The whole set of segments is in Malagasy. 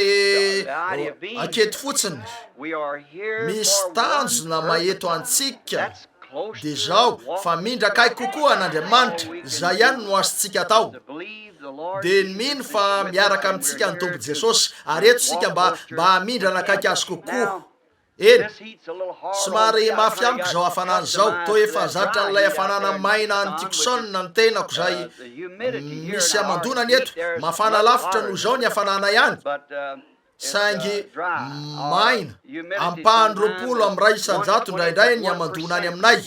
dia aketo fotsiny misy tanjona maheto antsika dia zao fa mindra kaiky kokoa an'Andriamanitra izay ihany no azontsika atao dia mino fa miaraka amintsika ny tompo Jesosy ary eto sika mba hamindra nakaiky azy kokoa. Eny, somary mafy amiko zao hafanana zao, to efa zatra n'ilay hafanana maina ny tikosona ny tenako zay misy amandonany eto, mafana lavitra no zao ny hafanana ihany, saingy maina ampahany 20 am'ray isan-jato indraindray ny amandonany aminay,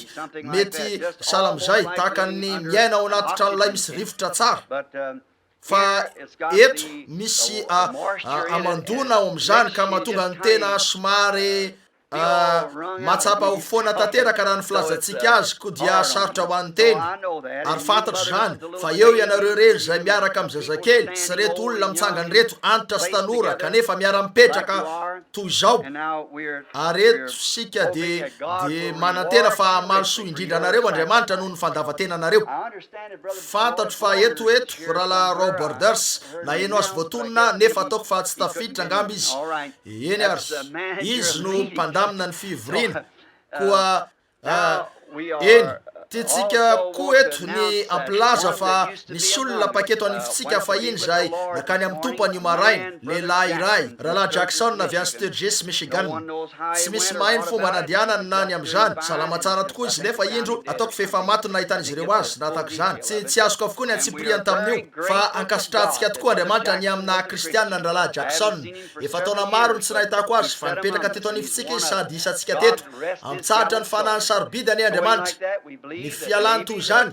mety sahala am'izay tahaka ny miaina ao anaty tranolay misy rivotra tsara. Fa eto misy amandona ao am'izany ka mahatonga ny tena somary matsapa ho foana tanteraka raha ny filazantsika azy ko dia sarotra ho an'ny teny. Ary fantatro zany fa eo ianareo rery zay miaraka amin'ny zazakely sy reto olona mitsangany reto antitra sy tanora kanefa miara-mipetraka toy izao. Ary eto sika de manantena fa mahalosoa indrindra anareo Andriamanitra noho ny fandavatenanareo. Fantatro fa eto rahalahy Roborders na eno azy voatonona nefa ataoko fa tsy tafiditra angamba izy. Eny ary izy no mpandamina ny fivoriana koa. Eny titsika koa eto ny ampilaza fa nisy olona paketo anifitsika fa iny zay nakany amin'ny tompany io maraina, lehilahy iray rahalahy Jackson avy any Sturgis, Michigan. Tsy misy mahay ny fomba nandehanany na ny am'izany, salama tsara tokoa izy nefa indro ataoko fefa matony nahitana izy ireo azy na tahaka izany. Tsy azoko avokoa ny antsipriany tamin'io fa ankasitrahantsika tokoa Andriamanitra ny amina kristianina ny rahalahy Jackson. Efa taona maro ny tsy nahitako azy fa nipetraka teto anifitsika izy sady isantsika teto amitsahatra ny fanahiny sarobidany Andriamanitra. Ny fialany toy izany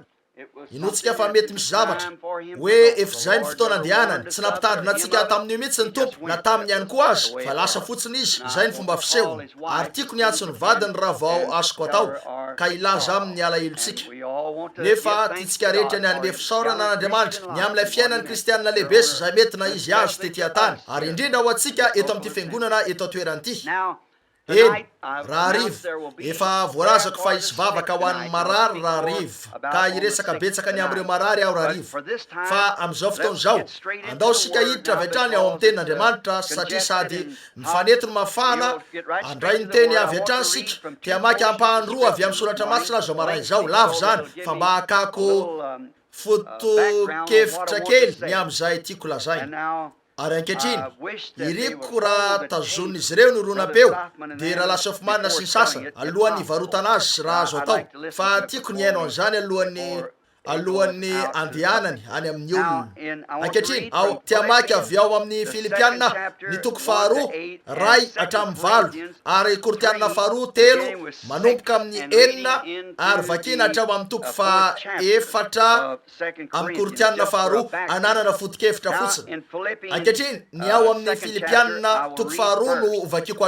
inotsika fa mety misy zavatra hoe efa zay ny fotoana andehanany, tsy nampitandrina antsika tamin'io mihitsy ny tompo na taminy ihany koa azy fa lasa fotsiny izy. Zay ny fomba fisehony ary tiako ny antso ny vadiny raha vao azoko atao ka ilaza amin'ny alahelontsika. Nefa titsika rehetra ny anome fisaorana n'Andriamanitra ny amin'ilay fiainany kristianina lehibe sy zay mety na izy azy tetỳ an-tany ary indrindra ho antsika eto amin'ity fiangonana eto atoeran'ity. Eny, raha rivo efa voarazako fa hisy vavaka ho an'ny marary raha rivo ka iresaka betsaka ny am'ireo marary aho raha rivo. Fa am'izao fotoana izao andao sika hiditra avy hatrany ao amin'ny tenin'Andriamanitra satria sady mifanety no mafana andray ny teny avy hatrany sika tia maky ampahany roa avy amin'ny soratra masina zao maraina izao lavo zany fa mba hakako foto-kevitra kely ny am'izay tiako lazaina. Ary ankehitriny iriko raha tazon'izy ireo no ronapeo dia raha lasa ofimanina sy ny sasany alohan'ny varotana azy sy raha azo atao, fa tiako ny haino an'izany alohan'ny andehanany any amin'ny olona. Ankehitriny ao tia maky avy ao amin'ny Filipianina ny toko 2 ray hatramin'ny 8 ary Kortianina 2 3 manomboka amin'ny 9 ary vakina hatrao amin'ny toko 4 amin'ny Kortianina 2 ananana foto-kevitra fotsiny. Ankehitriny ny ao amin'ny Filipianina toko 2 no vakiko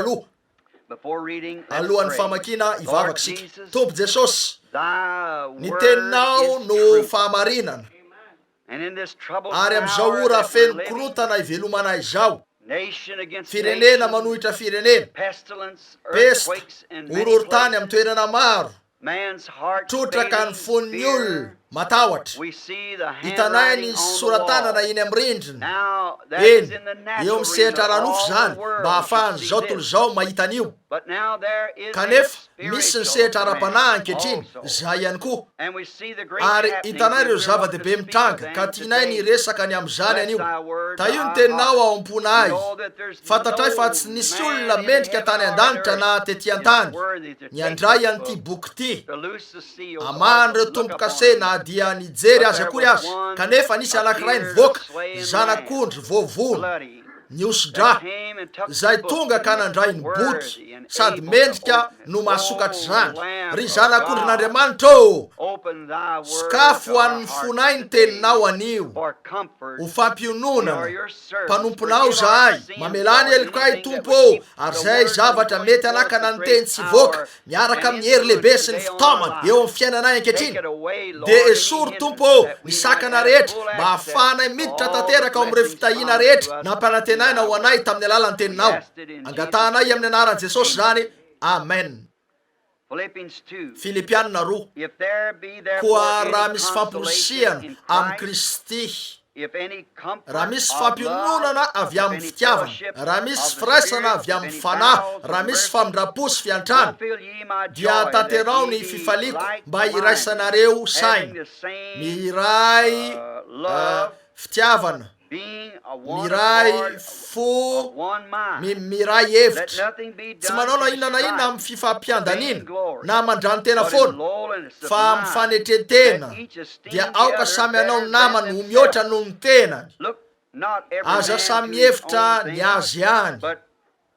alohan'ny famakina ivavaka sika. Tompo Jesosy, ny teninao no fahamarinana ary am'izao ora feno korotana ivelomanay izao, firenena manohitra firenena, pesta, horohorotany amin'ny toerana maro, trotraka ny fon'ny olona matahotra. Hitanay ny soratanana iny amin'ny rindrina. Eny, eo misehatra ranofo zany mba hahafahany zao tolo zao mahita an'io. Kanefa misy ny sehatra ara-panahy ankehitriny zay ihany koa. Ary hitanay ireo zava-dehibe mitranga ka tianay ny resaka ny am'izany an'io. Ta io ny teninao ao am-ponay. Fantatray fa tsy nisy olona mendrika tany an-danitra na tetỳ an-tany ny andray an'ity boky ity amahan'ireo tompo-kase na dia nijery azy akory azy. Kanefa nisy anankiray nivoaka zanak'ondry voavono ny osodra zay tonga ka nandray ny boky sady mendrika no mahasokatra zany. Ry zanak'ondry n'Andriamanitra sakafo an'ny fonay ny teninao anio ho fampiononana. Mpanomponao zahay mamelany elokay tompo ary zay zavatra mety anakana ny teny tsy voaka miaraka amin'ny hery lehibe sy ny fitaomana eo amin'ny fiainanay ankehitriny. De esory tompo ny sakana rehetra mba hahafahanay miditra tanteraka ao amin'ireo fitahina rehetra nampanantenaina ho anay tamin'ny alalan'ny teninao. Angatahanay amin'ny anaran'i Jesosy zany. Amen. Filipianina 2 koa raha misy famporisiana amin'ny Kristy, raha misy fampiononana avy amin'ny fitiavana, raha misy firaisana avy amin'ny fanahy, raha misy famindrapo sy fiantrana, dia tanterao ny fifaliko mba iraisanareo saina. Miray fitiavana, being a one miray accord, fo, one mind. miray Let hevitra, nothing be tsy done manao na to inona na inona strife, amin'ny fifampiandanina vain glory, na mandrano tena but in foana lowliness of fa mind. mifanetretena Let each esteem dia the aoka other samy anao better ny than namany ho themselves. mihoatra noho ny tenany. Look not every Aza man samy to his hevitra own ny things, azy any, but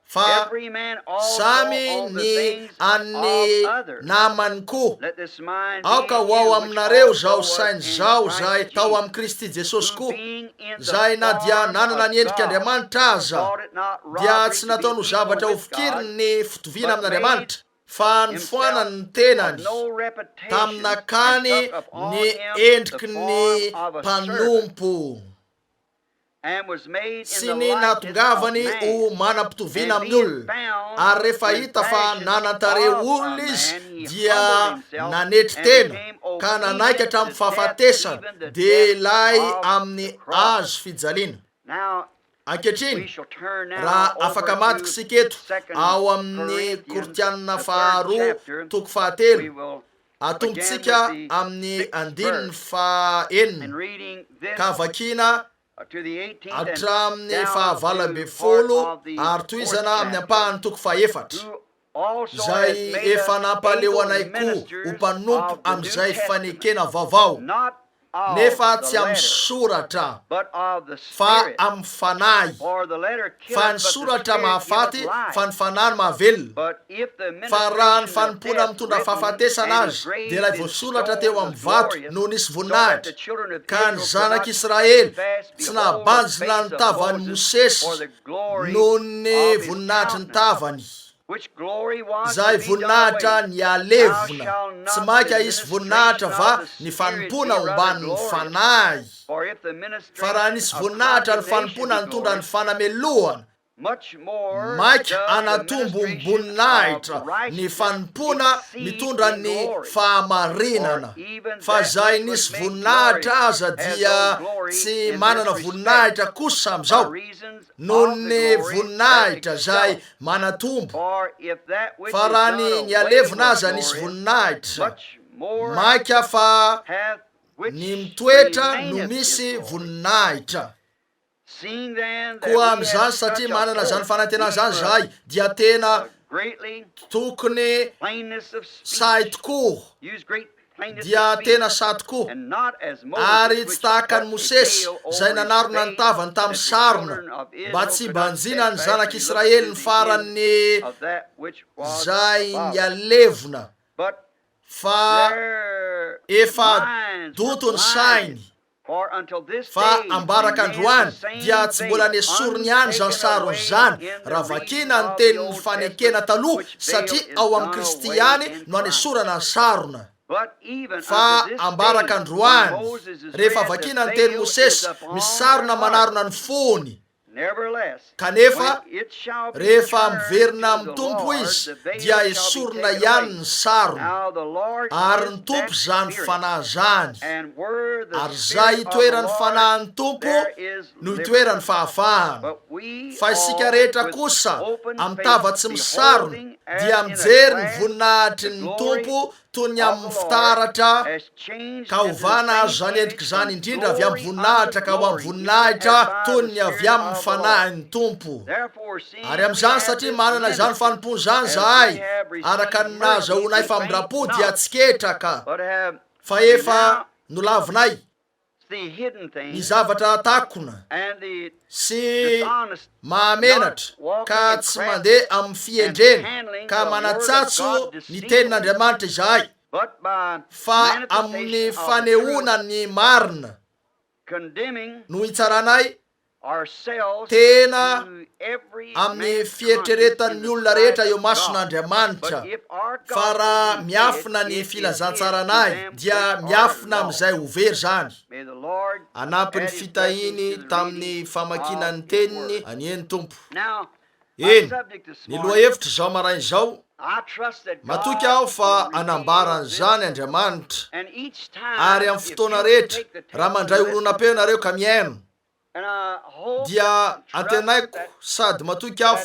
fa every man also samy on the ny things an'ny of others. namany koa. Let this mind be Aoka in ho ao you, which aminareo also zao was sainy in zao Christ zay tao Jesus, amin'ny Kristy Jesosy who koa, being in the zay na dia form nanana of ny endrika God, Andriamanitra aza thought it not dia robbery tsy to be nataony ho equal zavatra with God, hofikiriny ny fitoviana but amin'Andriamanitra, fa nifoanany ny tenany of no reputation, taminakany and took upon ny him endriky the ny form of a servant, mpanompo, and was made in sy the ny likeness of natongavany ho man. manam-pitoviana And amin'ny being olona. found Ary rehefa in hita fa fashion nanantare of a olona izy man, he dia humbled himself nanetry and tena became ka obedient nanaikatra amin'ny to fahafatesana death, even the dia death ilay of amin'ny the cross. azo fijaliana. Now, we Ankehitriny shall turn now raha over afaka matika to sika eto 2 ao amin'ny Corinthians, Koritianina the third faharoa chapter. toko We fahatelo. will Atombontsika begin with the amin'ny 6th andininy verse, fahaenina and reading this ka vakina to the 18th and hatramin'ny down fahavalo to folo part of the ary 4th toizana amin'ny chapter, ampahany toko fahaefatra. who also Zay has made efa us nampaleo able anay koa ho ministers mpanompo of the New amin'izay Testament, fanekena vaovao, not of nefa the tsy amin'ny letter, soratra but of the fa Spirit. amin'ny fanahy. For the letter Fa killeth, ny but the soratra Spirit mahafaty giveth life. fa ny fanahy mahavelona. But if the Fa raha ny ministration of fanompona death mitondra written fahafatesana and azy dia engraved ilay in voasoratra stone teo was amin'ny vato glorious, no nisy so that the voninahitra, children of ka ny Israel could not zanak'Israely steadfast tsy behold the nabanjy na face ny of tavan'ny Moses, for Mosesy the glory noho ny of his voninahitry ny countenance, tavany. which glory was Zay to be done voninahitra away. ny Thou alevina, shalt tsy not maika the isy ministration voninahitra va of the ny Spirit fanompona be rather homban'ny glorious. fanahy. For if the Fa raha ministration nisy of voninahitra ny condemnation fanompona be nitondra ny glorious, fanamelohana, much more maika does the anatombo ny ministration of voninahitra ny righteousness fanompona exceed mitondra in ny glory. fahamarinana. For even Fa that zay which nisy was made voninahitra glorious aza has dia no glory tsy in manana this respect, voninahitra kosa by am'izao reasons noho of the ny glory voninahitra that zay excelleth. manatombo. For if that which Fa is raha done ny away alevina was aza nisy glorious, voninahitra, much more maika fa hath which ny mitoetra no remaineth is misy glory. voninahitra. Seeing then that Koa we have amin'izany such satria a manana zany hope, fanantenana zany even zahay dia tena greatly tokony plainness of say speech, tokoa, use great plainness dia of speech, tena say tokoa. and not as Ary Moses, tsy which tahaka ny cut a Mosesy veil zay over his nanarona ny face, tavany tamin'ny that the sarona children of mba Israel tsy could not banjina ny steadfastly zanak'Israely look ny to the farany end of that which was zay above. nialevina, But fa their efa minds were doto ny blinded. sainy. For until this Fa day ambaraka remaineth androany the same dia tsy mbola veil nesorony ihany zany untaken sarony away zany in the raha reading vakina ny of the tenin'ny Old fanekena Testament, taloha which veil satria is ao done amin'ny Kristy away ihany in no Christ. anesorana ny sarona. But even Fa unto this ambaraka day, androany when Moses is rehefa read, vakina the ny teny veil is Mosesy upon misy their sarona heart. manarona ny fony. Nevertheless, Kanefa when it shall be rehefa turned miverina to the mitompo Lord, izy the veil dia shall be esorona taken ihany away. ny sarona. Now the Lord Ary is ny tompo that zany Spirit, fanahy zany. and where the Ary zay Spirit of the itoerany Lord, fanahin'ny tompo there is no liberty. itoerany fahafahana. But we Fa isika all, rehetra with kosa open amin'ny face, tavatsy misarona beholding as dia in a mijery ny glass voninahitry the ny glory tompo toy ny of amin'ny the Lord, fitaratra, as changed ka into the hovana azo same zany endriky image zany from indrindra avy amin'ny glory voninahitra unto ka ho amin'ny glory, voninahitra even as by toy the ny avy Spirit amin'ny of the Lord. fanahin'ny tompo. Therefore, seeing Ary we amin'izany have satria this manana izany ministry, fanompony zany as zahay, we have received araka ny mercy, nahazahoanay we famindrapo faint dia not, tsy ketraka, but have fa efa renounced nolavinay the hidden ny things zavatra takona and the sy dishonest, mahamenatra not ka walking in tsy craft, mandeha amin'ny fiendrena handling ka the word of manatsatso God ny deceitfully, tenin'Andriamanitra izahay, but by fa amin'ny manifestation of the truth, fanehoana ny marina condemning no hitsaranay ourselves tena to every amin'ny man's fietreretan'ny conscience in olona the rehetra sight eo of mason'Andriamanitra. God. But if our Fa God raha be miafina hid, ny it is filazantsaranay hid to dia them which miafina are amin'izay lost. ho very zany. May the Lord Anampy ny add his fitahiny blessings to the tamin'ny reading famakiana ny of his teniny word. anieny tompo. Now, my Eny, subject this ny morning, lohahevitra zao marain'izao, I trust that matoky God aho fa will anambarany reveal zany this, Andriamanitra. and each time, Ary amin'ny if you fotoana will rehetra take the raha text mandray and orona listen, peo nareo ka miaino, and I hope dia and trust antenaiko that sady matoky aho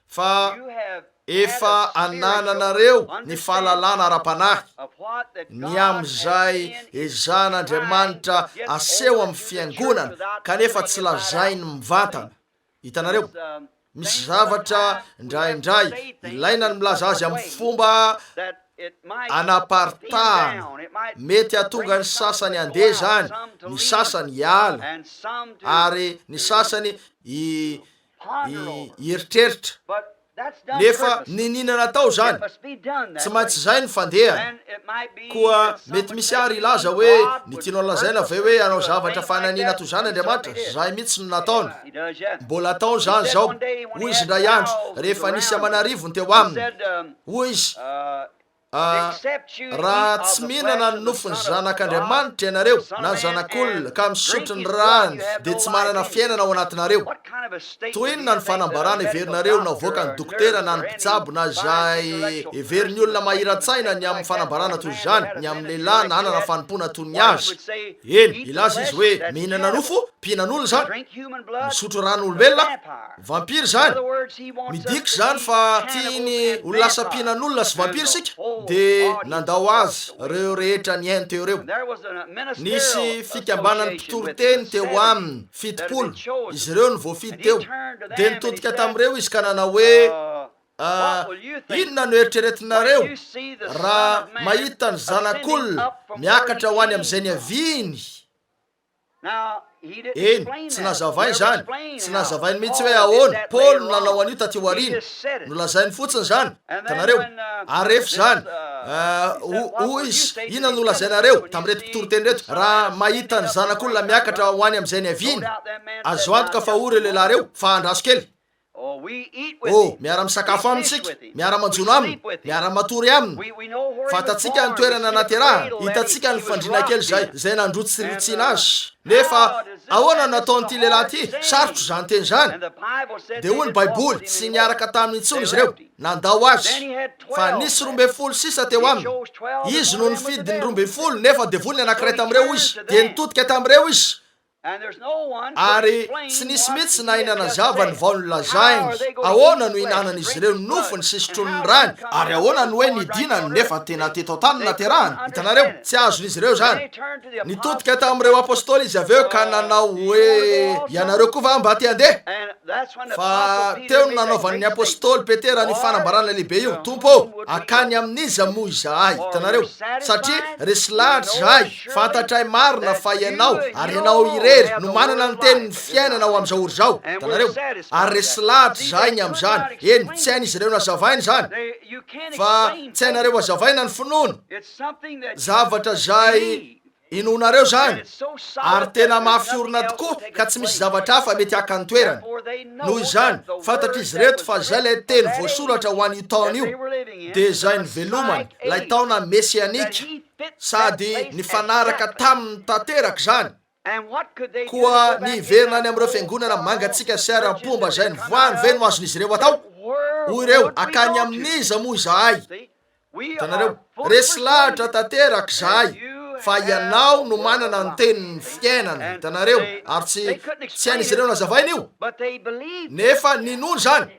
fa you have efa anananareo ny fahalalana ara-panahy ny am'izay ezan'Andriamanitra aseho amin'ny fiangonana kanefa tsy lazainy mivantana. Hitanareo, misy zavatra indraindray ilaina ny milaza azy amin'ny fomba anapartahana, mety atonga ny sasany andeha zany, ny sasany hiala, ary ny sasany hieritreritra. Nefa ninina natao zany, tsy maintsy zay ny fandeha. Koa mety misy ary ilaza hoe ny tianao lazaina ve hoe anao zavatra fananina toy zany Andriamanitra, zay mihitsy no nataony. Mbola ataony zany zao. Hoy izy ndray andro rehefa nisy amanarivony teo aminy, hoy izy raha tsy mihinana ny nofony zanak'Andriamanitra ianareo na ny zanak'olona ka misotro ny rany de tsy manana fiainana ao anatinareo. Toy inona ny fanambarana everinareo na voaka ny dokotera na ny mpitsabo na zay everin'ny olona mahira-tsaina ny amin'ny fanambarana toy zany, ny amin'ny lehilahy na anana fanompona toy ny azy? Eny, ilaza izy hoe mihinana nofo mpihinan'olona zany, misotro ran'olombelona, vampira zany. Midika zany fa tiany ho lasa mpihinan'olona sy vampira sika, de nandao azy reo rehetra ny hainy teo reo. Nisy fikambanany mpitoroteny teo aminy 70, izy reo ny voafidy teo, de nitodika tamin'ireo izy ka nanao hoe inona no eritreretinareo raha mahita ny zanak'olona miakatra ho any amin'izay ny aviany? Eny, tsy nazavainy zany, tsy nazavainy mihitsy hoe ahoana Paul nanao an'io taty aoriana, no lazainy fotsiny zany. Tanareo, arefy zany, hoy izy, inona no lazainareo tamin'irety mpitoroteny reto? Raha mahita ny zanak'olona miakatra ho any amin'izay ny aviany, azo antoka fa ory lehilahy reo fa andraso kely. Miara-misakafo amintsika, miara-manjono aminy, miara-matory aminy. Fatatsika ny toerana naterahana, hitatsika ny fandrina kely zay nandrotsiritsiana azy. Nefa ahoana nataon'ity lehilahy ty? Sarotro zany teny zany. De hoy ny Baiboly, tsy niaraka taminy intsony izy reo, nandao azy. Fa nisy 12 teo aminy. Izy no nifidy ny 12, nefa devoliny anankiray tamin'ireo izy, de nitodika tamin'ireo izy. Ary tsy nisy mihitsy na inana zavany vao nolazainy ahoana no inanan'izy ireo nofony sy sotrony rany, ary ahoana no hoe nidinany nefa tena teto tany naterahany. Hitanareo, tsy azon'izy ireo zany. Nitodika tamin'ireo apôstôly izy aveo ka nanao hoe ianareo koa va mba te handeha? Fa teo no nanaovan'ny apôstôly Petera ny fanambarana lehibe io, Tompo, akany amin'iza moa izahay? Hitanareo, satria resy lahatra zahay, fantatray marina fa ianao, ary ianao irery no manana ny teny ny fiainana ao amin'izao ory zao. Tanareo, ary resy lahatra zahay ny amin'izany. Eny, tsy hain'izy ireo nazavainy zany, fa tsy hainareo azavaina ny finoana, zavatra zay inonareo zany, ary tena mahafiorina tokoa ka tsy misy zavatra hafa mety haka ny toerana. Noho izany, fantatra izy reto fa zay lay teny voasoratra ho an'io taona io, de zay ny velomany, lay taona mesianika, sady ny fanaraka tamin'ny tanteraka zany. Koa ny iverina any amin'ireo fiangonana mangatsika sy ara-pomba zay ny voany ve no azon'izy ireo atao? Hoy ireo, akany amin'iza moa izahay? Tanareo, resy lahatra tanteraka zahay, fa ianao no manana ny tenin'ny fiainana. Tanareo, ary tsy hain'izy ireo nazavaina io, nefa ninony zany.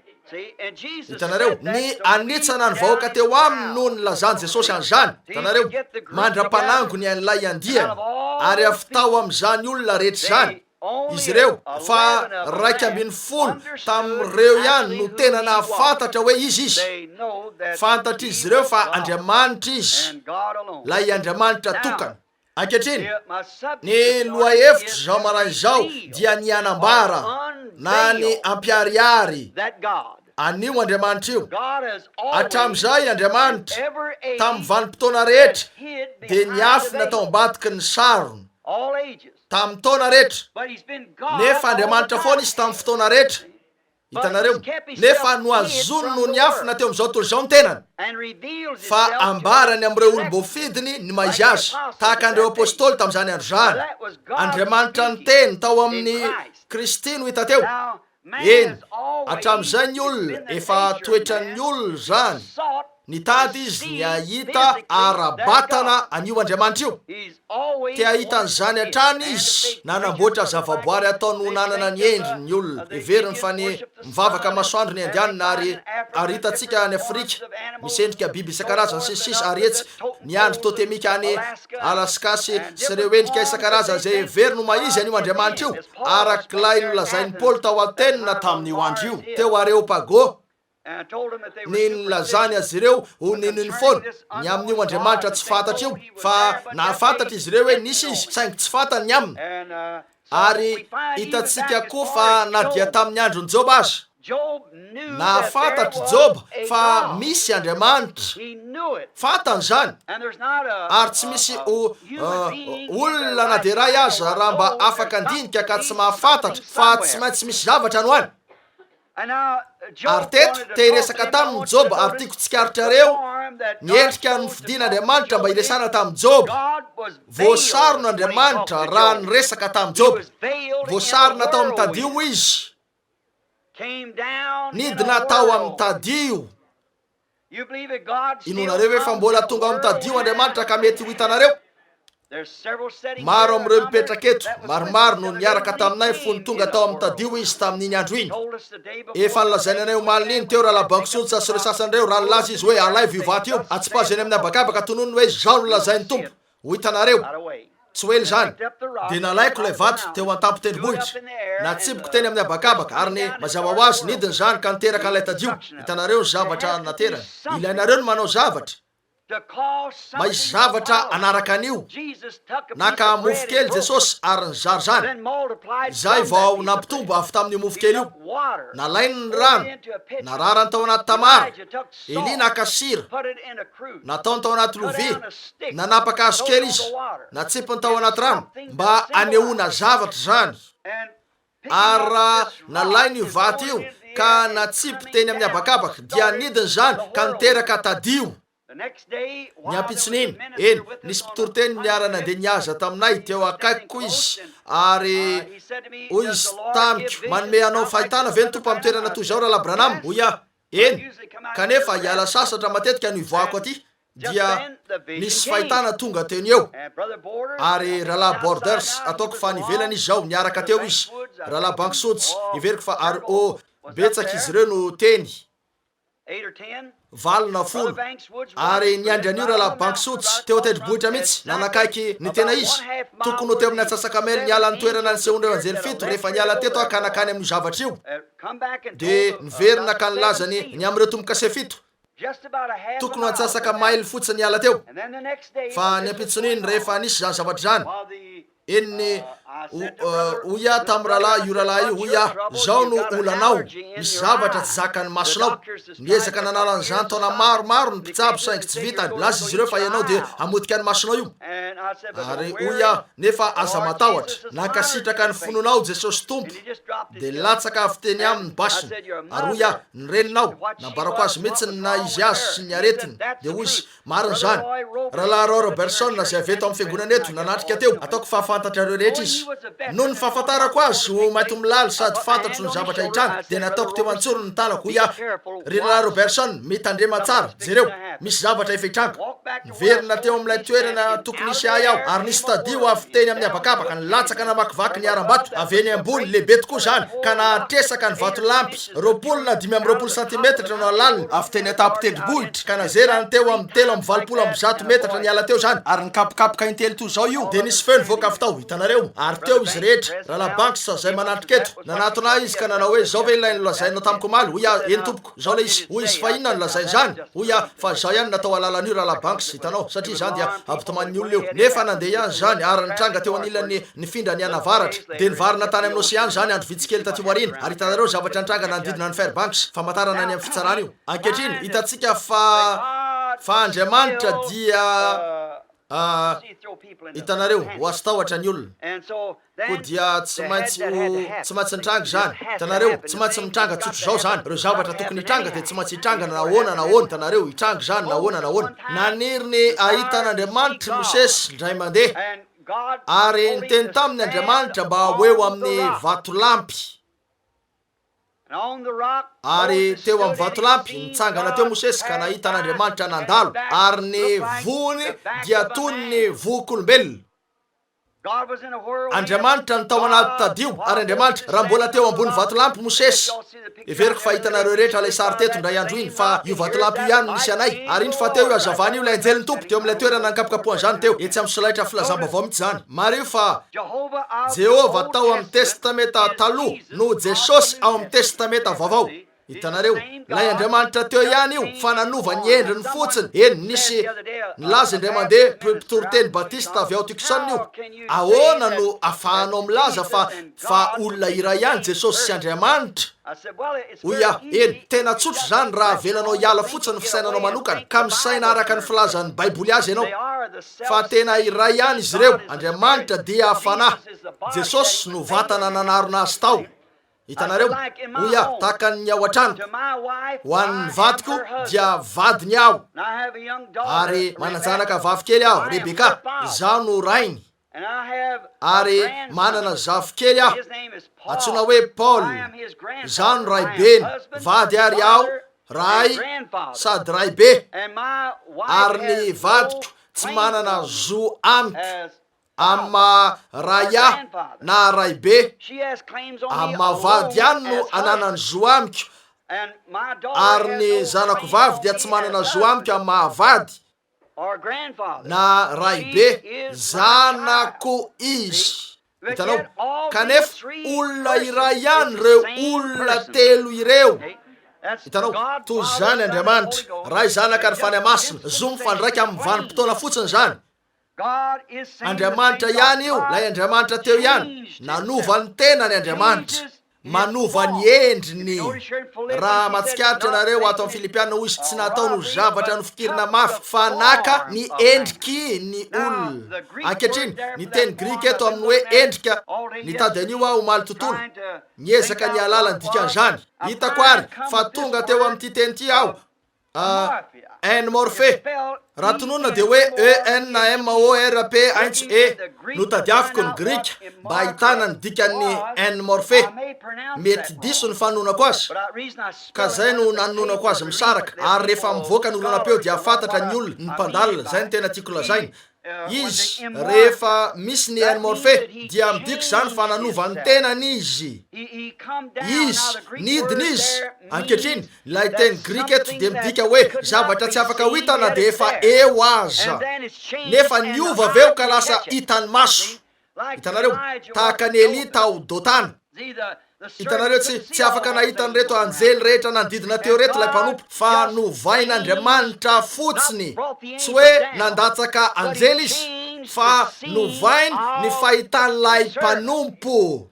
Hitanareo, ny anitsana ny vahoaka teo aminy noho ny lazany Jesosy an'izany. Hitanareo, mandra-panangony an'ilay andiany, ary avy tao amin'izany olona rehetra zany. Izy ireo fa 110 tamin'ireo ihany no tena nahafantatra hoe izy. Fantatra izy ireo fa Andriamanitra izy, lay Andriamanitra tokana. Ankehitriny, ny lohahevitra zao marain'izao dia ny anambara na ny ampiariary anio Andriamanitra io. Hatramin'izay Andriamanitra tamin'ny vanim-potoana rehetra de niafina tao ambadiky ny sarony tamin'ny taona rehetra, nefa Andriamanitra foana izy tamin'ny fotoana rehetra. Hitanareo, nefa noazony no niafina teo amin'izao tontolo izao ny tenany, fa ambarany amin'ireo olom-bofidiny ny maizy azy, tahaka andreo apôstôly tamin'izany andro zany. Andriamanitra ny teny tao amin'ny Kristy no hita teo. Eny, hatramin'izay ny olona efa toetran'ny olona zany nitady izy ny ahita arabatana anio Andriamanitra io. Te ahitan'izany hatrany izy nanamboatra zavaboary ataony nanana ny endriny ny olona everiny fa ny mivavaka masoandro ny andianina ary hitantsika ny Afrika misy endrika biby isan-karazany sisisy ary etsy ny andro totemika any Alaska sy ireo endrika isan-karazany zay very no maizy anio Andriamanitra io arak'ilay nolazain'ny Paoly tao Atenina tamin'io andro io teo Areopago. Ny nilazany azy ireo ho ninony foana ny amin'io Andriamanitra tsy fantatra io fa nahafantatra izy ireo hoe nisy izy saingy tsy fantany ny aminy. Ary hitantsika koa fa na dia tamin'ny androny Job aza nahafantatra Job fa misy Andriamanitra fantany zany ary tsy misy olona na de ray aza raha mba afaka andinika ka tsy mahafantatra fa tsy maintsy misy zavatra no any. Ary teto te hiresaka tamin'ny Job ary tiako tsikaritra ny endrika ny fidin'Andriamanitra mba hiresana tamin'ny Job. Voasaron'Andriamanitra raha niresaka tamin'ny Job, voasarona tao amin'ny tadio izy, nidina tao amin'ny tadio. Inonareo hoe fa mbola tonga amin'ny tadio Andriamanitra ka mety ho hitanareo? Maro amin'ireo mipetraka eto maromaro no niaraka taminay fony tonga tao amin'ny tadio izy tamin'iny andro iny. Efa nilazainy anay omalininy teo raha labankisotsy sy ireo sasany reo raha nilaza izy hoe alay vivaty io atsipazeny amin'ny abakabaka tonony hoe zao no lazainy tompo ho hitanareo. Tsy hoe zany de nalaiko ilay vato teo an-tampo tendrombohitra natsiboko teny amin'ny abakabaka ary ny mazava ho azy nidiny zany ka niteraka an'ilay tadio. Hitanareo ny zavatra naterany. Ilainareo no manao zavatra. Maisy zavatra anaraka an'io. Naka mofo kely Jesosy ary nizary zany. Zay vao nampitombo avy tamin'io mofo kely io. Nalainy ny rano, nararany tao anaty tamara. Eli naka sira, nataony tao anaty lovia, nanapaka hazo kely izy, natsipiny tao anaty rano mba anehoana zavatra zany. Ary nalainy io vato io ka natsipy teny amin'ny abakabaka dia nidiny zany ka niteraka tadio. Ny ampitsoniny eny nisy mpitoroteny niarana de niaza taminay teo akaikiko izy ary hoy izy tamiko manome anao fahitana ve ny tompo amin'ny toerana toy izao raha labranam? Hoy eny kanefa hiala sasatra matetika no ivoako aty dia nisy fahitana tonga teny eo ary rahalahy Borders ataoko fa nivelany izy zao niaraka teo izy rahalahy Bankisotsy iveriko fa ary betsaka izy ireo no teny 20 ary niandran'io rahalahy Bankisotsy teo tendrombohitra mihitsy nanakaiky ny tena izy tokony ho teo amin'ny Antsasakamely niala ny toerana ny sehondreo anjely fito rehefa niala teto ka nakany amin'ny zavatra io de niverina ka nilazany ny amin'ireo tombokase fito tokony ho antsasaka maily fotsiny niala teo fa ny ampitsoniny rehefa nisy zany zavatra zany eny hoya tamin'ny rahalahy io rahalahy io hoya zao no olanao misy zavatra tsy zakany masonao niezaka nanala n'izany taona maromaro ny mpitsabo saingy tsy vitany laza izy ireo fa ianao de amotika ny masonao io ary hoya nefa aza matahotra nankasitraka ny fononao Jesosy tompo de latsaka avy teny amin'ny basiny ary hoya ny reninao nambarako azy mihitsy na izy azy sy ny aretiny de hoy izy mariny zany rahalahy Roy Robertson zay avy eto amin'ny fiangonana eto nanatrika teo ataoko fahafantatrareo rehetra izy noho ny fahafantarako azy ho mainty milaly sady fantatro ny zavatra hitranga de nataoko teo antsoro ny tanako hoy ry rahalahy Robertson mitandrema tsara jereo misy zavatra efa hitranga niverina teo amin'ilay toerana tokony isy ahy aho ary nisy tadio avy teny amin'ny abakabaka nilatsaka namakivaky ny aram-bato avy eny ambony lehibe tokoa zany ka natresaka ny vato lampy 20 centimetatra no alaliny avy teny atapo tendrombohitra ka nazerany teo amin'ny 3 metatra niala teo zany ary nikapokapoka intelo toy zao io de nisy feo nivoaka avy tao hitanareo ary teo izy rehetra rahalahy Banks zay manatrika eto nanatona izy ka nanao hoe zao ve ilay nolazainao tamiko maly hoy eny tompoko zao le izy hoy izy fa inona nolazainy zany hoy fa zao ihany natao alalan'io rahalahy Banks hitanao satria zany dia ampitoman'ny olona eo nefa nandeha ihany zany ary nitranga teo anilany nifindra ny anavaratra de nivarina tany amin'ny Océan zany andro vitsikely taty marina ary hitanareo zavatra nitranga nanodidina ny Fairbanks famantarana any amin'ny fitsarana io ankehitriny hitantsika fa Andriamanitra dia hitanareo ho azo tahotra ny olona ko dia tsy maintsy nitranga zany hitanareo tsy maintsy mitranga tsotro zao zany reo zavatra tokony hitranga de tsy maintsy hitranga nahoana hitanareo hitranga zany nahoana naniriny ahitan'Andriamanitra Mosesy ndray mandeha ary niteny tamin'ny Andriamanitra mba hoeo amin'ny vato lampy ary teo amin'ny vatolampy nitsangana teo Mosesy ka nahita an'Andriamanitra nandalo ary ny vony dia toy ny vok'olombelona. Andriamanitra ny tao anaty tadio ary Andriamanitra raha mbola teo ambony vatolampy Mosesy. Everiko fa hitanareo rehetra ilay sary teto ndray andro iny fa io vatolampy io ihany nisy anay ary iny fa teo io azavana io ilay anjelin'ny tompo teo amin'ilay toerana nakapokapohan'izany teo etsy amin'ny solaitra filazam-baovao mihitsy zany. Mareo fa Jehova tao amin'ny testameta taloha no Jesosy ao amin'ny testameta vaovao. Hitanareo lay Andriamanitra teo ihany io fa nanova ny endriny fotsiny. Eny nisy nilaza indray mandeha mpitoroteny Batista avy ao Tucson io. Ahoana no afahanao milaza fa olona iray ihany Jesosy sy Andriamanitra? Oya, eny tena tsotra zany raha velanao hiala fotsiny fisainanao manokana ka misaina araka ny filazan'ny Baiboly azy ianao. Fa tena iray ihany izy ireo. Andriamanitra dia hafanahy. Jesosy no vatana nanarona azy tao. Hitanareo, oya, tahaka ny ao an-tranoko ho an'ny vadiko dia vadiny aho ary mananjanaka vavikely aho, Rebeka, izaho no rainy ary manana zafikely aho antsoina hoe Paul, izaho no raibeny, vady ary aho ray sady raibe ary ny vadiko tsy manana zo amiko amma raya na raibe amma vady ihany no ananany zo amiko ary ny zanako vavy dia tsy manana zo amiko amma vady na raibe zanako izy. Hitanao, kanefa olona iray ihany reo olona telo ireo. Hitanao, toy zany Andriamanitra ray zanaka ary fany masina zo mifandraika amin'ny vanim-potoana fotsiny zany. Andriamanitra ihany io, lay Andriamanitra teo ihany nanova ny tenany Andriamanitra, manova ny endriny. Raha matsikaritra nareo ato amin'ny Filipiana hoy izy tsy natao no zavatra nofikirina mafy fa naka ny endriky ny olona. Ankehitriny ny teny Grika eto amin'ny hoe endrika nitady an'io aho omaly tontolo niezaka ny alala ny dikan'izany. Hitako ary fa tonga teo amin'ity teny ity aho N-morphe. Raha tonona dia hoe E-N-M-O-R-P aintso E no tadiaviko ny Grika mba ahitana ny dikan'ny N-morphe. Mety diso ny fanonako azy ka zay no nanonako azy misaraka ary rehefa mivoaka ny olonapeo dia fantatra ny olona ny mpandalina. Zay ny tena tiako lazainy. Izy rehefa misy ny N-morphe dia midiko zany fa nanova ny tenany izy. Izy nidiny izy. Ankehitriny ilay teny Grika eto dia midika hoe zavatra tsy afaka ho hitana dia efa eo aza nefa niova avy eo ka lasa hitany maso. Hitanareo, tahaka ny Eli tao Dotana. Hitanareo tsy afaka nahitany reto anjely rehetra nandidina teo reto ilay mpanompo fa novain'Andriamanitra fotsiny. Tsy hoe nandatsaka anjely izy fa novainy ny fahitan'ilay mpanompo.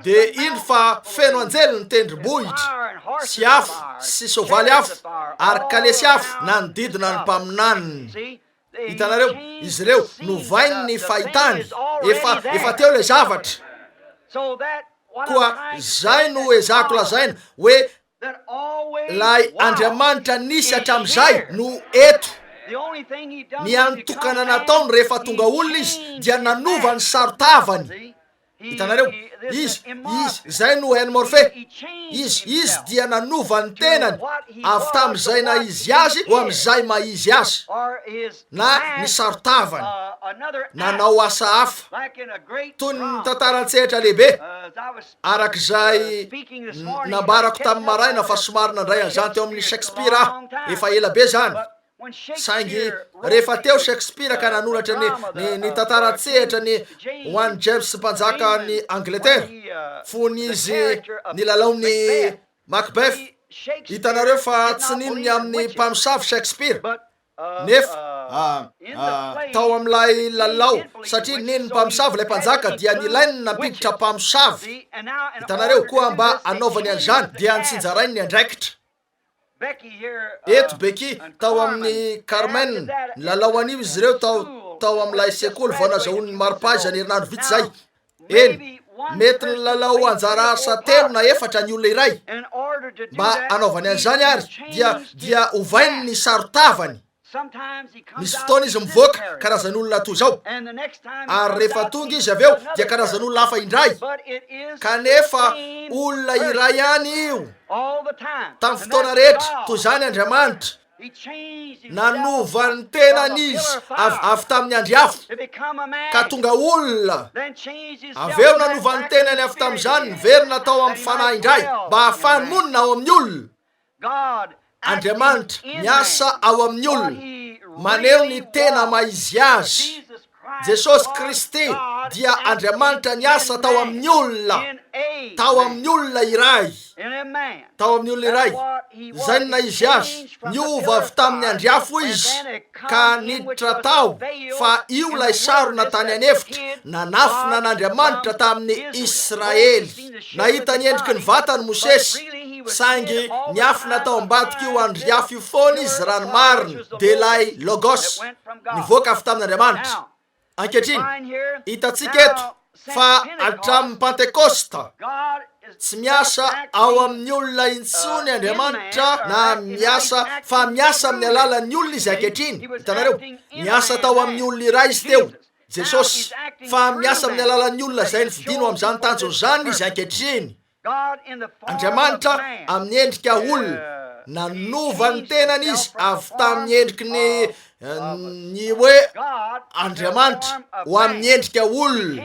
De iny fa feno anjely ny tendrombohitra sy afo sy soavaly afo ary kalesy afo nanodidina ny mpaminaniny. Hitanareo, izy ireo novainy ny fahitany efa teo ilay zavatra. Koa zay no ezako lazaina hoe lay Andriamanitra nisy hatramin'izay no eto. Ny antokana nataony rehefa tonga olona izy dia nanova ny sarotavany. Hitanareo, izy zay no N-morphe. Izy dia nanova ny tenany avy tamin'izay na izy azy ho amin'izay maizy azy na ny sarotavany nanao asa hafa toy ny tantaran-tsehatra lehibe arak'izay nambarako tamin'ny maraina fa somary nandray an'izany teo amin'ny Shakespeare aho efa ela be zany. Saingy rehefa teo Shakespeare ka nanoratra ny tantaran-tsehatra ny One James mpanjaka ny Angleterre fony izy nilalaon'ny Macbeth. Hitanareo fa tsy ninony amin'ny mpamosavy Shakespeare nefa tao amin'ilay lalao satria niny mpamosavy ilay mpanjaka dia nilainy nampiditra mpamosavy. Hitanareo koa mba anaovany an'izany dia nitsinjarainy ny andraikitra. Eto Becky tao amin'ny Carmen lalao an'io izy ireo tao amin'ilay sekoly vao nazahoany maripaizany herinandro vitsy zay. Eny mety ny lalao anjara asa telo na efatra ny olona iray mba anaovany an'izany ary dia ovainy ny sarotavany misy fotoana izy mivoaka karazan'olona toy zao, ary rehefa tonga izy avy eo dia karazan'olona hafa indray, kanefa olona iray ihany io tamin'ny fotoana rehetra. Toy zany Andriamanitra nanovany tenan'izy avy tamin'ny andry afo ka tonga olona, avy eo nanovany tenany avy tamin'izany niverina tao amin'ny fanahy indray mba ahafahany monina ao amin'ny olona. Andriamanitra miasa ao amin'ny olona, maneho ny tena maizy azy. Jesosy Kristy dia Andriamanitra niasa tao amin'ny olona, tao amin'ny olona iray, tao amin'ny olona iray. Zay na izy azy niova avy tamin'ny andry afo izy ka niditra tao, fa io lay sarona tany anefitra nanafina n'Andriamanitra tamin'ny Israely. Nahita ny endriky ny vatany Mosesy, saingy niafina tao ambadika io andry afo io foana izy ranomarina, de lay logos nivoaka avy tamin'Andriamanitra. Ankehitriny hitantsika eto fa hatramin'ny Pentekosta tsy miasa ao amin'ny olona intsony Andriamanitra na miasa, fa miasa amin'ny alalan'ny olona izy ankehitriny. Hitanareo, miasa tao amin'ny olona iray izy teo Jesosy, fa miasa amin'ny alalan'ny olona zay nifidino amin'izany tanjo zany izy ankehitriny. Andriamanitra amin'ny endrika olona nanova ny tenany izy avy tamin'ny endriky ny hoe Andriamanitra ho amin'ny endrika olona.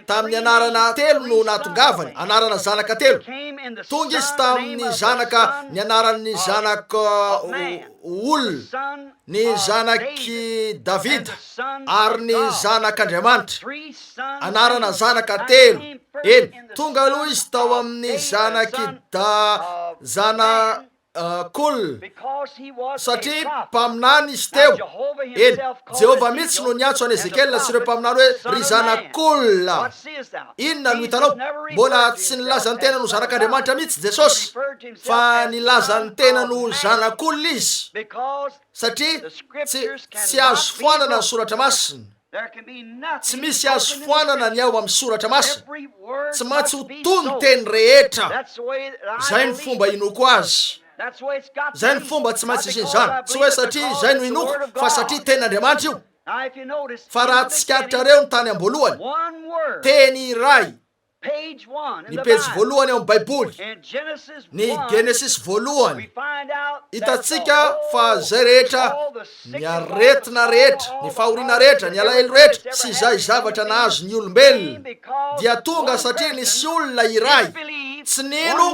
Tamin'ny anarana telo no natongavany, anarana zanaka telo. Tonga izy tamin'ny zanaka, ny anaran'ny zanaka olona, ny zanaky Davida ary ny zanak'Andriamanitra, anarana zanaka telo. Eny, tonga aloha izy tao amin'ny zanaky zanak'olona satria mpaminany izy teo. Eny, Jehova mihitsy no niantso any Ezekiel sy ireo mpaminany hoe ry zanak'olona. Inona no hitanao? Mbola tsy nilaza ny tena no zanak'Andriamanitra mihitsy Jesosy, fa nilaza ny tena no zanak'olona izy, satria tsy azo foanana ny soratra masina. Tsy misy azo foanana ny ao amin'ny soratra masina, tsy maintsy ho toy ny teny rehetra. Zay ny fomba inoko azy, zay ny fomba tsy maintsy isin' zany. Tsy hoe satria zay no inoko, fa satria ten'Andriamanitra io. Fa raha tsikaritrareo ny tany am-boalohany, teny iray, ny pejy voalohany ao amin'ny Baiboly, ny Genesis voalohany, hitantsika fa zay rehetra, ny aretina rehetra, ny fahoriana rehetra, ny alahelo rehetra sy zay zavatra nahazo ny olombelona dia tonga satria nisy olona iray, tsy nino,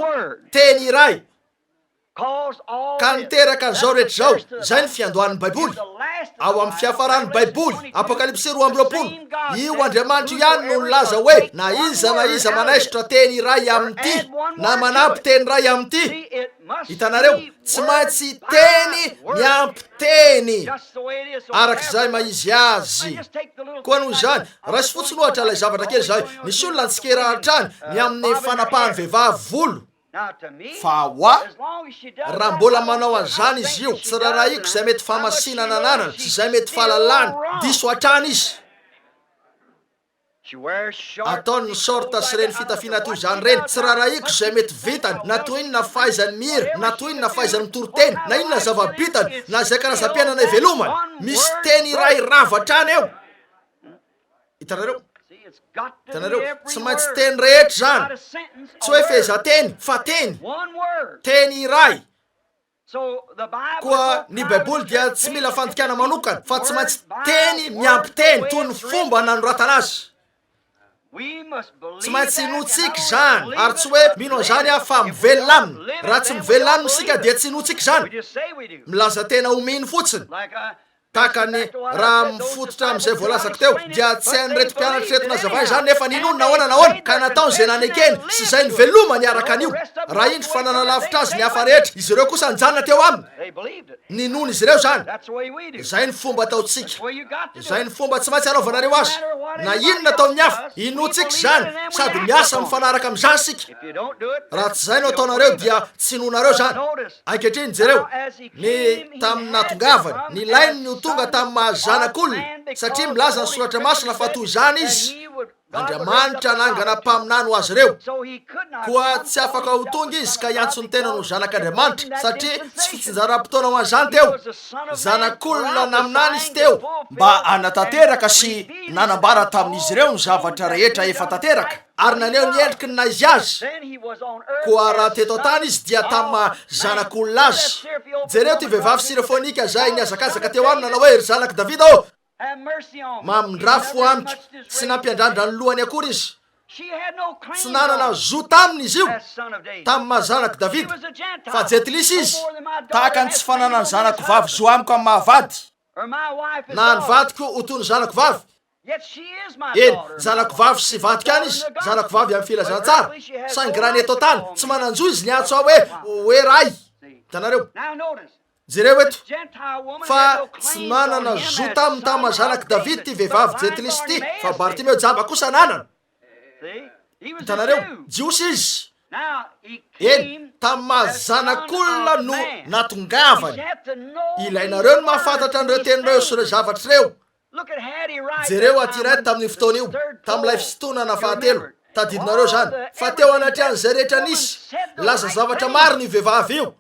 teny iray, ka niteraka an'izao rehetra zao. Zay ny fiandohan'ny Baiboly. Ao amin'ny fiafaran'ny Baiboly, Apokalipsy 2:20, io Andriamanitra ihany no nilaza hoe na iza manaisitra teny iray amin'ity na manampy teny iray amin'ity. Hitanareo, tsy maintsy teny miampy teny arak'izay maizy azy. Koa noho izany, rasy fotsiny ohatra ilay zavatra kely zay, misy olona nitsikera hatrany ny amin'ny fanapahan'ny vehivavy volo. Fa hoa, raha mbola manao an'izany izy io, tsy rarahiko zay mety famasinana ananana sy zay mety fahalalana, diso hatrany izy. Ataony ny sorta sy reny fitafiana toy izany reny, tsy rarahiko zay mety vitany, na toy inona fahaizany mihira, na toy inona fahaizany mitoroteny, na inona zava-bitany, na zay karazam-piainana ivelomany. Misy teny iray ravatrany eo. Hitanareo? Hitanareo, tsy maintsy teny rehetra zany, tsy hoe fehezanteny, fa teny, teny iray. Koa ny Baiboly dia tsy mila fandikana manokana, fa tsy maintsy teny miampy teny toy ny fomba nanoratana azy. Tsy maintsy inotsika zany, ary tsy hoe mino an'izany fa mivelona aminy. Raha tsy mivelona aminy isika dia tsy inotsika zany, milaza tena ominy fotsiny. Tahaka ny raha mifototra amin'izay voalazako teo dia tsy hain'reto mpianatra reto nazavany zany nefa ninona nahoana ka nataony zay nanekeny sy zay ny veloma niaraka an'io. Raha indro fa nanalavitra azy ny hafa rehetra, izy ireo kosa nijanona teo aminy, ninona izy ireo zany. Zay ny fomba ataotsika, zay ny fomba tsy maintsy anaovanareo azy. Na inona ataony hafa, inotsika zany, sady miasa mifanaraka amin'izany sika. Raha tsy zay no ataonareo dia tsy nonareo zany. Ankehitriny jereo, ny tamin'ny natongavany, ny lainy tonga tamin'ny mahazanak'olona, satria milaza ny soratra masina fa toy izany izy, Andriamanitra nangana mpaminany ho azy ireo, koa tsy afaka ho tonga izy ka hiantso ny tena no zanak'Andriamanitra, satria tsy fitsinjaram-potoana ho an'izany teo. Zanak'olona naminany izy teo mba anatanteraka sy nanambara tamin'izy ireo ny zavatra rehetra efa tanteraka, ary naneho ny endriky ny naizy azy. Koa raha teto tany izy dia tamin'ny zanak'olona azy. Jereo ty vehivavy Sirefonika zay niazakazaka teo any nanao hoe ry zanak' Davida ô, mamindrafo amiko, tsy nampiandrandra ny lohany akory izy. Tsy nanana zo taminy izy io tamin'ny mahazanak' Davida, fa jetilisa izy tahaka ny tsy fananany zanako vavy zo amiko amin'ny mahavady, na ny vadiko ho toy ny zanako vavy. Eny, zanako vavy sy vadiko any izy, zanako vavy amin'ny filazantsara, saingy raha ny eto tany tsy mananjo izy ny antso aho hoe ray. Hitanareo, jereo eto fa tsy manana zo taminy tamin'ny zanak' Davida ty vehivavy jetilisa ty, fa Bartimeo jamba kosa nanana. Hitanareo, jiosy izy. Eny, tamin'ny mahazanak'olona no natongavany. Ilainareo no mahafantatra an'ireo teninireo sy ireo zavatra ireo. Jereo aty tamin'ny fotoana io, tamin'ilay fitonana fahatelo, tadidinareo zany, fa teo anatrehan'izay rehetra nisy laza zavatra marina io vehivavy io.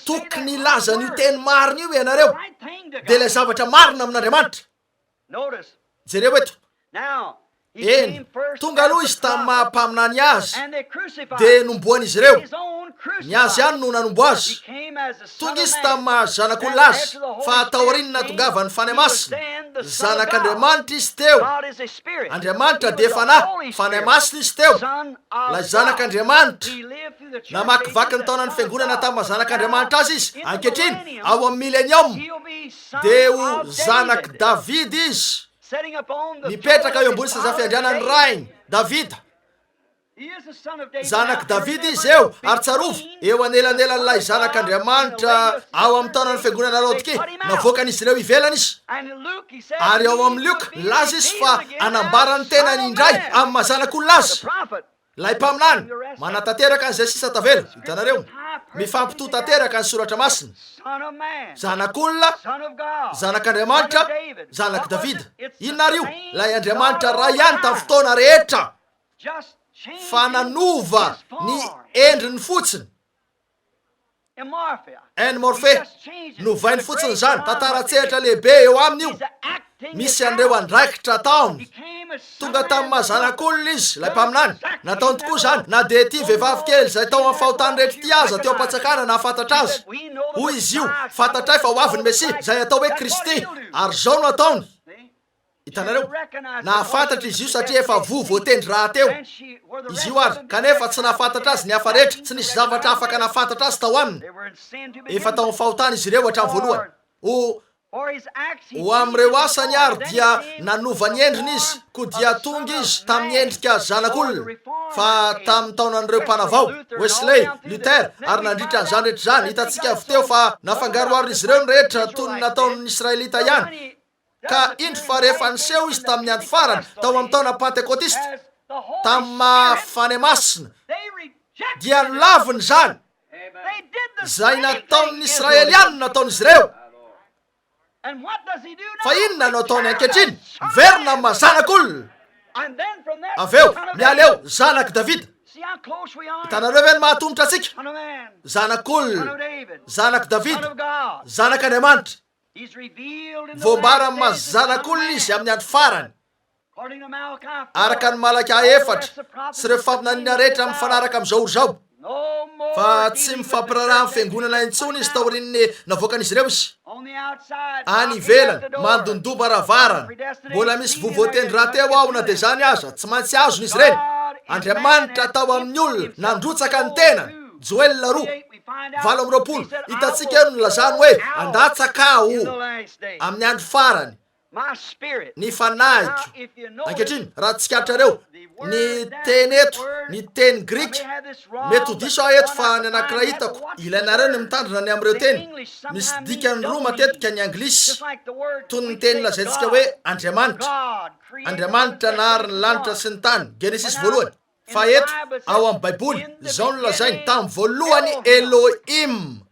Tokony laza n'io teny marina io ianareo, dia ilay zavatra marina amin'Andriamanitra. Jereo eto, eny, tonga aloha izy tamin'ny mahampaminany azy, dia nomboan'izy ireo. Ny azy ihany no nanombo azy. Tonga izy tamin'ny mahazanak'olona azy, fa taoriany natongavany fanahy masina. Zanak'Andriamanitra izy teo. Andriamanitra dia fanahy, fanahy masina izy teo. Lay zanak'Andriamanitra. Namakivaky ny taonany fiangonana tamin'ny zanak'Andriamanitra azy izy. Ankehitriny, ao amin'ny milenium, dia ho zanak' Davida izy. Mipetraka eo ambony sazafiandrianany rainy, Davida. Zanak' Davida izy eo, ary tsarovy, eo anelanelan'ilay zanak'Andriamanitra ao amin'ny taonany fiangonana Laodikia, navoakan'izy ireo ivelany izy. Ary ao amin'ny Luka, laza izy fa anambarany tena indray amin'ny mahazanak'olona azy. Lay mpaminany, manatanteraka an'izay sisa tavela. Hitanareo, mifampitotanteraka ny soratra masina. Zanak'olona, zanak'Andriamanitra, zanak' Davida. Inona rio? Lay Andriamanitra ray ihany tamin'ny fotoana rehetra, fa nanova ny endriny fotsiny. En Morfe, novainy fotsiny zany, tantara-tseratra lehibe eo aminy io. Misy an'ireo andraikitra taony. Tonga tamin'ny mahazanak'olona izy, lay mpaminany. Nataony tokoa zany, na dia ty vehivavy kely zay tao amin'ny fahotany rehetra ty aza teo am-patsakana na fantatra azy. Hoy izy io, fantatray fa ho avy ny Mesia, zay atao hoe Kristy, ary zao no ataony. Hitanareo, nahafantatra izy io satria efa voatendry raha teo. Izy io ary, kanefa tsy nahafantatra azy ny hafa rehetra, tsy nisy zavatra afaka nahafantatra azy tao aminy. Efa tao amin'ny fahotany izy ireo hatramin'ny voalohany. Ho amin'ireo asany ary dia nanova ny endriny izy, ko dia tonga izy tamin'ny endrika zanak'olona. Fa tamin'ny taonan'ireo mpanavao, Wesley, Luther, ary nandritra n'izany rehetra zany, hitantsika avy teo fa nafangaroarin'izy ireo ny rehetra toy ny nataon'ny Israelita ihany. Ka indro fa rehefa niseho izy tamin'ny andro farany, tao amin'ny taona Pentekotista, tamin'ny mafanahy masina, dia nolaviny zany. Zay nataon'ny Israeliana nataon'izy ireo. Fa inona no ataony ankehitriny? Miverina amin'ny mahazanak'olona. Aveo, miala eo, zanak' Davida. Hitanareo ve ny mahatombotra atsika? Zanak'olona, zanak' Davida, zanak'Andriamanitra. Voambara amin'ny mahazanak'olona izy amin'ny andro farany. Araka ny Malaka 4, sy ireo fampinaniana rehetra mifanaraka amin'izao ry zao. Fa tsy mifampiraraha amin'ny fiangonana intsony izy taorian'ny navoakan'izy ireo izy. Any ivelany, mandondoba ravarana, mbola misy voatendry raha teo ao na dia zany aza, tsy maintsy azon'izy ireny. Andriamanitra atao amin'ny olona, nandrotsaka ny tenany. Joel 2:20. Hitantsika eo no lazany hoe andatsaka aho amin'ny andro farany. Ny fanahiko. Ankehitriny, raha tsikaritra ny teny eto, ny teny Grika, mety ho diso aho eto fa ny anankiray hitako. Ilainareo ny mitandrina ny amin'ireo teny. Misy dikany roa matetika ny anglisy, toy ny teny lazaintsika hoe Andriamanitra. Andriamanitra nahary ny lanitra sy ny tany, Genesis 1. Fa eto, ao amin'ny Baiboly, izao no lazainy tamin'ny voalohany Elohim.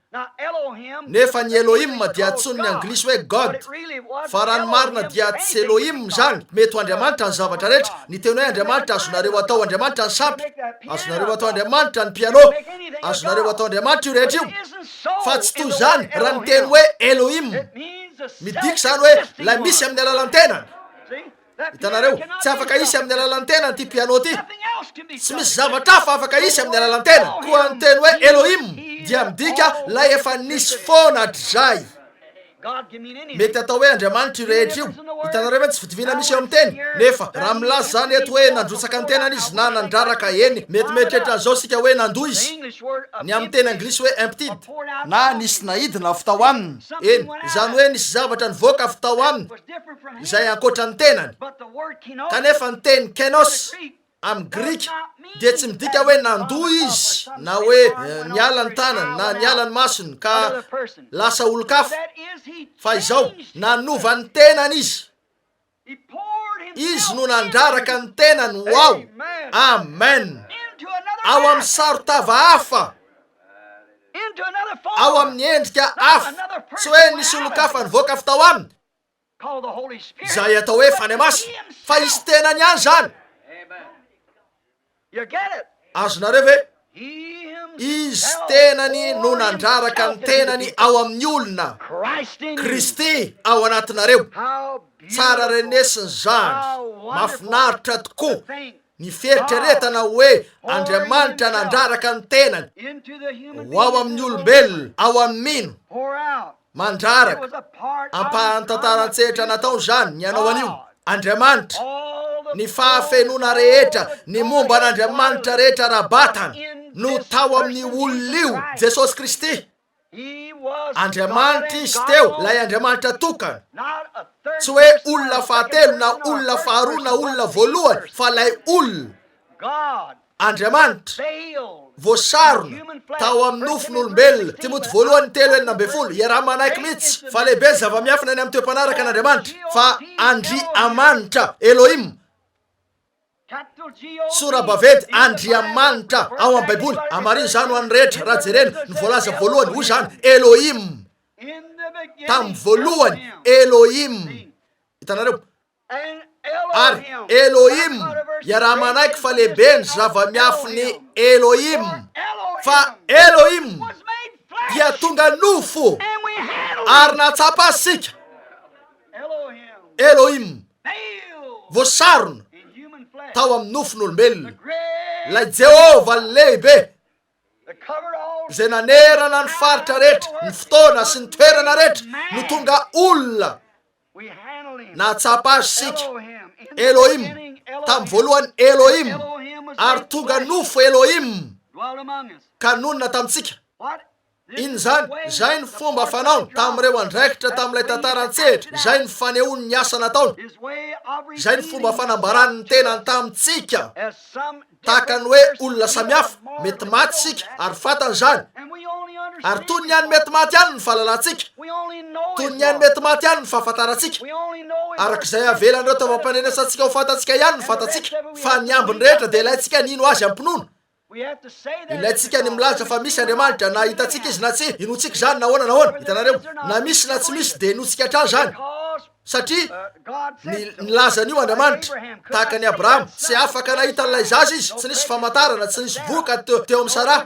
nefa ny Elohim dia antson'ny anglisy hoe God, fa raha ny marina dia tsy Elohim zany. Mety ho Andriamanitra ny zavatra rehetra. Ny teny hoe Andriamanitra, azonareo atao Andriamanitra ny sampy, azonareo atao Andriamanitra ny piano, azonareo atao Andriamanitra io rehetra io, fa tsy toy zany raha ny teny hoe Elohim. Midika zany hoe la misy amin'ny alalan'ny tenany. Hitanareo, tsy afaka isy amin'ny alalan'ny tenany ty piano ty, tsy misy zavatra hafa afaka isy amin'ny alalan'ny tenany. Koa ny teny hoe Elohim dia midika la efa nisy foana hatrizay. Mety atao hoe Andriamanitra io rehetra io. Hitanareo hoe tsy fitovina misy eo amin'ny teny. Nefa raha milaza zany eto hoe nandrotsaka ny tenany izy na nandraraka eny, mety mieritreritra an'izao sika hoe nandoa izy. Ny amin'ny teny anglisy hoe emptied, na nisy nahidina avy tao aminy. Eny, zany hoe nisy zavatra nivoaka avy tao aminy izay ankoatra ny tenany. Kanefa ny teny kenos amin'ny Grika dia tsy midika hoe nandoa izy, na hoe niala ny tanany na niala ny masony ka lasa olo-kafa, fa izao nanova ny tenany izy. Izy no nandraraka ny tenany. Wow, amen. Ao amin'ny sarotava hafa, ao amin'ny endrika hafa, tsy hoe nisy olo-kafa nivoaka avy tao aminy izay atao hoe fany masina, fa izy tenany ihany zany. Azonareo ve? Izy tenany no nandraraka ny tenany ao amin'ny olona. Kristy ao anatinareo. Tsara renesiny zany, mafinaritra tokoa ny fieritreretana hoe Andriamanitra nandraraka ny tenany ao amin'ny olombelona, ao amin'ny mino mandraraka. Ampahantantaran-tsehatra nataony zany ny anao an'io. Andriamanitra, ny fahafenona rehetra, ny momba n'Andriamanitra rehetra rabatany no tao amin'ny olona io, Jesosy Kristy. Andriamanitra izy teo, lay Andriamanitra tokana. Tsy hoe olona fahatelo na olona faharoa na olona voalohany, fa lay olona Andriamanitra voasarona tao amin'ny nofon'olombelona. Timoty voalohany 3:12. Iaraha manaiky mihitsy fa lehibe zava-miafina any amin'ny toe-panaraka an'Andriamanitra, fa Andriamanitra, Elohim. Sora baventy, Andriamanitra ao amin'ny Baiboly. Amariny zany ho an'ny rehetra raha jerena ny voalaza voalohany, hoy zany Elohim. Tamin'ny voalohany Elohim. Hitanareo? Ary Elohim, iaraha manaiky fa lehibe ny zava-miafiny Elohim, fa Elohim dia tonga nofo ary natsapa asika. Elohim voasarona tao amin'ny nofon'olombelona, la Jehova lehibe zay nanerana ny faritra rehetra, ny fotoana sy ny toerana rehetra, no tonga olona natsapa asika. Elohim, tamin'ny voalohany Elohim, ary tonga nofo Elohim ka nonona tamintsika. Iny zany, zay ny fomba fanaony tamin'ireo andraikitra tamin'ilay tantaran-tsehatra, zay ny fanehoany ny asa nataony, zay ny fomba fanambarany ny tenany tamintsika. Tahaka ny hoe olona samihafa, mety maty sika ary fatany zany, ary toy ny any mety maty ihany ny fahalalantsika, toy ny any mety maty ihany ny fahafantarantsika. Arak'izay avelan'ireo tavam-panenesantsika ho fantatsika ihany ny fantatsika, fa ny ambiny rehetra dia ilaitsika nino azy ampinono. Ilaitsika ny milaza fa misy Andriamanitra, na hitatsika izy na tsy, inotsika zany nahoana nahoana. Hitanareo, na misy na tsy misy dia inotsika hatrany zany. Satria ny lazan'io Andriamanitra, tahaka ny Abraham, tsy afaka nahita n'ilay zaza izy, tsy nisy famantarana, tsy nisy voka teo amin'ny Sara,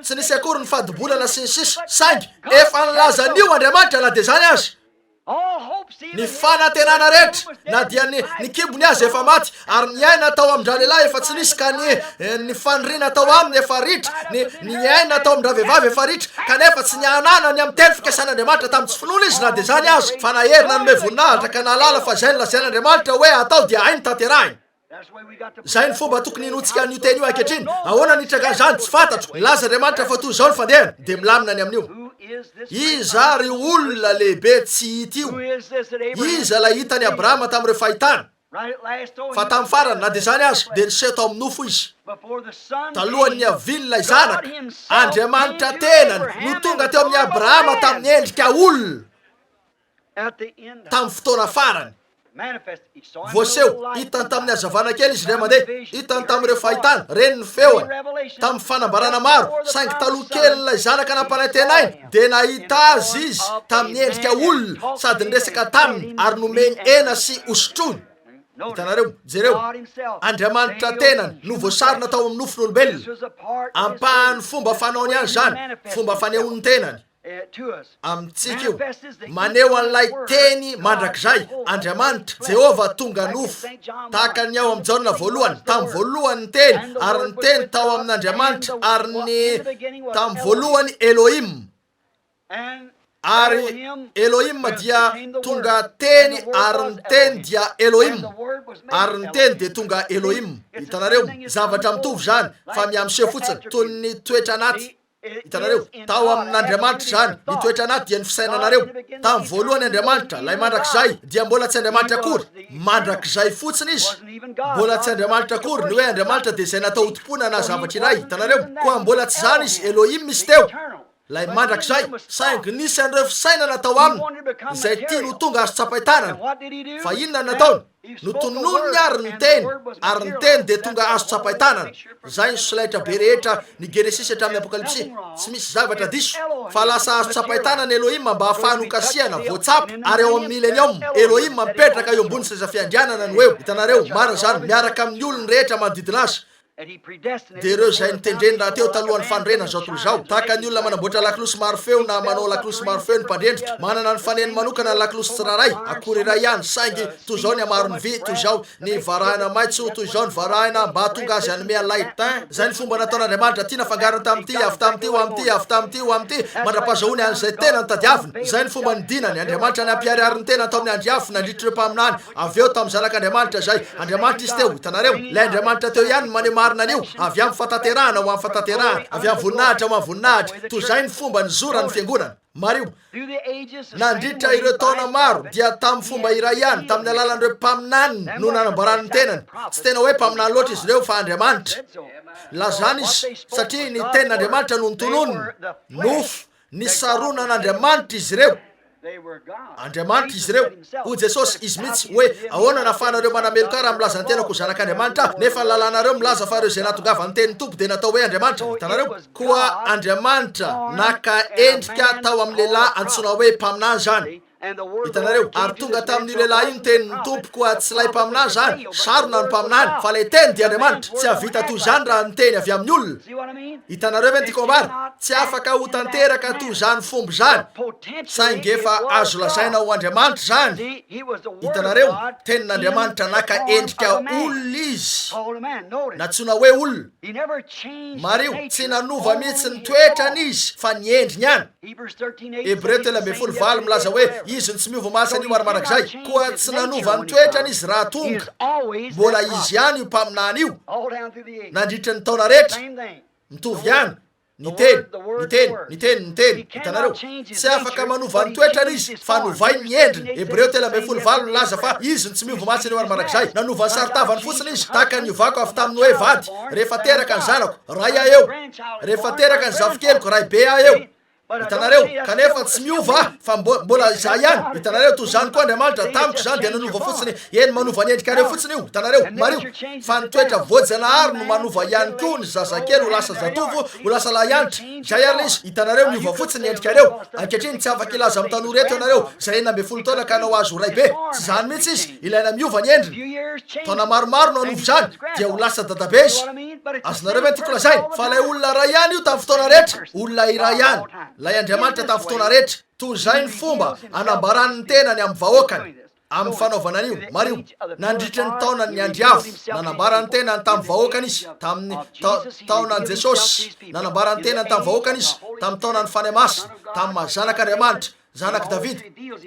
tsy nisy akory ny fadibolana sy ny sisa. Saingy efa nylazan'io Andriamanitra na dia zany azy. Ny fanantenana rehetra na dia ny kibony azy efa maty, ary ny aina tao amin'ny lehilahy efa tsy nisy, ka ny faniriana tao aminy efa ritra, ny aina tao amin'ny vehivavy efa ritra, kanefa tsy nianana ny amin'ny teny fikasan'Andriamanitra tamin'ny tsy finoana izy na dia zany azy, fa naherina nome voninahitra ka nalala fa zay ny lazain'Andriamanitra hoe atao dia hainy tanterahiny. Zay ny fomba tokony inotsika an'io teny io ankehitriny. Ahoana nitraka an'izany tsy fantatro. Laza Andriamanitra fa toy izao ny fandehana, dia milamina ny amin'io. Iza ry olona lehibe tsy hita io? Iza la hitany Abrahama tamin'ireo fahitana? Fa tamin'ny farany na dia zany azy, dia niseho tao amin'ny nofo izy. Talohan'ny avilona izanaka, Andriamanitra tenany no tonga teo amin'ny Abrahama tamin'ny endrika olona tamin'ny fotoana farany. voaseho hitany tamin'ny hazavana kely izy ray mandeha, hitany tamin'ireo fahitana reny ny feony tamin'ny fanambarana maro, saingy taloha kely nilay zanaka nampanantenainy de nahita azy izy tamin'ny endrika olona sady niresaka taminy ary nomeny ena sy osotrony. Hitanareo, jereo, Andriamanitra tenany no voasarina tao amin'ny nofon'olombelona, ampahany fomba fanaony any zany, fomba fanehoany tenany amintsika io, maneho an'ilay teny mandrakizay Andriamanitra Jehova tonga nofo tahaka ny ao amin'ny Jaona voalohany, tamin'ny voalohany ny teny ary ny teny tao amin'Andriamanitra ary ny tamin'ny voalohany Elohim, ary Elohim dia tonga teny ary ny teny dia Elohim ary ny teny de tonga Elohim. Hitanareo, zavatra mitovy zany fa miamseho fotsiny toy ny toetra anaty. Hitanareo, tao amin'Andriamanitra zany ny toetra anaty dia ny fisainanareo. Tamin'ny voalohany Andriamanitra, lay mandrakizay dia mbola tsy Andriamanitra akory, mandrakizay fotsiny izy, mbola tsy Andriamanitra akory. Ny hoe Andriamanitra dia izay natao hotompona na zavatra iray. Hitanareo, koa mbola tsy zany izy, Elohim izy teo, lay mandrakizay, saingy nisy an'ireo fisainana tao aminy izay tia no tonga azo tsapaitanana. Fa inona nataony? Notonony ary ny teny, ary ny teny de tonga azo tsapaitanana. Zay ny solaitra be rehetra ny Genesis hatramin'ny Apokalipsy, tsy misy zavatra diso fa lasa azo tsapaitanana Elohim mba ahafahany hokasiana voatsapa, ary ao amin'ny milenium Elohim mipetraka eo ambony seza fiandrianana no eo. Hitanareo, marina zany, miaraka amin'ny olony rehetra manodidina azy. De ireo zay nitendreny raha teo talohan'ny fandrena zao tontolo zao, tahaka ny olona manamboatra laklosy maro feo na manao laklosy maro feo ny mpandrendrika, manana ny faneny manokana ny laklosy tsiraray akory iray ihany, saingy toy zao ny amaro ny vy, toy zao ny varahina maitso, toy zao ny varahina mba tonga azy anome an'ilay tin. Zay ny fomba nataon'Andriamanitra, tia nafangariny tamin'ity, avy tamin'ity ho amin'ity, avy tamin'ity ho amin'ity, mandra-pahazahoany an'izay tena nitadiaviny. Zay ny fomba nidinany Andriamanitra ny ampiariary ny tena tao amin'ny andriafo nandritr'ireo mpaminany, avy eo tamin'ny zanak'Andriamanitra zay. Andriamanitra izy teo. Hitanareo, lay Andriamanitra teo ihany maneho marina an'io, avy amin'ny fataterahana ho amin'ny fataterahana, avy amin'ny voninahitra ho amin'ny voninahitra. Toy zay ny fomba nizora ny fiangonana. Mario, nandritra ireo taona maro dia tamin'ny fomba iray ihany, tamin'ny alalan'ireo mpaminany no nanambarany ny tenany. Tsy tena hoe mpaminany loatra izy ireo fa Andriamanitra. Lazany izy satria ny tenin'Andriamanitra no nitonony, nofo ny saronan'Andriamanitra izy ireo. Andriamanitra izy ireo. Ho Jesosy izy mihitsy hoe ahoana nahafahanareo manameloka raha milaza ny tenako zanak'Andriamanitra, nefa ny lalànareo milaza fa ireo zay nahatongava ny tenin'ny Tompo de natao hoe Andriamanitra. Hitanareo, koa Andriamanitra naka endrika tao amin'ny lehilahy antsoina hoe mpaminany zany. Hitanareo, ary tonga tamin'ny lehilahy io ny tenin'ny Tompo koa tsy lay mpaminany zany, sarona ny mpaminany, fa lay teny dia Andriamanitra. Tsy havita toy zany raha ny teny avy amin'ny olona. Hitanareo ve ny tiako ambara? Tsy afaka ho tanteraka toy zany fomba zany, saingy efa azo lazaina ho Andriamanitra zany. Hitanareo, tenin'Andriamanitra naka endrika olona izy, natsoina hoe olona. Mario, tsy nanova mihitsy ny toetrany izy fa ny endriny ihany. Hebreo 13:4 milaza hoe izy ny tsy miova masany io ary marak'izay, koa tsy nanova ny toetrany izy raha tonga, mbola izy ihany io mpaminany io nandritra ny taona rehetra, mitovy ihany. Ny teny. Hitanareo, tsy afaka manova ny toetrany izy fa novay ny endriny. Hebreo 13:4 milaza fa izy ny tsy miova masany io ary marak'izay, nanova ny saritavany fotsiny izy, tahaka ny ovako avy tamin'ny hoe vady, rehefa teraka ny zanako ray ahy eo, rehefa teraka ny zafikeloko ray be ahy eo. Hitanareo, kanefa tsy miova fa mbola izay ihany. Hitanareo, toy zany koa Andriamanitra tamiko zany dia nanova fotsiny, eny manova ny endrikareo fotsiny io. Hitanareo, Mario, fa ny toetra voajanahary no manova ihany koa ny zazakely ho lasa zatovo, ho lasa lahianitra. Zay ary izy. Hitanareo, miova fotsiny ny endrikareo. Ankehitriny tsy afaka ilaza amin'ny tanora eto ianareo zay 12 taona ka hanao azo ray be. Tsy zany mihitsy izy, ilaina miova ny endriny. Taona maromaro no anovo zany dia ho lasa dadabe izy. Azonareo ve tiako lazay fa lay olona ray ihany io tamin'ny fotoana rehetra, olona iray ihany. Lay Andriamanitra tamin'ny fotoana rehetra. Toy zay ny fomba anambarany ny tenany amin'ny vahoakany amin'ny fanaovana an'io. Mario, nandritra ny taonany ny andriavo nanambara ny tenany tamin'ny vahoakany izy, tamin'ny taonany Jesosy nanambara ny tenany tamin'ny vahoakany izy, tamin'ny taonany Fanahy Masina, tamin'ny zanak'Andriamanitra, zanak' David.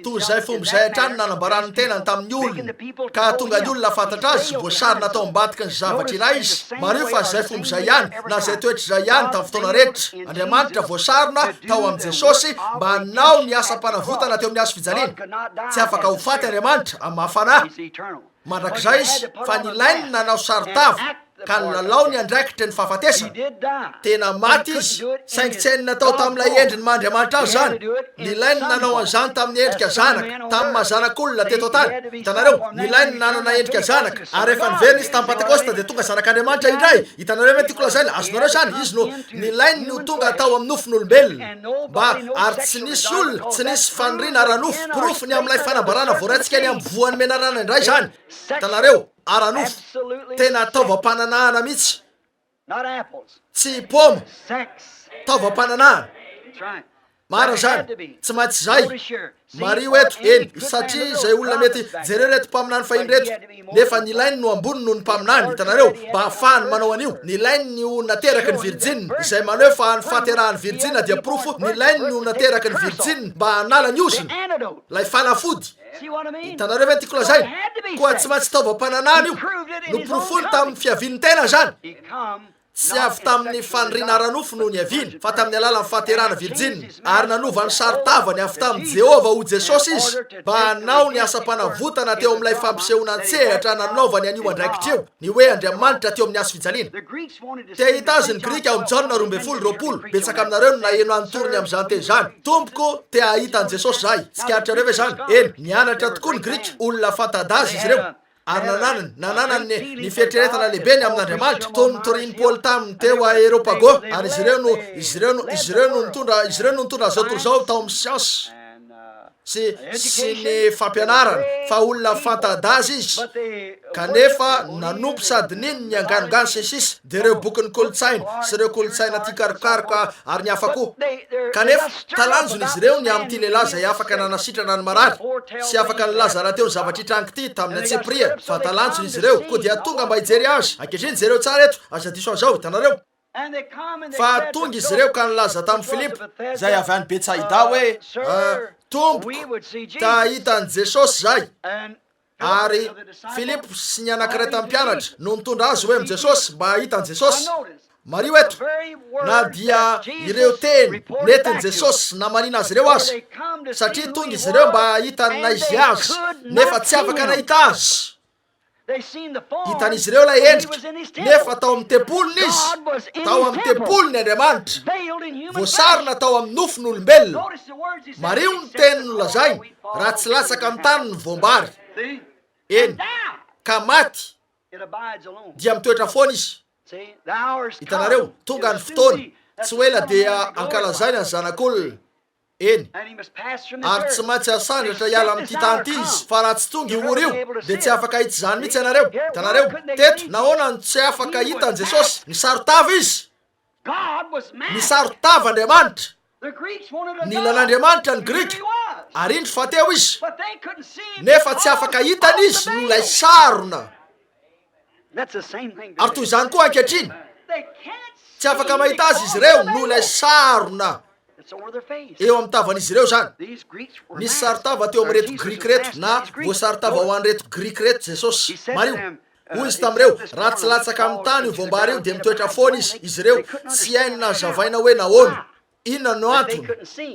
Toy zay fomba zay hatrany nanambarany ny tenany tamin'ny olona, ka tonga ny olona fantatra azy, voasarina tao ambadiky ny zavatra iray izy. Mario, fa zay fomba zay ihany na zay toetra zay ihany tamin'ny fotoana rehetra. Andriamanitra voasarina tao amin'ny Jesosy mba hanao ny asa mpanavotana teo amin'ny azo fijaliana. Tsy afaka ho faty Andriamanitra amin'ny mahafanahy. Mandrak'izay izy fa ny lainy nanao saritava ka nylalao ny andraikitra ny fahafatesa tena maty izy saingy tsy hainy natao tamin'ilay endriny Mandriamanitra azy zany nilainy nanao an'izany tamin'ny endrika zanaka tamin'ny mahazanak'olona teto tany hitanareo nilainy nanana endrika zanaka ary rehefa niverina izy tamin'ny Pentekosta dia tonga zanak'Andriamanitra indray hitanareo ve tiako lazaina azonareo zany izy no nilainy no tonga atao amin'ny nofon'olombelona mba ary tsy nisy olona tsy nisy faniriana ara-nofo porofony amin'ilay fanambarana voaraintsika ny amin'ny voan'ny menarana indray zany hitanareo ara-nofo tena taovam-pananahana mihitsy tsy poma taovam-pananahana marina zany tsy maintsy zay mario eto eny satria zay olona mety jereo reto mpaminany fahiny reto nefa nilainy no ambony no ny mpaminany hitanareo mba hahafahany manao an'io nilainy no nateraky ny virjinina izay manao hoe fa ny fahaterahan'ny virjinina dia porofo nilainy no nateraky ny virjinina mba hanala ny osina lay fanafody hitanareo ve tiako lazay koa tsy maintsy taovam-pananahana io no porofony tamin'ny fiaviany tena zany tsy avy tamin'ny faniriana ara-nofo no ny aviany fa tamin'ny alalan'ny fahaterahana virjinina ary nanova ny saritavany avy tamin'ny Jehova ho Jesosy izy mba hanao ny asa-panavotana teo amin'ilay fampisehoana an-tsehatra nanaovany an'io andraikitra eo ny hoe Andriamanitra teo amin'ny asa fijaliana te hita azy ny Grika ao amin'ny Jaona 12:20 betsaka aminareo no naheno antorony amin'izany teny zany tompoko te hahita an' Jesosy zahay tsikaritra reo ve zany eny nianatra tokoa ny Grika olona fantadazy izy reo ary nananany ny fietreretana lehibe ny amin'Andriamanitra toy ny Toriny Paoly taminy teo Areopago ary izy ireo no nitondra zao tontolo zao tao amin'ny siansy sy ny fampianarana fa olona fantadazy izy kanefa nanompo sady niny ny anganongano sisisy de reo boky ny kolotsaina sy reo kolotsaina ty karokaroka ary ny hafa koa kanefa talanjony izy ireo ny amin'ity lehilahy zay afaka nanasitrana ny marary sy afaka nilaza raha teo ny zavatra hitrangy ty tamin'ny Antsipria fa talanjony izy ireo koa dia tonga mba hijery azy ankehitriny jereo tsara eto aza diso azao hitanareo fa tonga izy ireo ka nilaza tamin'ny Filipo zay avy any Betsaida hoe tompoko tahita an' Jesosy zay ary Filipo sy ny anankiray tamin'ny mpianatra no nitondra azy hoe amin'i Jesosy mba hahita an' Jesosy mario eto na dia ireo teny netiny Jesosy na manina azy ireo azy satria tonga izy ireo mba hahita na izy azy nefa tsy afaka nahita azy hitan'izy ireo lay endrika nefa tao amin'ny tempolony izy tao amin'ny tempolony Andriamanitra voasarina tao amin'ny nofon'olombelona mario ny teny no lazay raha tsy latsaka amin'ny tany ny voambary eny ka maty dia mitoetra foana izy hitanareo tonga ny fotoana tsy hoe la dia ankalazaina ny zanak'olona eny ary tsy maintsy asandratra hiala amin'ity tany ity izy fa raha tsy tonga iory io dia tsy afaka hita zany mihitsy ianareo hitanareo teto nahoana ny tsy afaka hita an' Jesosy nisarotava izy nisarotava Andriamanitra nilan'Andriamanitra ny Grika ary indry fateo izy nefa tsy afaka hitany izy no lay sarona ary toy izany koa ankehitriny tsy afaka mahita azy izy ireo no lay sarona eo amin'ny tavan'izy ireo zany nisy saritava teo amin'ny reto Grika reto na voasaritava ho an'ny reto Grika reto Jesosy mario hoy izy tamin'ireo raha tsy latsaka amin'ny tany io voambary io dia mitoetra foana izy ireo tsy hainy nazavaina hoe nahoana inona no antony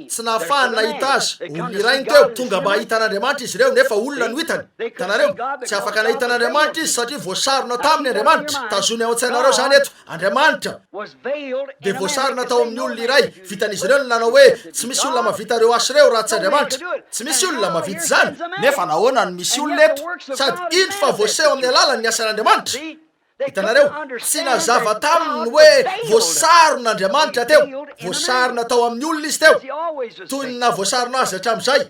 tsy nahafahany nahita azy olona irainy teo tonga mba hahita an'Andriamanitra izy ireo nefa olona no hitany hitanareo tsy afaka nahita an'Andriamanitra izy satria voasarona taminy Andriamanitra tazony ao an-tsainareo zany eto Andriamanitra dia voasarona tao amin'ny olona iray vitan'izy ireo no nanao hoe tsy misy olona mavita reo asy reo raha tsy Andriamanitra tsy misy olona mavita zany nefa nahoana ny misy olona eto sady indro fa voaseho amin'ny alalany ny asan'Andriamanitra hitanareo tsy nazava taminy hoe voasaron'Andriamanitra teo voasarona tao amin'ny olona izy teo toy ny na voasarona azy hatramin'izay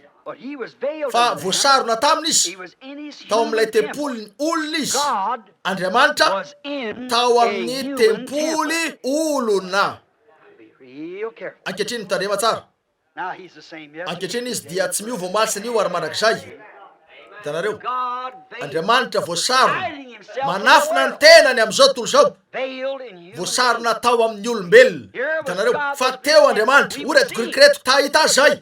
fa voasarona taminy izy tao amin'ilay tempoliny olona izy Andriamanitra tao amin'ny tempoly olona ankehitriny mitandrema tsara ankehitriny izy dia tsy miova omaly io ary mandrakizay hitanareo Andriamanitra voasarona manafina ny tenany amin'izao tontolo zao voasarona tao amin'ny olombelona hitanareo fa teo Andriamanitra o reto Grika reto tahita azy zay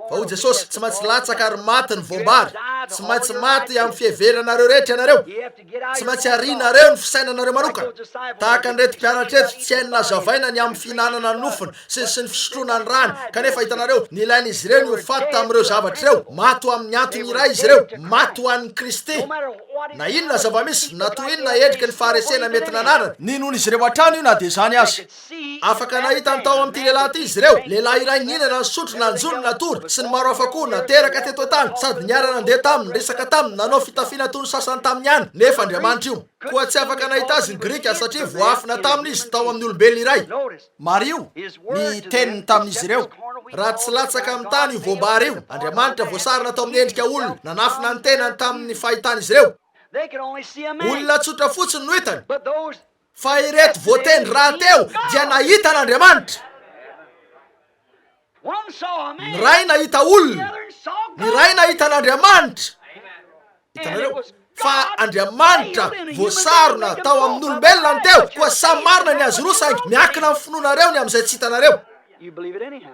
fa ho Jesosy tsy maintsy latsaka ary maty ny voambary, tsy maintsy maty amin'ny fiheveranareo rehetra ianareo, tsy maintsy arinareo ny fisainanareo manokana. Tahaka ny reto mpianatra eto tsy hainy nazavaina ny amin'ny fihinanana ny nofony sy ny fisotroana ny rany, kanefa hitanareo nilain'izy ireo ny hofaty tamin'ireo zavatra ireo, maty ho amin'ny antony iray izy ireo, maty ho an'ny Kristy. Na inona zava-misy, na toy inona endriky ny faharesena mety nananana, ninony izy ireo hatrany io na dia zany azy. Afaka nahitany tao amin'ity lehilahy ty izy ireo, lehilahy iray ninana ny sotro na njony natory sy ny maro hafa koa nateraka teto an-tany, sady niara nandeha taminy, resaka taminy, nanao fitafiana toy ny sasany taminy ihany, nefa Andriamanitra io. Koa tsy afaka nahita azy ny Grika satria voafina taminy izy tao amin'ny olombelona iray. Mario ny teniny tamin'izy ireo, raha tsy latsaka amin'ny tany io voambary io, Andriamanitra voasarina tao amin'ny endrika olona, nanafina ny tenany tamin'ny fahitan'izy ireo. Olona tsotra fotsiny no hitany, fa ireto voatendry raha teo dia nahita n'Andriamanitra. Ny ray nahita olona, ny ray nahita n'Andriamanitra. Hitanareo fa Andriamanitra voasarona tao amin'ny olombelona ny teo, koa samy marina ny azy roa saingy miankina amin'ny finoanareo ny amin'izay tsy hitanareo.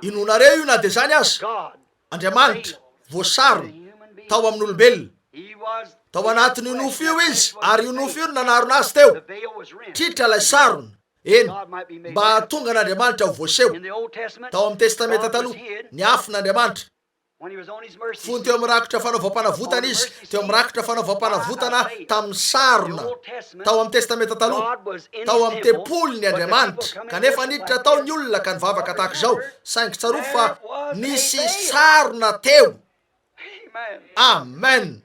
Inonareo io na dia zany azy. Andriamanitra voasarona tao amin'ny olombelona, tao anatin'io nofo io izy, ary io nofo io no nanarona azy teo. Tritra ilay sarona, eny, mba hahatonga n'Andriamanitra ho voaseho. Tao amin'ny testamenta taloha, niafin'Andriamanitra. Fony teo amin'ny rakotra fanaovam-panavotana izy, teo amin'ny rakotra fanaovam-panavotana tamin'ny sarona. Tao amin'ny testamenta taloha, tao amin'ny tempolony Andriamanitra, kanefa niditra tao ny olona ka nivavaka tahaka izao, saingy tsaroa fa nisy sarona teo. Amen.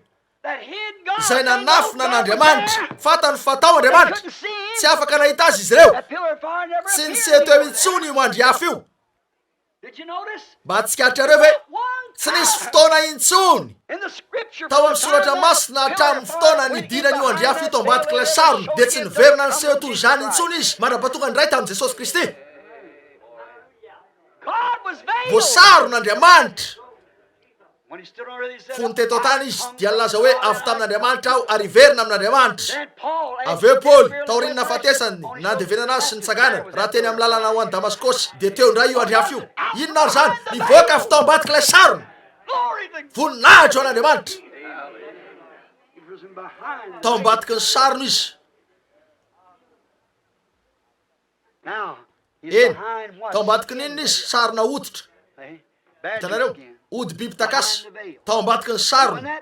Izay nanafina n'Andriamanitra, fatany fatao Andriamanitra, tsy afaka nahita azy izy ireo, tsy niseto eo intsony io mandriafy io. Mba tsikatrareo ve tsy nisy fotoana intsony tao amin'ny soratra masina hatramin'ny fotoana nidiran'io andriafy io tao ambadiky ilay sarona, dia tsy niverina ny seho toy izany intsony izy mandrapatonga ny ray tamin'i Jesosy Kristy. Voasarona fony teto tany izy dia nilaza hoe avy tamin'Andriamanitra aho ary verina amin'Andriamanitra. Avy eo Paoly taorinina fatesany nandevenana azy sy nitsanganana raha teny amin'ny lalana ho an'i Damaskosy, dia teo indray io andriafy io. Inona ary zany? Nivoaka avy tao ambadiky ilay sarona. Voninahitra ho an'Andriamanitra. Tao ambadiky ny sarona izy. Eny, tao ambadiky ninona izy? Sarona hoditra. Hitanareo? Ody biby takasy tao ambadiky ny sarona,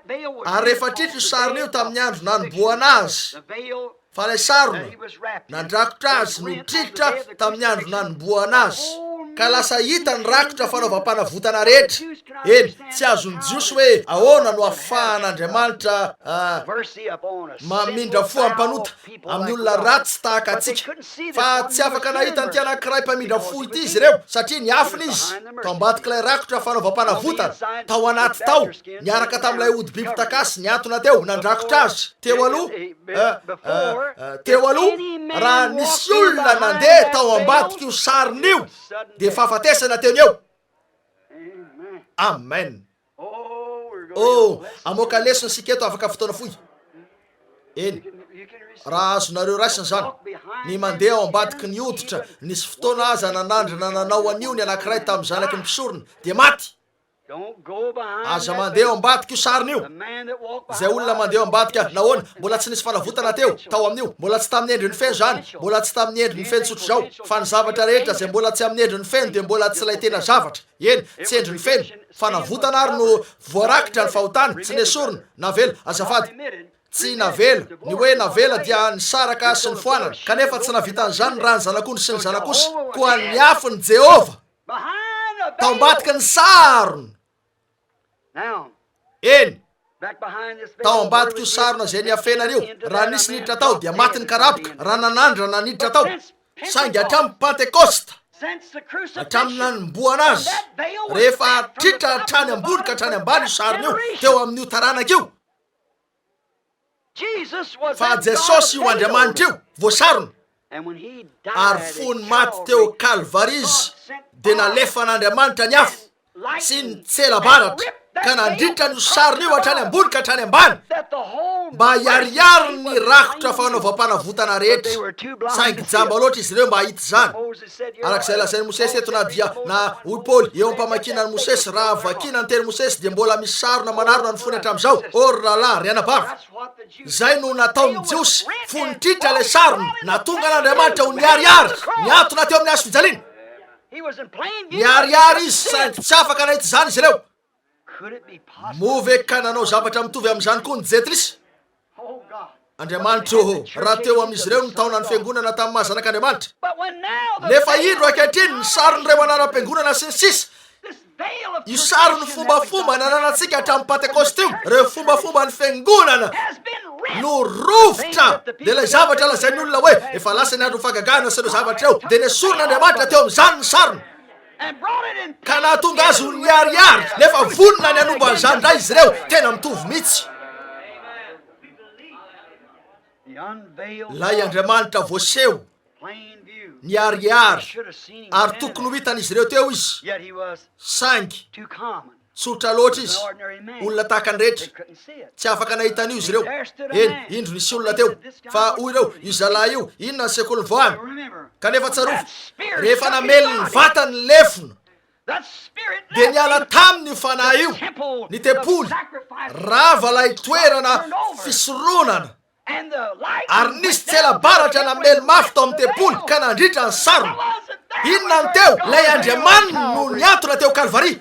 ary rehefa tritra io sarona io tamin'ny andro nanomboana azy, fa ilay sarona nandrakotra azy no tritra tamin'ny andro nanomboana azy, ka lasa hita ny rakotra fanaovam-panavotana rehetra. Eny, tsy azony jiosy hoe ahoana no ahafahan'Andriamanitra mamindra fo ampanota amin'ny olona ratsy tahaka atsika, fa tsy afaka nahita ny anankiray mpamindra fo ity izy ireo satria niafina izy tao ambadiky ilay rakotra fanaovam-panavotana tao anaty tao, niaraka tamin'ilay ody biby takasy niantona teo nandrakotra azy. Teo aloha raha nisy olona nandeha tao ambadiky io sarina io dia fahafatesana teny eo. Amen. Oh, amoaka lesona sika eto afaka fotoana fohy. Eny, raha azonareo raisina zany, ny mandeha ao ambadiky ny hoditra, nisy fotoana aza nanandrana nanao an'io ny anankiray tamin'ny zanaky ny mpisorona dia maty. Aza mandeha ao ambadiky io sarina io. Izay olona mandeha ao ambadika nahoana? Mbola tsy nisy fanavotana tao amin'io, mbola tsy tamin'ny endriny feno zany, mbola tsy tamin'ny endriny feno tsotro zao, fa ny zavatra rehetra zay mbola tsy amin'ny endriny feno dia mbola tsy ilay tena zavatra. Eny, tsy endriny feno, fanavotana ary no voarakitra ny fahotany, tsy nesorona, navela, azafady. Tsy navela, ny hoe navela dia nisaraka sy ny foanana, kanefa tsy navita n'izany raha ny zanak'ondry sy ny zanak'osy, koa niafy ny Jehova tao ambadiky ny sarona. Eny, tao ambadiky io sarona izay niafenan'io, raha nisy niditra tao dia maty ny karapoka, raha nanandrana niditra tao, saingy hatramin'ny Pentekosta, hatramin'ny nanomboana azy, rehefa tritra hatrany ambony ka hatrany ambany io sarina io teo amin'io taranaka io. Fa Jesosy io Andriamanitra io voasarona, ary fony maty teo Kalvary izy dia nalefa n'Andriamanitra ny afo sy ny tsela baratra, ka nandritra ny sariny io hatrany ambony ka hatrany ambany mba hiariary ny rakotra fanaovam-panavotana rehetra saingy jamba loatra izy ireo mba hahita zany arak'izay lazainy mosesy eto na dia na oy paoly eo ampamakina ny mosesy raha vakina ny teny mosesy dia mbola misy sarona manarona ny fony hatramin'izao or rahalahy ry anabavy zay no nataony jiosy fonitritra le sarony natonga n'andriamanitra ho niariary niatona teo amin'ny azo fijaliana niariary izy saingy tsy afaka nahita zany izy ireo move ka nanao zavatra mitovy amin'izany koa ny jetrisy andriamanitra oho raha teo amin'izy ireo ny taona ny fiangonana tamin'ny mahazanak'andriamanitra nefa indro ankehitriny ny sarony reo anara-piangonana sy ny sisa io sarony fombafomba nananantsika hatramin'ny pentekoste io reo fombafomba ny fiangonana no rofotra dia ilay zavatra lazainy olona hoe efa lasa ny andro fagagana sy ireo zavatra eo dia nesoron'andriamanitra teo amin'izany ny sarony ka nahatonga azy ho niariary nefa vonona ny anomba an'izany ndray izy ireo tena mitovy mihitsy lay andriamanitra voaseho niariary ary tokony ho hitan'izy ireo teo izy saingy tsotra loatra izy olona tahaka ny rehetra tsy afaka nahitan'io izy ireo eny indro nisy olona teo fa hoy ireo io zalahy io inona ny sekoly ny voany kanefa tsarofo rehefa namely ny vatany lefona dia niala taminy fanahy io ny tempoly rava lay toerana fisoronana ary nisy tselabaratra namely mafy tao amin'ny tempoly ka nandritra ny sarony inona ny teo lay andriamanina no niantona teo kalvari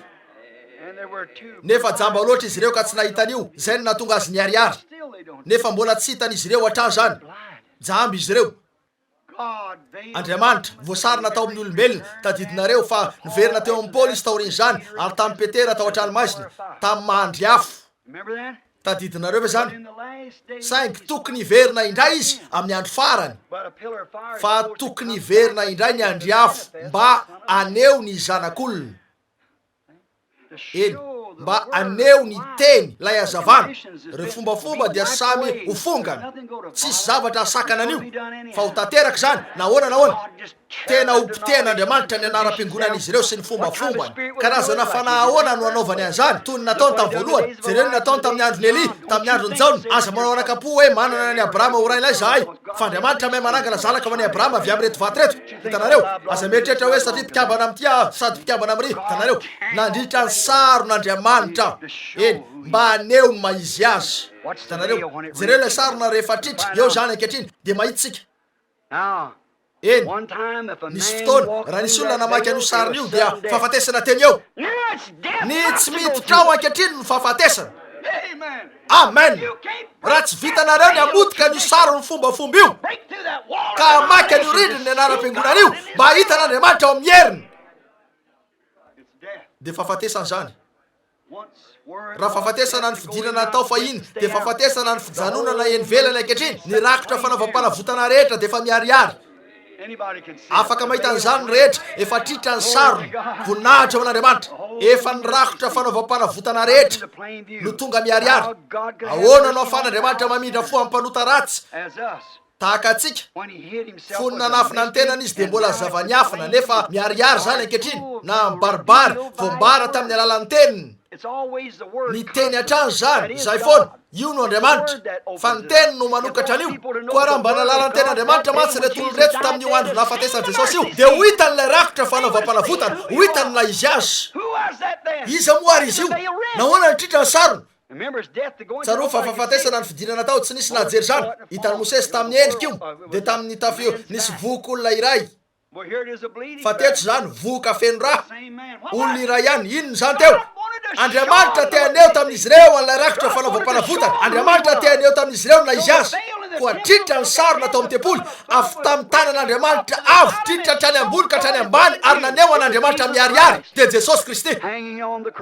nefa jamba loatra izy ireo ka tsy nahitan'io zay no natonga azy niariary nefa mbola tsy hitan'izy ireo hatrany zany jamby izy ireo andriamanitra voasarina tao amin'ny olombelona tadidinareo fa niverina teo amin'ny paoly izy taoriany zany ary tamin'ny petera tao an-tranomasina tamin'ny mahandry afo tadidinareo ve zany saingy tokony hiverina indray izy amin'ny andro farany fa tokony hiverina indray ny andry afo mba aneo ny zanak'olona eny mba aneo ny teny lay azavana reo fombafomba dia samy ho fongana tsisy zavatra asakana an'io fa ho tanteraka zany nahoana tena hompiten'andriamanitra ny anara-piangonan'izy ireo sy ny fombafombany karazana fanahoana no anaovany an'izany toy ny nataony tamin'ny voalohany jereo ny nataony tamin'ny andro ny eli tamin'ny andro ny jaona aza manao anakapo hoe manana ny abrahama ho railay zahay fa andriamanitra mahay manangana zanaka hoan'ny abrahama avy amin'ny reto vaty reto hitanareo aza mieritreritra hoe satria mpikambana amin'ity sady mpikambana amin'ry hitanareo nandritra ny saron'andriamanitra eny mba aneo ny maizy azy hitanareo jereo ilay sarona rehefa tritra eo zany ankehitriny dia mahitsika eny nisy fotoana raha nisy olona namaky an'io sariny io dia fahafatesana teny eo ny tsy midotrao ankehitriny ny fahafatesana amen raha tsy vitanareo ny amotika ny saro ny fombafomba io ka amaky an'io rindriny ny anara-piangonana io mba hitan'andriamanitra ao amin'ny heriny dia fahafatesana zany raha fahafatesana ny fidinana atao fa iny dia fahafatesana ny fijanonana eny velany ankehitriny ny rakotra fanaovam-panavotana rehetra dia efa miariary afaka mahita an'izany ny rehetra efa tritra ny sarony voninahitra ao an'andriamanitra efa ny rakotra fanaovam-panavotana rehetra no tonga miariary ahoana no afan'andriamanitra mamindra fo ampanota ratsy tahaka atsika fony nanafina ny tenany izy dia mbola zavaniafina nefa miariary zany ankehitriny na mibaribary voambara tamin'ny alalan'ny teniny ny teny hatrany zany zay foana io no andriamanitra fa ny teny no manokatra an'io koa raha mba nalala ny teny andriamanitra matsy retolo reto tamin'io andro nahafatesan'i jesosy io dia ho hitan'ilay rakotra fanaovam-panavotana ho hitan'ilay izy azy iza moary izy io nahoana ny tritra ny sarony tsaro fa fahafatesana ny fidinana tao tsy nisy najery zany hitany mosesy tamin'ny endrika io dia tamin'ny tafio nisy voky olona iray fa teto zany voka feno raha olona iray ihany inony zany teo andriamanitra teaneo tamin'izy ireo an'ilay rakotra fanaovam-panavotana andriamanitra teaneo tamin'izy ireo na izy azy koa tritra ny sarona tao amin'ny tempoly avy tamin'ny tanan'andriamanitra avy tritra hatrany ambony ka hatrany ambany ary naneo an'andriamanitra miariary dia jesosy kristy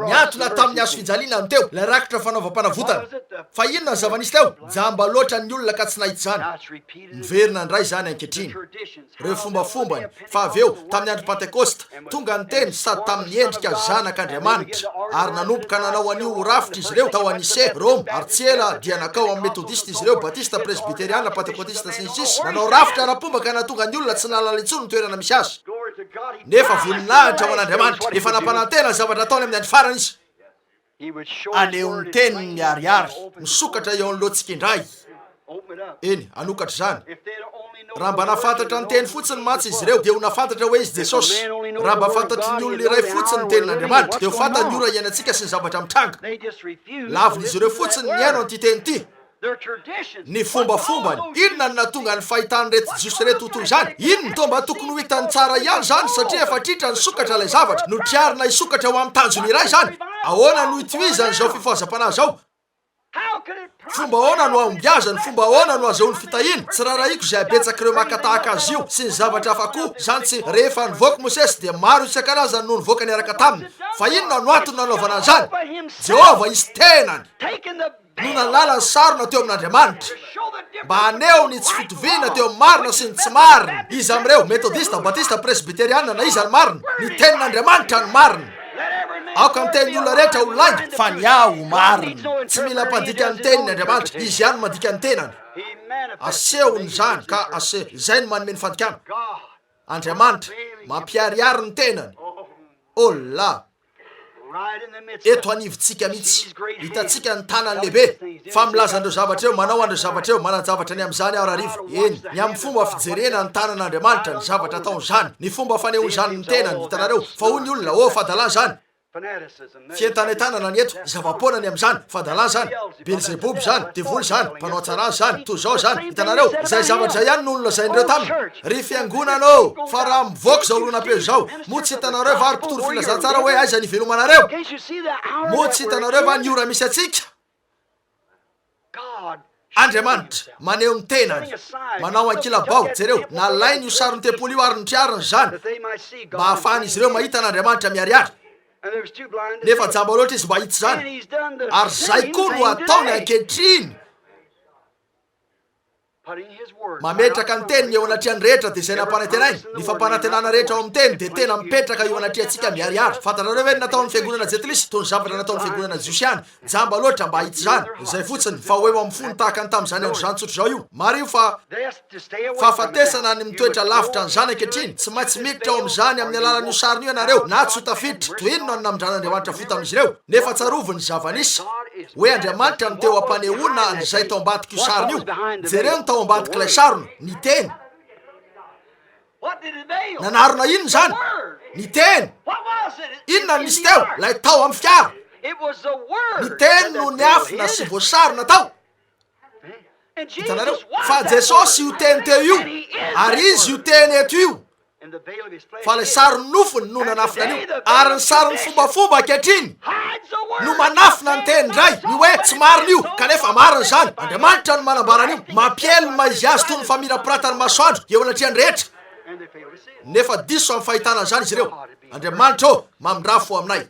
niantona tamin'ny azo fijaliana ny teo ilay rakotra fanaovam-panavotana fa inona ny zava-nisy teo jamba loatra ny olona ka tsy nahita zany miverina ndray zany ankehitriny reo fombafombany fa avy eo tamin'ny andro pentekosta tonga ny teny sady tamin'ny endrika zanak'andriamanitra ary nanomboka nanao an'io rafitra izy ireo tao anise rome ary tsy ela dia nakao amin'ny metodiste izy ireo batista presbyteriana pentekotista sy ny sisa nanao rafitra ara-pomba ka natonga ny olona tsy nalala intsony ny toerana misy azy nefa voninahitra ao an'andriamanitra efa nampanantena ny zavatra ataony amin'ny andro farany izy aneho ny teniny miariary misokatra eo an'loantsika indray eny anokatra zany raha mba nafantatra ny teny fotsiny matsy izy ireo dia ho nafantatra hoe izy Jesosy. Raha mba fantatry ny olona iray fotsiny ny tenin'Andriamanitra dia ho fantany ny ora iainantsika sy ny zavatra mitranga. Lavon'izy ireo fotsiny ny haino an'ity teny ity. Ny fombafombany inona no nahatonga ny fahitany reto jiosy reto toy izany? Inona to mba tokony ho hitany tsara ihany zany satria efa tritra ny sokatra ilay zavatra no triarina hisokatra ho amin'ny tanjony iray zany. Ahoana no hitohizany zao fifohazam-panahy zao? Fomba ahoana no ahombiazany, fomba ahoana no azahoany fitahiana? Tsy rarahiko izay abetsaka ireo makatahaka azy io sy ny zavatra hafa koa zany tsy rehefa nivoaka Mosesy dia maro isan-karazany no nivoaka niaraka taminy. Fa inona no antony nanaovana an'izany? Jehova izy tenany no nalala ny sarona teo amin'Andriamanitra mba haneho ny tsy fitoviana teo amin'ny marina sy ny tsy marina. Izy amin'ireo metodista, batista, presbiteriana na iza ny marina, ny tenin'Andriamanitra ny marina. Aoka ny tenin'ny olona rehetra ho lainga fa ny aho marina. Tsy mila mpandika ny tenin'ny Andriamanitra, izy ihany mandika ny tenany. Asehony zany ka izay no manome ny fandikana. Andriamanitra mampiariary ny tenany. Ola eto anivontsika mihitsy hitantsika ny tanany lehibe fa milaza andreo zavatra eo, manao andreo zavatra eo, mananjavatra ny amin'izany aho rarivo. Eny, ny amin'ny fomba fijerena ny tanan'Andriamanitra ny zavatra ataon'izany, ny fomba fanehon'izany ny tenany. Hitanareo fa hoy ny olona fadalà zany. Fientanetana ny eto zava-poana ny amin'izany fadalà zany, Belzebub zany, devoly zany, mpanao tsara zany, toy zao zany. Hitanareo izay zavatra ihany no olona zaindreo taminy. Ry fiangonana fa raha mivoaka zao olona-peo zao mo tsy hitanareo va ary mpitoro filazantsara hoe aiza ny velomanareo? Mo tsy hitanareo va ny ora misy atsika? Andriamanitra maneho ny tenany, manao ankilabao. Jereo nalainy io saron'ny tempoly io ary nitriariny zany mba hahafahany izy ireo mahita n'Andriamanitra miariary. Nefa jamba loatra izy mba hita zany, ary zay koa no ataony ankehitriny. Mametraka ny teniny eo anatriany rehetra dia izay nampanantenainy. Ny fampanantenana rehetra ao amin'ny teny dia tena mipetraka eo anatriantsika miariary. Fantanareo hoe nataon'ny fiangonana Jetlisy toy ny zavatra nataon'ny fiangonana Josiany. Jamba loatra mba hita zany. Izay fotsiny fa hoe amin'ny fony tahaka ny tamin'izany andro zany tsotro zao io. Mario fa fahafatesana ny mitoetra lavitra ny zany ankehitriny. Tsy maintsy miditra ao amin'izany amin'ny alalan'io sariny io ianareo na tsy ho tafiditra. Toy inona no namindran'Andriamanitra fo tamin'izy ireo? Nefa tsaroviny zava-nisy hoe Andriamanitra no teo ampanehoana an'izay tao ambadika io sariny io. Jereo ny tao ambadika ilay sarona, ny teny. Nanarona inona zany? Ny teny. Inona nisy teo? Lay tao amin'ny fiara. Ny teny no niafina sy voasarona tao. Hitanareo fa Jesosy io teny teo io ary izy io teny eto io. Fa ilay sarony nofony no nanafina an'io ary ny sarony fombafomba ankehitriny no manafina ny teny indray ny hoe tsy marina io kanefa marina zany. Andriamanitra no manambara an'io, mampielina izy azy toy ny famirapiratany masoandro eo anatriany rehetra. Nefa diso amin'ny fahitana an'izany izy ireo. Andriamanitra mamindrafo aminay.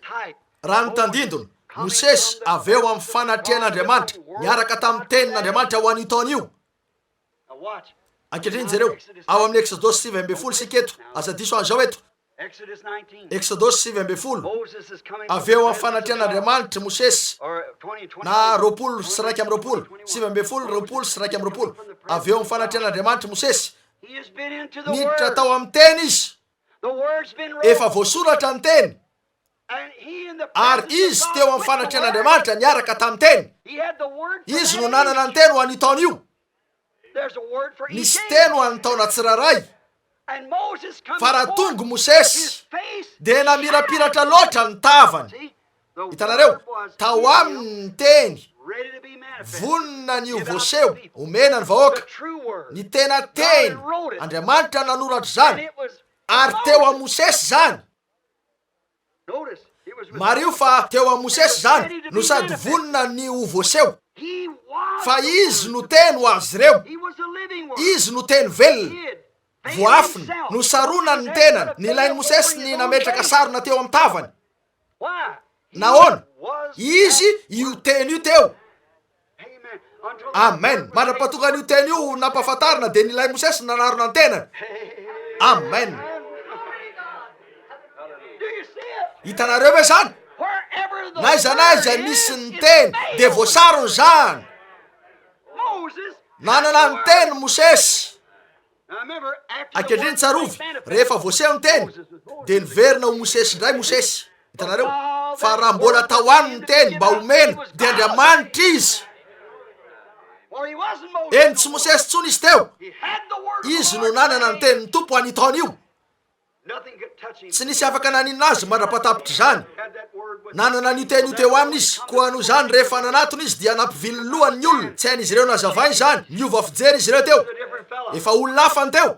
Raha nitandindona Mosesy avy eo amin'ny fanatrian'Andriamanitra niaraka tamin'ny tenin'Andriamanitra ho an'io taona io. Ankehitriny jereo ao amin'ny Exodosy 9:10 siketo aza diso an'izao eto. Exodosy 9:10 avy eo amin'ny fanatrian'Andriamanitra Mosesy na 20 sy 2:20, 9:10, 20 sy 2:20 avy eo amin'ny fanatrian'Andriamanitra Mosesy. Niditra tao amin'ny teny izy, efa voasoratra ny teny ary izy teo amin'ny fanatrian'Andriamanitra niaraka tamin'ny teny. Izy no nanana ny teny ho an'io taona io. Nisy teny ho an'ny taona tsiraray. Fa raha tonga Mosesy dia namirapiratra loatra ny tavany. Hitanareo tao aminy ny teny vonona ny voaseho omena ny vahoaka. Ny tena teny Andriamanitra nanoratra zany ary teo a Mosesy zany. Mario fa teo a Mosesy zany no sady vonona ny voaseho. Fa izy no teny ho azy ireo. Izy no teny velona. Voafiny no sarona ny tenany. Nilainy Mosesy ny nametraka sarona teo amin'ny tavany. Nahoana? Izy io teny io teo. Amen. Manapatonga io teny io nampahafantarina dia nilainy Mosesy nanarona ny tenany. Amen. Hitanareo ve zany? Na iza misy ny teny dia voasarony zany. Nanana ny teny Mosesy. Ankehitriny tsarovy rehefa voaseho ny teny dia niverina ho Mosesy indray Mosesy. Hitanareo fa raha mbola tao aminy teny mba homena dia Andriamanitra izy. Eny tsy Mosesy tsony izy teo, izy no nanana ny tenin'ny tompo any taona io. Tsy nisy afaka naninona azy mandra-patapitra izany. Nanana an'io teny io teo aminy izy, koa noho izany rehefa nanatony izy dia nampiviloloany ny olona. Tsy hain'izy ireo nazavany izany, niova fijery izy ireo teo. Efa olona hafa ny teo.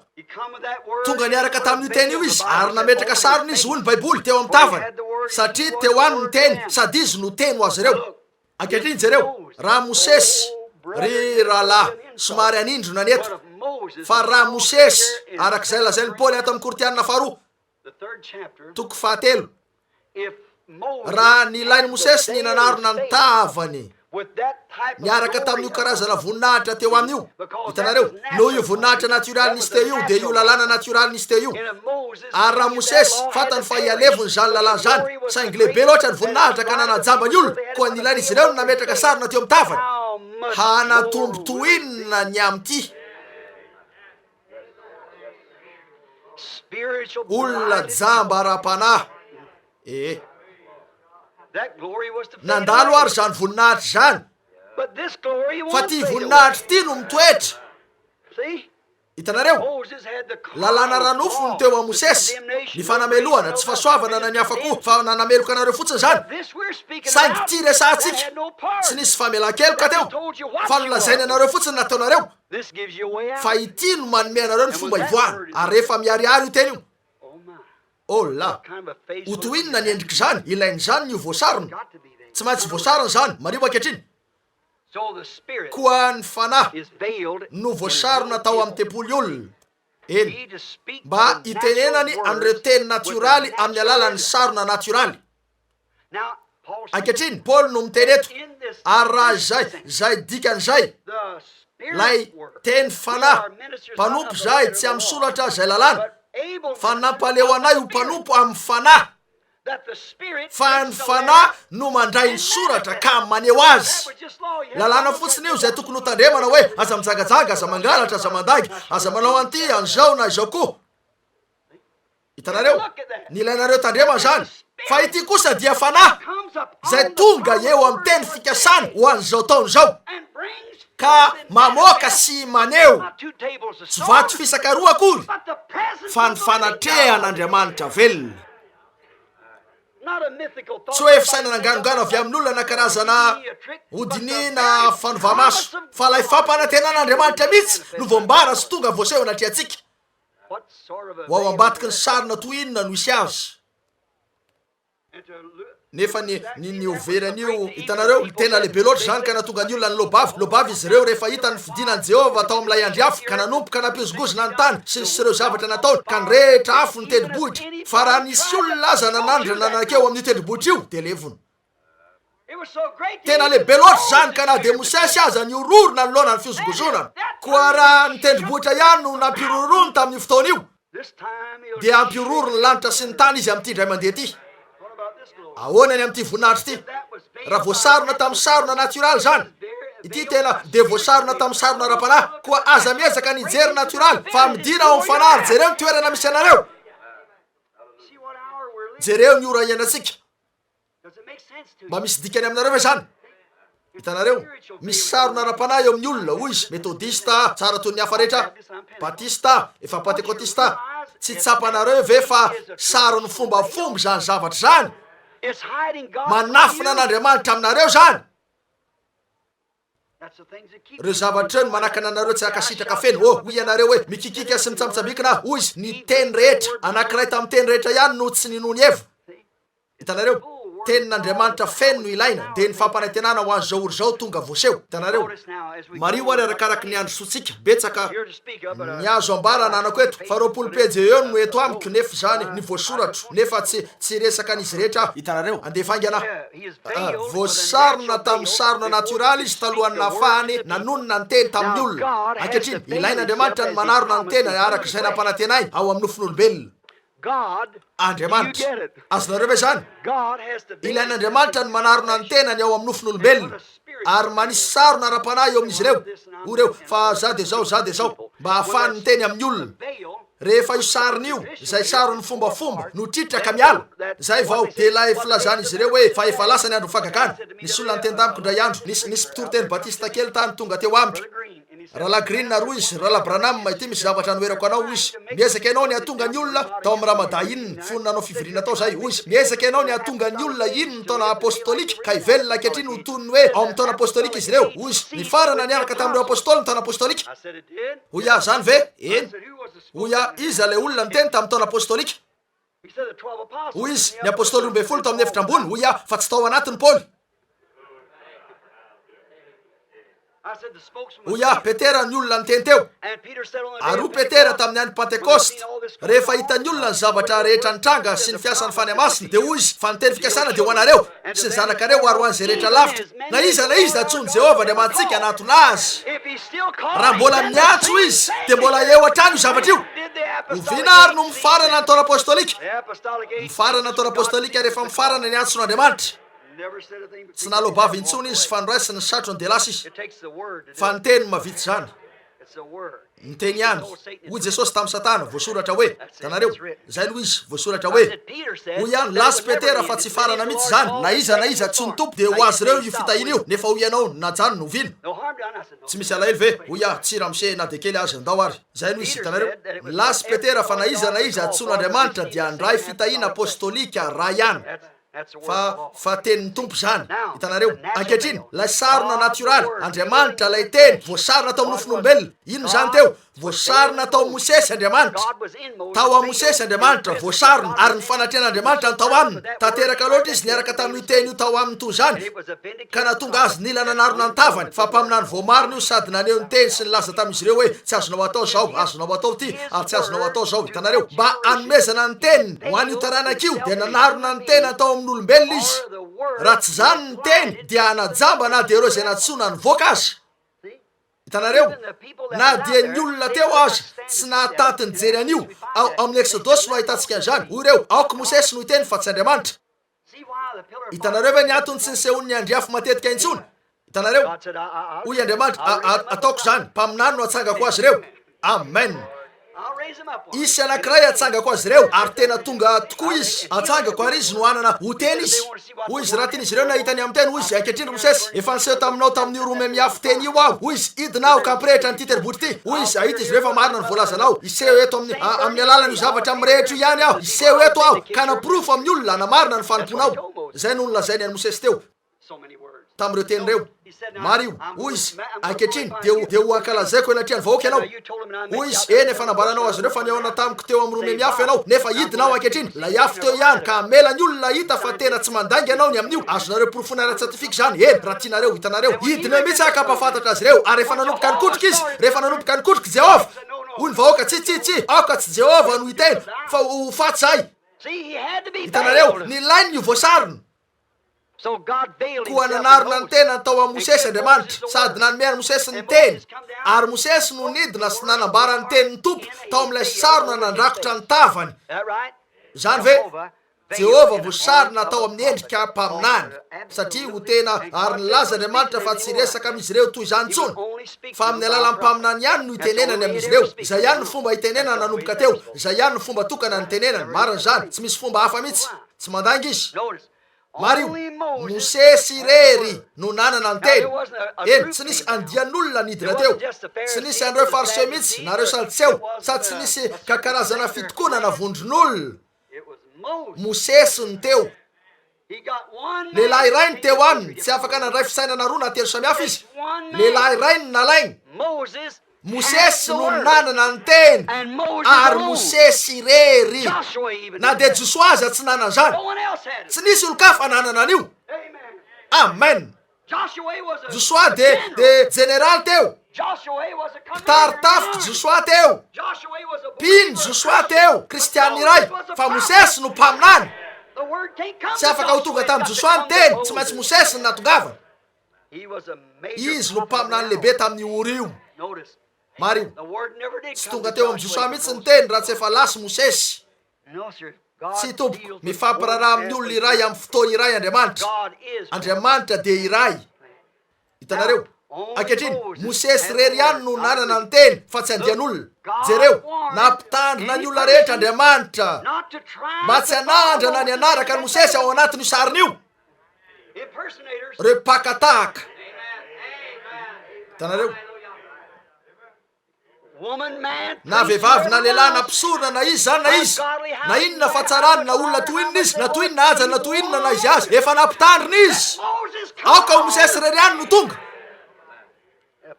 Tonga niaraka tamin'io teny io izy, ary nametraka sarony izy hoy ny Baiboly teo amin'ny tavany. Satria teo aminy ny teny, sady izy no teny ho azy ireo. Ankehitriny jereo, raha Mosesy, ry rahalahy somary anindrona ny eto, fa raha Mosesy, arak'izay lazain'ny Paoly ato amin'ny Kortianina faharoa, toko 7, raha nilainy Mosesy ny nanarona ny tavany niaraka tamin'io karazana voninahitra teo amin'io. Hitanareo, noho io voninahitra natioraly nisy teo io, dia io lalàna natioraly nisy teo io. Ary raha Mosesy fantany fa ialevony zany lalàna zany, saingy lehibe loatra ny voninahitra ka nanajamba ny olona, koa nilainy izy ireo no nametraka sarona teo amin'ny tavany. Hanatombo toinona ny amity. Olona jamba ara-panahy. Nandalo ary zany voninahitra zany, fa ty voninahitra ty no mitoetra. Hitanareo, lalàna ranofo no teo a Mosesy, ny fanameloana, tsy fahasoavana na ny afako, fa nanameloka anareo fotsiny zany. Saingy ty resahatsika, tsy nisy famelan-keloka teo, fa nolazainy anareo fotsiny nataonareo. Fa ity no manome anareo ny fomba ivoahana, ary rehefa miariary io teny io. Oh la, hotoinona ny endriky zany, ilainy zany ny voasarona. Tsy maintsy voasarona zany, marivo ankehitriny. Koa ny fanahy no voasarona tao amin'ny tempoly olona. Eny, mba hitenenany an'ireo teny natioraly amin'ny alalan'ny sarona natioraly. Ankehitriny, Paoly no miteny eto, ary raha zay dikan'izay, lay teny fanahy, mpanompo zay tsy amin'ny soratra zay lalàna, fa nampaleo anay ho mpanompo amin'ny fanahy, fa ny fanahy no mandray ny soratra ka maneho azy. Lalàna fotsiny io zay tokony ho tandremana hoe aza mijagajaga, aza mangalatra, aza mandagy, aza manao an'ity, an'izao na izao koa. Hitanareo, nilainareo tandremana zany. Fa ity kosa dia fanahy zay tonga eo amin'ny teny fikasana ho an'izao taona zao, ka mamoaka sy maneho tsy vato fisaka roa akory, fa ny fanatrehan'Andriamanitra velona. Tsy hoe fisainana anganongano avy amin'olona na karazana hodinina fanovamaso, fa lay fampanantenan'Andriamanitra mihitsy no voambara sy tonga voaseho anatriantsika. Ho ao ambadiky ny sarina toinona no isy azy. Nefa ny overan'io, hitanareo, tena lehibe loatra zany ka natonga ny olona ny lobavy izy ireo rehefa hita ny fidinan'i Jehova tao amin'ilay andriafo, ka nanompoka nampizogozona ny tany sy ireo zavatra nataony, ka nyrehetra afo ny tendrombohitra. Fa raha nisy olona aza nanandra nanakeo amin'io tendrombohitra io, dia levony. Tena lehibe loatra zany ka na de Mosesy aza niororona ny loana ny fizogozonana, koa raha ny tendrombohitra ihany no nampirorony tamin'io fotoana io, dia ampiroro ny lanitra sy ny tany izy amin'ity indray mandeha ty. Ahoanany amin'ity voninahitra ity? Raha voasarona tamin'ny sarona natioraly zany, ity tena de voasarona tamin'ny sarona ara-panahy, koa aza miezaka ny jery natioraly, fa midina ao amin'ny fanahy. Jereo ny toerana misy anareo, jereo ny ora iainantsika. Mba misy dikany aminareo ve zany? Hitanareo, misy sarona ara-panahy eo amin'ny olona, hoy izy metodista, tsara toy ny hafa rehetra, batista, efa pentekotista. Tsy tsapanareo ve fa sarony fombafomba zany zavatra zany, manafina n'Andriamanitra aminareo zany. Reo zavatra no manakana anareo tsy akasitraka feno. Oh, hoy ianareo hoe mikikika sy mitsamitsambikina, hoy izy ny teny rehetra, anankiray tamin'ny teny rehetra ihany no tsy ninony evo. Hitanareo, tenin'Andriamanitra feno no ilaina, dia ny fampanantenana ho an'izao oro zao tonga voaseho. Hitanareo, mario ary arakaraky ny andro sotsika, betsaka ny azo ambarana anako eto, fa 20 pejy eo no eto amiko, nefa zany ny voasoratro, nefa tsy resaka an'izy rehetra. Hitanareo, andefangana voasarona tamin'ny sarona natioraly izy talohan'ny nafahany nanonona ny teny tamin'ny olona. Ankehitriny, ilain'Andriamanitra ny manarona ny tena arak'izay nampanantenay ao amin'ny nofon'olombelona. Andriamanitra, azonareo ve zany? Ilain'Andriamanitra ny manarona ny tenany ao amin'ny nofon'olombelona, ary manisy sarona ara-panahy eo amin'izy ireo. Oreo, fa za de zao, mba hahafahany ny teny amin'ny olona. rehefa io sarin'io zay sarony fombafomba no tritraka miala zay vao de lay filazana izy ireo hoe fa efa lasa ny andro fagakana nisy olona nytentamiko ndray andro nisy mpitoroteny batista kely tany tonga teo amiko rahala green roa izy rahala branam ity misy zavatra noerako anao izy miezaka ianao ny atonga ny olona tao amin'ny ramada inony fonina anao fivirina tao zay izy miezaka ianao ny atonga ny olona inony taona apostolika ka ivelona ankehitriny ho toniny hoe ao amin'ny taona apostolika izy ireo izy ny farana niaraka tamin'ireo apôstoly ny taona apostolika hoia zany ve eny hoia iza le olona ny teny tamin'ny taona apostolika hoy izy ny apôstoly 12 tao amin'ny efitra ambony hoia fa tsy tao anatiny paoly hoia petera ny olona ny teny teo aroa petera tamin'ny andro pentekoste rehefa hitany olona ny zavatra rehetra nitranga sy ny fiasan'ny fany masiny de hoy izy fa ny teny fikasana de ho anareo sy ny zanakareo aro an'izay rehetra lavitra na iza atsony jehova ny amantsika anatona azy raha mbola miantso izy de mbola eo atrany io zavatra io ovinary no mifarana ny taona apostolika mifarana ny taona apostolika rehefa mifarana ny antson'Andriamanitra tsy nalobavy intsony izy fa niraisy ny satro ny delasa izy fa ny teny mavity zany ny teny ihany hoy jesosy tamin'ny satana voasoratra hoe tanareo zay no izy voasoratra hoe hoy ihany lasy petera fa tsy farana mihitsy zany na iza tsy ny tompo de ho azy reo io fitahina io nefa hoy ianao najany no ovina tsy misy alahelo ve hoy tsy ramose na de kely azy andao ary zay no izy tanareo lasy petera fa na iza tson'Andriamanitra dia andray fitahina apostolika raha ihany fa tenin'ny tompo zany hitanareo ankehitriny lay sarona natioraly Andriamanitra lay teny voasarina tao nofon'olombelona ino zany teo voasarina tao Mosesy Andriamanitra tao a Mosesy Andriamanitra voasarina ary ny fanatrehan'Andriamanitra ny tao aminy tanteraka loatra izy niaraka tamin'io teny io tao aminy toy zany ka natonga azy nila nanarona ny tavany fa mpaminany voamarina io sady naneo ny teny sy ny laza tamin'izy ireo hoe tsy azonao atao zao azonao atao ty ary tsy azonao atao zao hitanareo mba anomezana ny teniny ho an'io taranak'io de nanarona ny teny atao amin'ny olombelona izy raha tsy zany ny teny dia anajamba na de ireo zay natsona nyvoaka azy hitanareo na dia ny olona teo azy tsy nahatanty ny jery an'io amin'ny exodosy no ahitantsika an'izany hoy ireo aoko Mosesy no hiteny fa tsy Andriamanitra hitanareo ve ny antony tsy nisehon'ny andriafo matetika intsony hitanareo hoy Andriamanitra ataoko zany mpaminany no atsangako azy ireo amen isy anankiray atsangako azy ireo ary tena tonga tokoa izy atsangako ary izy no anana hotely izy hoy izy raha tian'izy ireo nahitany amin'ny teny hoy izy ankehitriny Mosesy efa niseho taminao tamin'io rome miafy teny io aho hoy izy idinao ka ampirehitra ny titerboty ty hoy izy ahita izy ireo fa marina ny voalazanao iseho eto amin'ny alalan'io zavatra mirehitra io ihany aho iseho eto aho ka naprofo amin'ny olona namarina ny fanomponao zay no nolazainy any Mosesy teo tamin'ireo teny reo Mario hoy izy ankehitriny de ho ankalazaiko anatriany vahoaka ianao hoy izy eny efa nambaranao azy ireo fa niaona tamiko teo amin'ny rome miafy ianao nefa idinao ankehitriny la iafy teo ihany ka mela ny olona hita fa tena tsy mandangy ianao ny amin'io azonareo profona ara-tsatifika zany eny raha tianareo hitanareo idina mihitsy akapafantatra azy ireo ary rehefa nanomboka nikotrika izy rehefa nanomboka nikotrika Jehova hoy ny vahoaka tsy aoka tsy Jehova no hiteny fa ho faty zay hitanareo ny lainy io voasariny koa nanarona ny tena tao a Mosesy Andriamanitra sady nanomena Mosesy ny teny ary Mosesy no nidina sy nanambara ny tenin'ny tompo tao amin'ilay sarona nandrakotra ny tavany zany ve Jehova voasarina tao amin'ny endrika mpaminany satria ho tena ary nilaza Andriamanitra fa tsy resaka amin'izy ireo toy izany intsony fa amin'ny alalan'ny mpaminany ihany no hitenenany amin'izy ireo izay ihany no fomba hitenenana nanomboka teo izay ihany no fomba tokana ny tenenany marina zany tsy misy fomba hafa mihitsy tsy mandangy izy Mario Mosesy rery no nanana ny teny eny tsy nisy andian'olona nidina teo tsy nisy andreo fariseo mihitsy nareo sadiseo sady tsy nisy kakarazana fitokona navondron'olona Mosesy ny teo lehilahy iray ny teo aminy tsy afaka nandray fisainana roa na telo samihafa izy lehilahy iray ny nalainy Mosesy no nanana ny teny ary Mosesy rery na de Joshua aza tsy nanana zany tsy nisy olo-kafa nanana an'io amen Joshua de general teo mpitaritafika Joshua teo mpino Joshua teo kristiany iray fa Mosesy no mpaminany tsy afaka ho tonga tamin'ny Joshua ny teny tsy maintsy Mosesy ny natongavana izy no mpaminany lehibe tamin'ny Urim Mario tsy tonga teo amin'ny Joshua mihitsy ny teny raha tsy efa lasy Mosesy tsy tompoko mifampiraraha amin'ny olona iray amin'ny fotoana iray Andriamanitra de iray hitanareo ankehitriny Mosesy rery ihany no nanana ny teny fa tsy andian'olona jereo nampitandrina ny olona rehetra Andriamanitra mba tsy hanandrana ny anaraka ny Mosesy ao anatin'io sarin'io reo mpakatahaka tanareo na vehivavy na lehilahy na mpisorona na izy zany na izy na inona fatsarany na olona toinina izy na toinina aja na toinina na izy azy efa nampitandrina izy aoka ho Mosesy rery ihany no tonga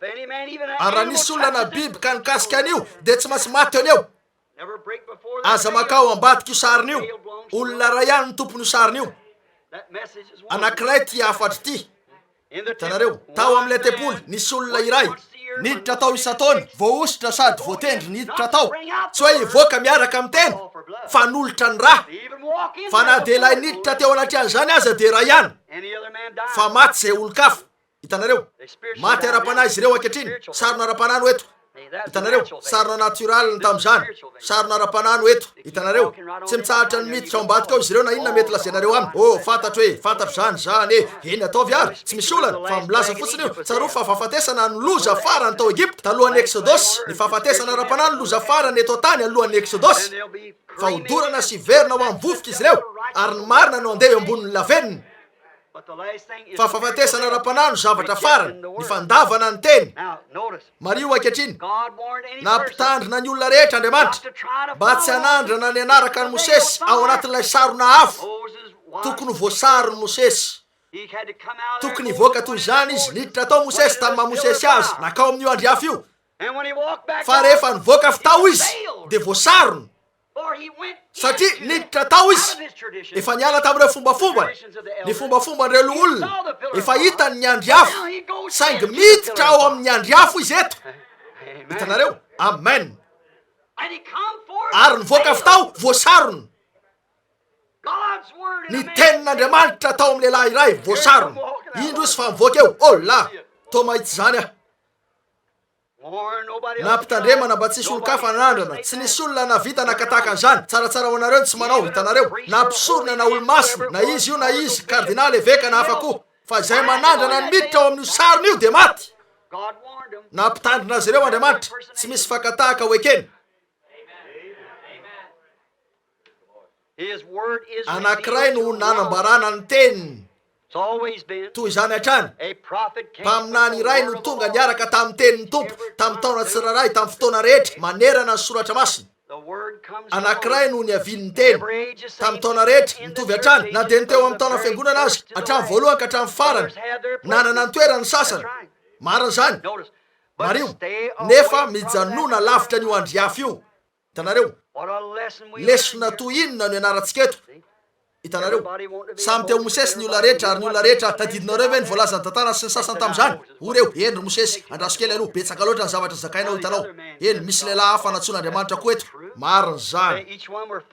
ary raha nisy olona na biby ka nikasika an'io dia tsy maintsy maty eo aza makao ambadika io sarin'io olona ray ihany ny tompon'io sarin'io anankiray ty afatry ty tanareo tao amin'ilay tempoly nisy olona iray niditra tao isa-taona voaositra sady voatendry niditra tao tsy hoe ivoaka miaraka amin'ny tena fa nolotra ny raha fa na dia ilay niditra teo anatrehan'izany aza dia raha ihany fa maty zay olo-kafa hitanareo maty ara-panahy izy ireo ankehitriny sarona ara-panahy no eto hitanareo sarona natioraly tamin'izany sarona ara-panahy no eto hitanareo tsy mitsahatra ny miditra ao ambadika ao izy ireo na inona mety lazainareo aminy fantatro hoe fantatro zany eny ataovy ary tsy misy olana fa milaza fotsiny io tsaro fa fahafatesana ny loza farany tao Egipta talohan'ny Exodosy ny fahafatesana ara-panahy ny loza farany eto tany alohan'ny Exodosy fa hodorana sy verina ho amin'ny vovoka izy ireo ary ny marina no andeha eo ambonin'ny laveniny fa fahafatesana ara-panahy no zavatra farany ny fandavana ny teny mario ankehitriny nampitandrina ny olona rehetra Andriamanitra mba tsy hanandrana ny anaraka ny Mosesy ao anatin'ilay sarona afo tokony voasarony Mosesy tokony hivoaka toy izany izy niditra tao Mosesy tamin'ny maha Mosesy azy nakao amin'io andry afo io fa rehefa nivoaka avy tao izy dia voasarony satria niditra tao izy efa niala tamin'ireo fombafombany ny fombafombanyireo loolona efa hitany ny andry afo saingy miditra ao amin'ny andry afo izy eto hitanareo amen ary nivoaka avy tao voasarony ny tenin'Andriamanitra tao amin'ny lehilahy iray voasarony indro izy fa mivoaka eo la to mahitsy zany aho nampitandremana mba tsisy olo-kafa nanandrana tsy nisy olona navita nakataka an'izany tsaratsara ho anareo tsy manao hitanareo na mpisorona na olo-masina na izy io na izy kardinaly eveka na hafa koa fa izay manandrana ny miditra ao amin'io sarina io dia maty nampitandrina azy ireo Andriamanitra tsy misy fakatahaka ho ekeny anankiray no nanambarana ny teniny toy izany hatrany mpaminany iray no tonga niaraka tamin'ny tenin'ny tompo tamin'ny taona tsiraray tamin'ny fotoana rehetra manerana ny soratra masina anankiray no niavian'ny teny tamin'ny taona rehetra mitovy hatrany na dia ny teo amin'ny taona fiangonana azy hatramin'ny voalohany ka hatramin'ny farany nanana ny toerany sasany marina zany mario nefa mijanona lavitra n'io andry afo io hitanareo lesona toy inona no ianarantsika eto hitanareo samy teo Mosesy ny olona rehetra ary ny olona rehetra tadidinareo ve ny voalazany tantara sy ny sasany tamin'izany oreo endry Mosesy andraso kely aloha betsaka loatra ny zavatra zakainao hitanao eny misy lehilahy hafa natsoan'Andriamanitra koa eto marina zany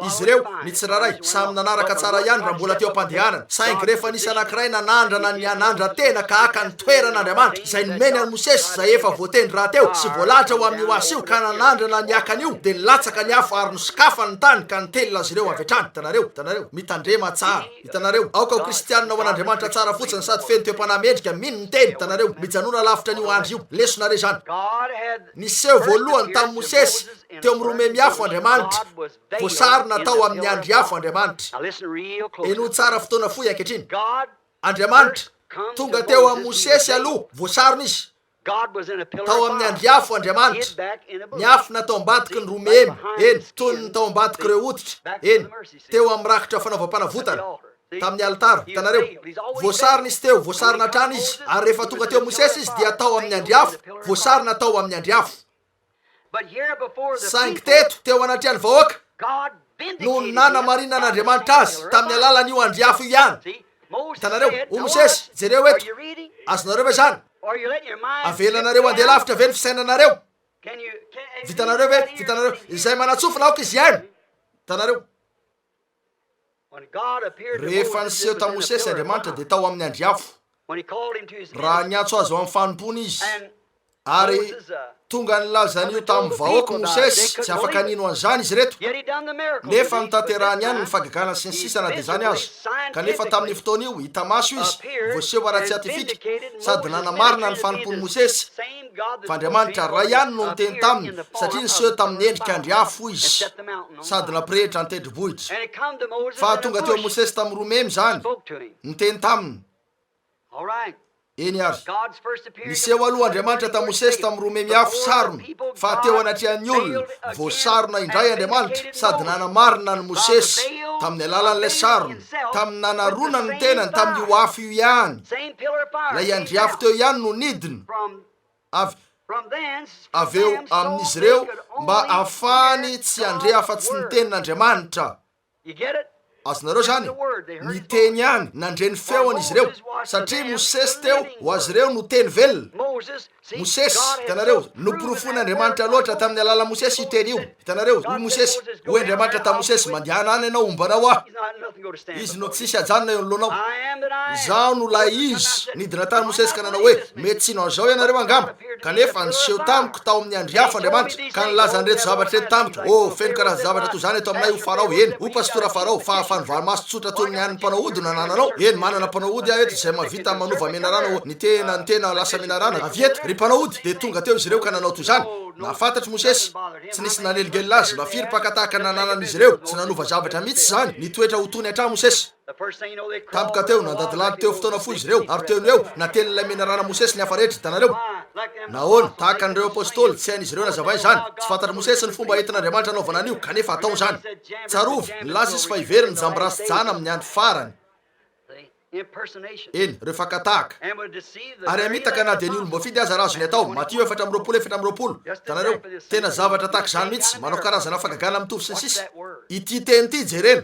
izy ireo nitsiraray samy nanaraka tsara ihany raha mbola teo ampandehanana saingy rehefa nisy anankiray nanandrana ny anandra tena ka aka ny toeran'Andriamanitra izay nomeny any Mosesy izay efa voatendry raha teo sy voalahatra ho amin'io asy io ka nanandrana ny akan'io dia nilatsaka ny afo ary nosokafa ny tany ka nitelona azy ireo avy hatrany hitanareo mitandrema tsara hitanareo aoka ho kristianina ho an'Andriamanitra tsara fotsiny sady feno toe-panahy mendrika mino ny teny hitanareo mijanona lavitra n'io andry io lesona re zany niseho voalohany tamin'ny Mosesy teo amin'ny romemy afo Andriamanitra voasarina tao amin'ny andry afo Andriamanitra eno tsara fotoana foy ankehitriny Andriamanitra tonga teo amin'ny Mosesy aloha voasarina izy tao amin'ny andry afo Andriamanitra ny afo natao ambadiky ny romemy eny toy ny tao ambadiky ireo oditra eny teo amin'ny rakitra fanaovam-panavotana tamin'ny alitara hitanareo voasarina izy teo voasarina hatrany izy ary rehefa tonga teo Mosesy izy dia tao amin'ny andry afo voasarina tao amin'ny andry afo saingy teto teo anatrehany vahoaka no nanamarinana an'Andriamanitra azy tamin'ny alalan'io andry afo io ihany hitanareo o Mosesy jereo eto azonareo ve zany avelanareo andeha lavitra ve ny fisainanareo vitanareo ve vitanareo izay manatsofina aoka izy ihany hitanareo rehefa niseho ta Mosesy Andriamanitra dia tao amin'ny andry afo raha niantso azy ao amin'ny fanompony izy ary tonga nylazan'io tamin'ny vahoaka Mosesy tsy afaka nino an'izany izy reto nefa nitanterahany ihany ny fagagana sy ny sisa na de zany azy kanefa tamin'ny fotoana io hita maso izy voaseho ara-tsiatifika sady nanamarina ny fanompony Mosesy fa Andriamanitra ray ihany no niteny taminy satria niseho tamin'ny endrika andriafo izy sady nampirehitra ny tendrombohitra fa tonga teo Mosesy tamin'ny Romemy zany niteny taminy eny ary niseho aloha Andriamanitra ta Mosesy tamin'ny Romemy afo sarona fa teo anatrehan'ny olona voasarona indray Andriamanitra sady nanamarina ny Mosesy tamin'ny alalan'ilay sarona tamin'ny nanarona ny tenany tamin'io afo io ihany lay andriafo teo ihany no nidiny aveo amin'izy ireo mba afahany tsy andre afa-tsy ny tenin'Andriamanitra azonareo zany niteny ihany nandreny feony izy ireo satria Mosesy teo ho azy ireo no teny velona Mosesy hitanareo nomporofon'Andriamanitra loatra tamin'ny alala Mosesy io teny io hitanareo hoy Mosesy hoy Andriamanitra ta Mosesy mandeha any ianao ombanao ah izy no tsisy ajanona eo nolonao zaho no lay izy nidina tany Mosesy ka nanao hoe mety tsy no an'izao ianareo angamba kanefa niseho tamiko tao amin'ny andriafo Andriamanitra ka nilaza an'ireto zavatra reto tamiko feno karaza zavatra toy zany eto aminay ho farao eny ho pastora farao fa fanovaly-maso tsotra toy ny an'ny mpanao ody nanananao eny manana mpanao ody aho eto izay mavita manova menarana ny tena lasa menarana avy eto ry mpanao ody de tonga teo izy ireo ka nanao toy zany nafantatry Mosesy tsy nisy naneligely azy nafiry pakatahaka nananan'izy ireo tsy nanova zavatra mihitsy zany nitoetra ho tony hatrany Mosesy tampoka teo nandadilady teo fotoana fo izy ireo ary teo eo natelin'ilay menarana Mosesy ny hafa rehetra hitanareo nahoana tahaka an'ireo apôstôly tsy hain'izy ireo nazavay zany tsy fantatry Mosesy ny fomba entin'Andriamanitra anaovana an'io kanefa atao zany tsarovy nilaza izy fa ivery ny jamborasy jana amin'ny andro farany eny reo fakatahaka ary amitaka na de ny olo mboafidy aza razony atao Matio 4:7 tanareo tena zavatra tahaka zany mihitsy manao karazana fagagana mitovy sy ny sisa ity teny ity jereny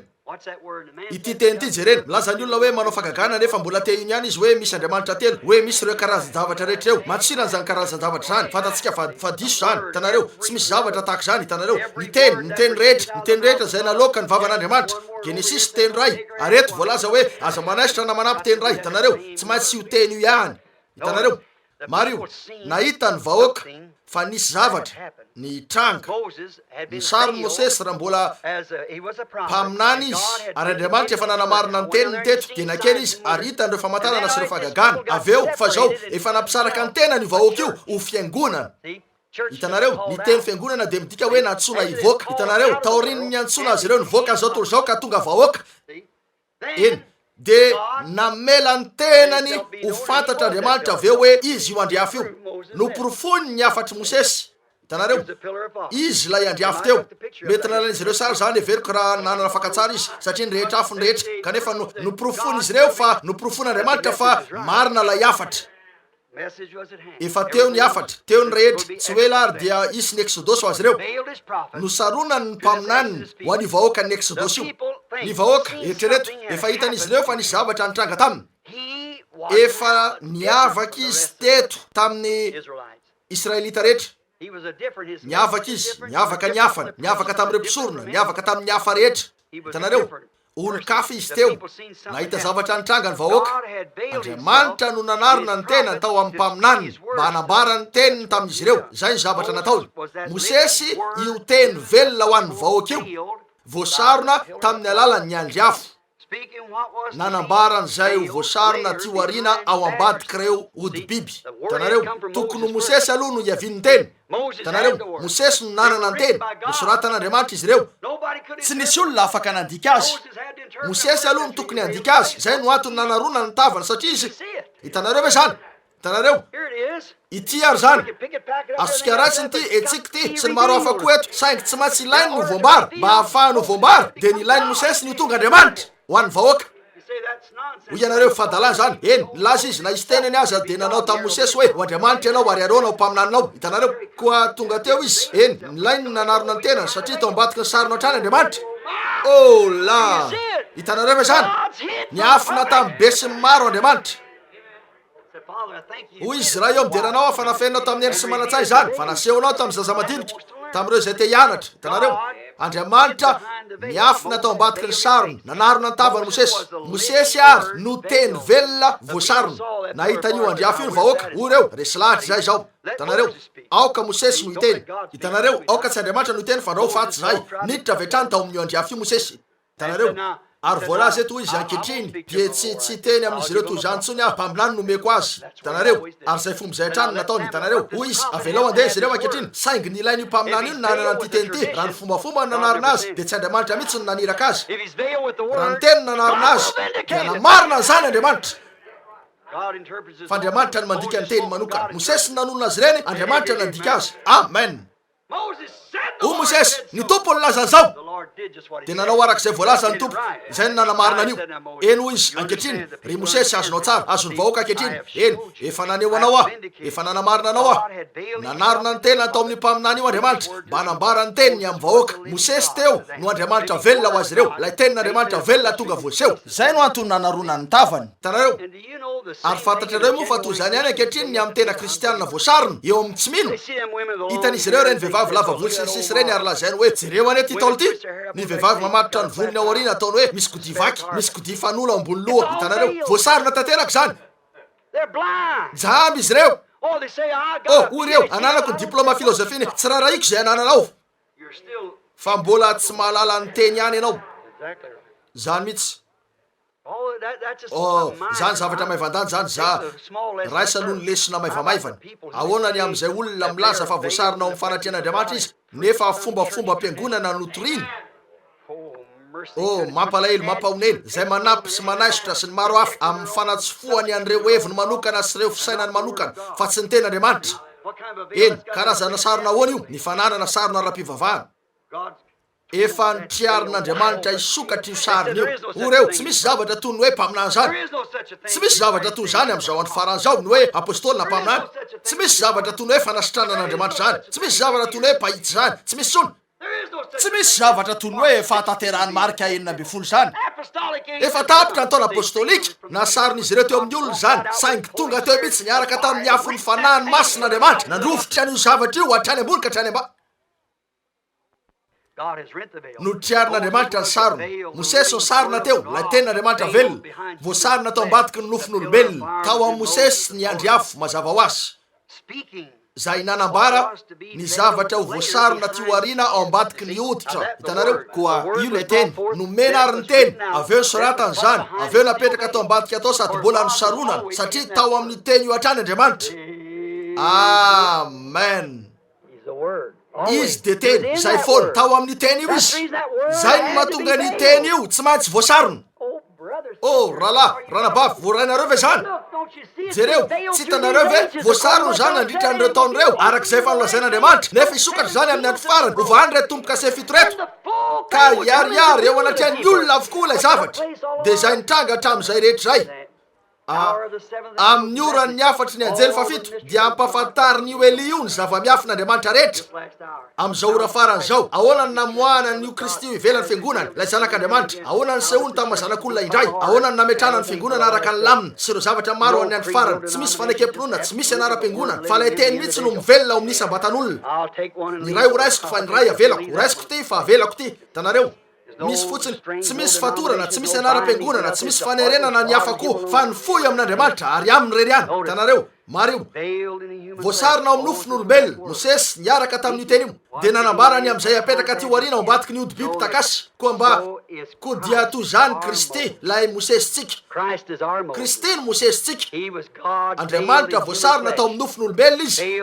ity teny ity jereny milaza ny olona hoe manao fagagana nefa mbola te iny ihany izy hoe misy Andriamanitra telo hoe misy reo karazan-javatra rehetra eo matsirany zany karazan-javatra zany fantatsika fa diso zany tanareo tsy misy zavatra tahaka zany tanareo niteny rehetra zay naloka ny vavan'Andriamanitra Genesis teny ray areto voalaza hoe aza manaisitra na manampy teny ray hitanareo tsy maintsy io teny io ihany hitanareo Mario nahita ny vahoaka fa nisy zavatra ny tranga ny sary Mosesy raha mbola mpaminany izy ary Andriamanitra efa nanamarina ny teniny teto de nakely izy ary hitan'ireo famantarana sy ireo fagagana aveo fa zao efa nampisaraka ny tena ny vahoaka io ho fiangonana hitanareo ny teny fiangonana de midika hoe nantsona ivoaka hitanareo taoriny ny antsona azy ireo ny voaka zao tory zao ka tonga vahoaka eny de namela ny tenany ho fantatra Andriamanitra aveo hoe izy io andriafo io noporofony ny afatry Mosesy hitanareo izy lay andriafo teo mety nalan'izy ireo sary zany everiko raha nanana fakatsara izy satria ny rehetra afo ny rehetra kanefa noporofony izy ireo fa noporofony Andriamanitra fa marina lay afatra efa teo ny afatra teo ny rehetra tsy hoe lary dia isy ny Exodosy ho azy ireo nosaronany ny mpaminaniny ho an'ny vahoaka ny Exodosy io ny vahoaka eritrereto efa hitan'izy ireo fa nisy zavatra nitranga taminy efa niavaka izy teto tamin'ny Israelita rehetra niavaka izy niavaka ny afany niavaka tamin'ireo mpisorona niavaka tamin'ny hafa rehetra hitanareo olo-kafa izy teo nahita zavatra nitranga ny vahoaka Andriamanitra no nanarina ny tenany tao amin'ny mpaminaniny mba hanambara ny teniny tamin'izy ireo zay ny zavatra nataony Mosesy io teny velona ho an'ny vahoaka io voasarona tamin'ny alalany andriafo nanambaran'izay ho voasarona ty warina ao ambadiky reo ody biby tanareo tokony Mosesy aloha no iavin'ny teny tanareo Mosesy no nanana ny teny nosoratan'Andriamanitra izy ireo tsy nisy olona afaka nandika azy Mosesy aloha no tokony andika azy zay no antony nanarona ny tavana satria izy hitanareo ve zany hitanareo ity ary zany azotsika ratsiny ty etsika ty sy ny maro hafa koa eto saingy tsy maintsy ilainy no voambara mba ahafahany ho voambara de nilainy Mosesy ny tonga Andriamanitra ho an'ny vahoaka ho ianareo fadalana zany eny nilaza izy na izy tenany aza de nanao tamin'ny Mosesy hoe ho Andriamanitra ianao ary arona ho mpaminaninao hitanareo koa tonga teo izy eny nilainy nanarona ny tenany satria tao ambadiky ny sarina hatrany Andriamanitra oh la hitanareo ve zany niafina tamin'ny be sy ny maro Andriamanitra hoy izy raha eo mideranao afa nafenao tamin'ny endry sy manatsay zany fa nasehonao tamin'ny zaza madinika tamin'ireo zay te hianatra hitanareo Andriamanitra niafina tao ambadiky ny sarona nanarona ny tavany Mosesy ary no teny velona voasarona nahita an'io andriafo io ny vahoaka o reo resy lahatra zay zao Hitanareo aoka Mosesy no iteny. Hitanareo aoka tsy Andriamanitra no iteny fa rao faty zay niditra avy hatrany tao amin'ny andriafy io Mosesy. Hitanareo ary voalaza eto izy ankehitriny dia tsy teny amin'izy ireo toy izany tsony mpamilany nomeko azy. Hitanareo ary zay fomba zay hatrany nataony. Hitanareo hoy izy avelao andeha izy ireo ankehitriny saingy nilainy io mpaminany io nanana nyty teny ty raha ny fombafomba ny nanarina azy dia tsy Andriamanitra mihitsy ny naniraka azy. Raha ny teny nanarina azy dia namarina zany Andriamanitra. Fa Andriamanitra ny mandika ny teny manokana. Mosesy nanonona azy ireny, Andriamanitra nandika azy. Amen. O Mosesy ny tompo nilaza zao dia nanao arak'izay voalaza ny tompo. Izay ny nanamarina an'io. Eny hoy izy ankehitriny ry Mosesy azonao tsara, azony vahoaka ankehitriny. Eny efa naneo anao aho, efa nanamarina anao aho. Nanarina ny tena tao amin'ny mpaminany io Andriamanitra mba hanambara ny teniny amin'ny vahoaka. Mosesy teo no Andriamanitra velona ho azy ireo. Lay tenin'Andriamanitra velona tonga voaseho. Zay no antony nanarona ny tavany. Hitanareo ary fantatrareo moa fa toy izany ihany ankehitriny ny amin'ny tena kristianina voasarona eo amin'ny tsy mino. Hitan'izy ireo reny vehivavy lava volo sisy reny ary lazainy hoe jereo ane ty taolo ty ny vehivavy mamatotra ny volony ao aoriana ataony hoe misy gody vaky, misy gody fanolo ambony loha. Hitanareo voasarona tanteraka zany. Jamby izy ireo. Oy ireo ananako ny diplôma filozofia tsy rarahiko zay anananao fa mbola tsy mahalala ny teny ihany ianao. Zany mihitsy. Zany zavatra maivandany zany za raisa aloha ny lesona maivamaivany. Ahoana ny amin'izay olona milaza fa voasarina ao amin'ny fanatrehan'Andriamanitra izy nefa fombafomba ampiangonana notoriany. Mampalahelo mampahoneny zay manampy sy manaisotra sy ny maro hafa amin'ny fanatsofoany an'ireo heviny manokana sy ireo fisainany manokana fa tsy ny ten'Andriamanitra. Eny karazana sarona ahoana io? Ny fananana sarona ara-pivavahana. Efa nitriarin'Andriamanitra isokatra io sarina io. Oreo tsy misy zavatra toy ny hoe mpaminany zany. Tsy misy zavatra toy zany amin'izao andro faran'izao ny hoe apôstôly na mpaminany. Tsy misy zavatra toy ny hoe fanasitrana an'Andriamanitra zany. Tsy misy zavatra toy ny hoe pahitsy zany. Tsy misy tsony. Tsy misy zavatra toy ny hoe fahatanterahany marika 9 zany. Efa tapitra ny taona apôstôlika nasarin'izy ireo teo amin'ny olona zany saingy tonga teo mihitsy niaraka tamin'ny afo ny fanahiny masin'Andriamanitra nandrovitra an'io zavatra io hatrany ambony ka hatrany amba. No triarin'Andriamanitra ny sarona. Mosesy ny sarona teo lay tenin'Andriamanitra velona voasarona tao ambadiky ny nofon'olombelona tao amin'ny Mosesy ny andriafo mazava ho azy zay nanambara ny zavatra ho voasarona tio arina ao ambadiky ny hoditra. Hitanareo koa io le teny nomena ary ny teny aveo nisoratany zany aveo napetraka tao ambadiky atao sady mbola nosaronana satria tao amin'ny teny io hatrany Andriamanitra. Amen. Izy de teny zay foana tao amin'ny teny io izy. Zay no mahatonga ny teny io tsy maintsy voasarona. Rahalahy ranabavy voarainareo ve zany? Jereo tsy hitanareo ve voasarona zany nandritra an'ireo taon'ireo arak'izay fanolazain'Andriamanitra nefa isokatra zany amin'ny andro farany ho vany reto tompo-kase fito reto ka iariary eo anatrian'ny olona avokoa ilay zavatra dia zay nitranga hatramin'izay rehetra zay. Amin'ny orany ny afatry ny anjely fafito dia ampafantariny io Eli io ny zava-miafin'Andriamanitra rehetra amin'izao ora faran'izao. Ahoana ny namoahana n'io Kristy io ivelan'ny fiangonana ilay zanak'Andriamanitra. Ahoana ny sehoany tamin'ny zanak'olona indray. Ahoana ny nametrana ny fiangonana araka ny lamina sy ireo zavatra maro amin'ny andro farany. Tsy misy fanekemponona, tsy misy anaram-piangonana fa ilay teny mihitsy no mivelona ao amin'ny isam-batan'olona. Ny ray ho raisiko fa ny ray avelako, ho raisiko ty fa avelako ty. Tanareo misy fotsiny tsy misy fatorana, tsy misy anaram-piangonana, tsy misy fanerenana ny hafa koa fa ny fohy amin'Andriamanitra ary aminy reriany. Tanareo mareo voasarina ao amin'ny nofon'olombelona. Mosesy niaraka tamin'io teny io dia nanambarany amin'izay apetraka tio arina ao ambadiky ny ody biby takasy koa mba koa dia toy zany Kristy lay Mosesytsika. Kristy ny Mosesytsika. Andriamanitra voasarina tao amin'ny nofon'olombelona izy.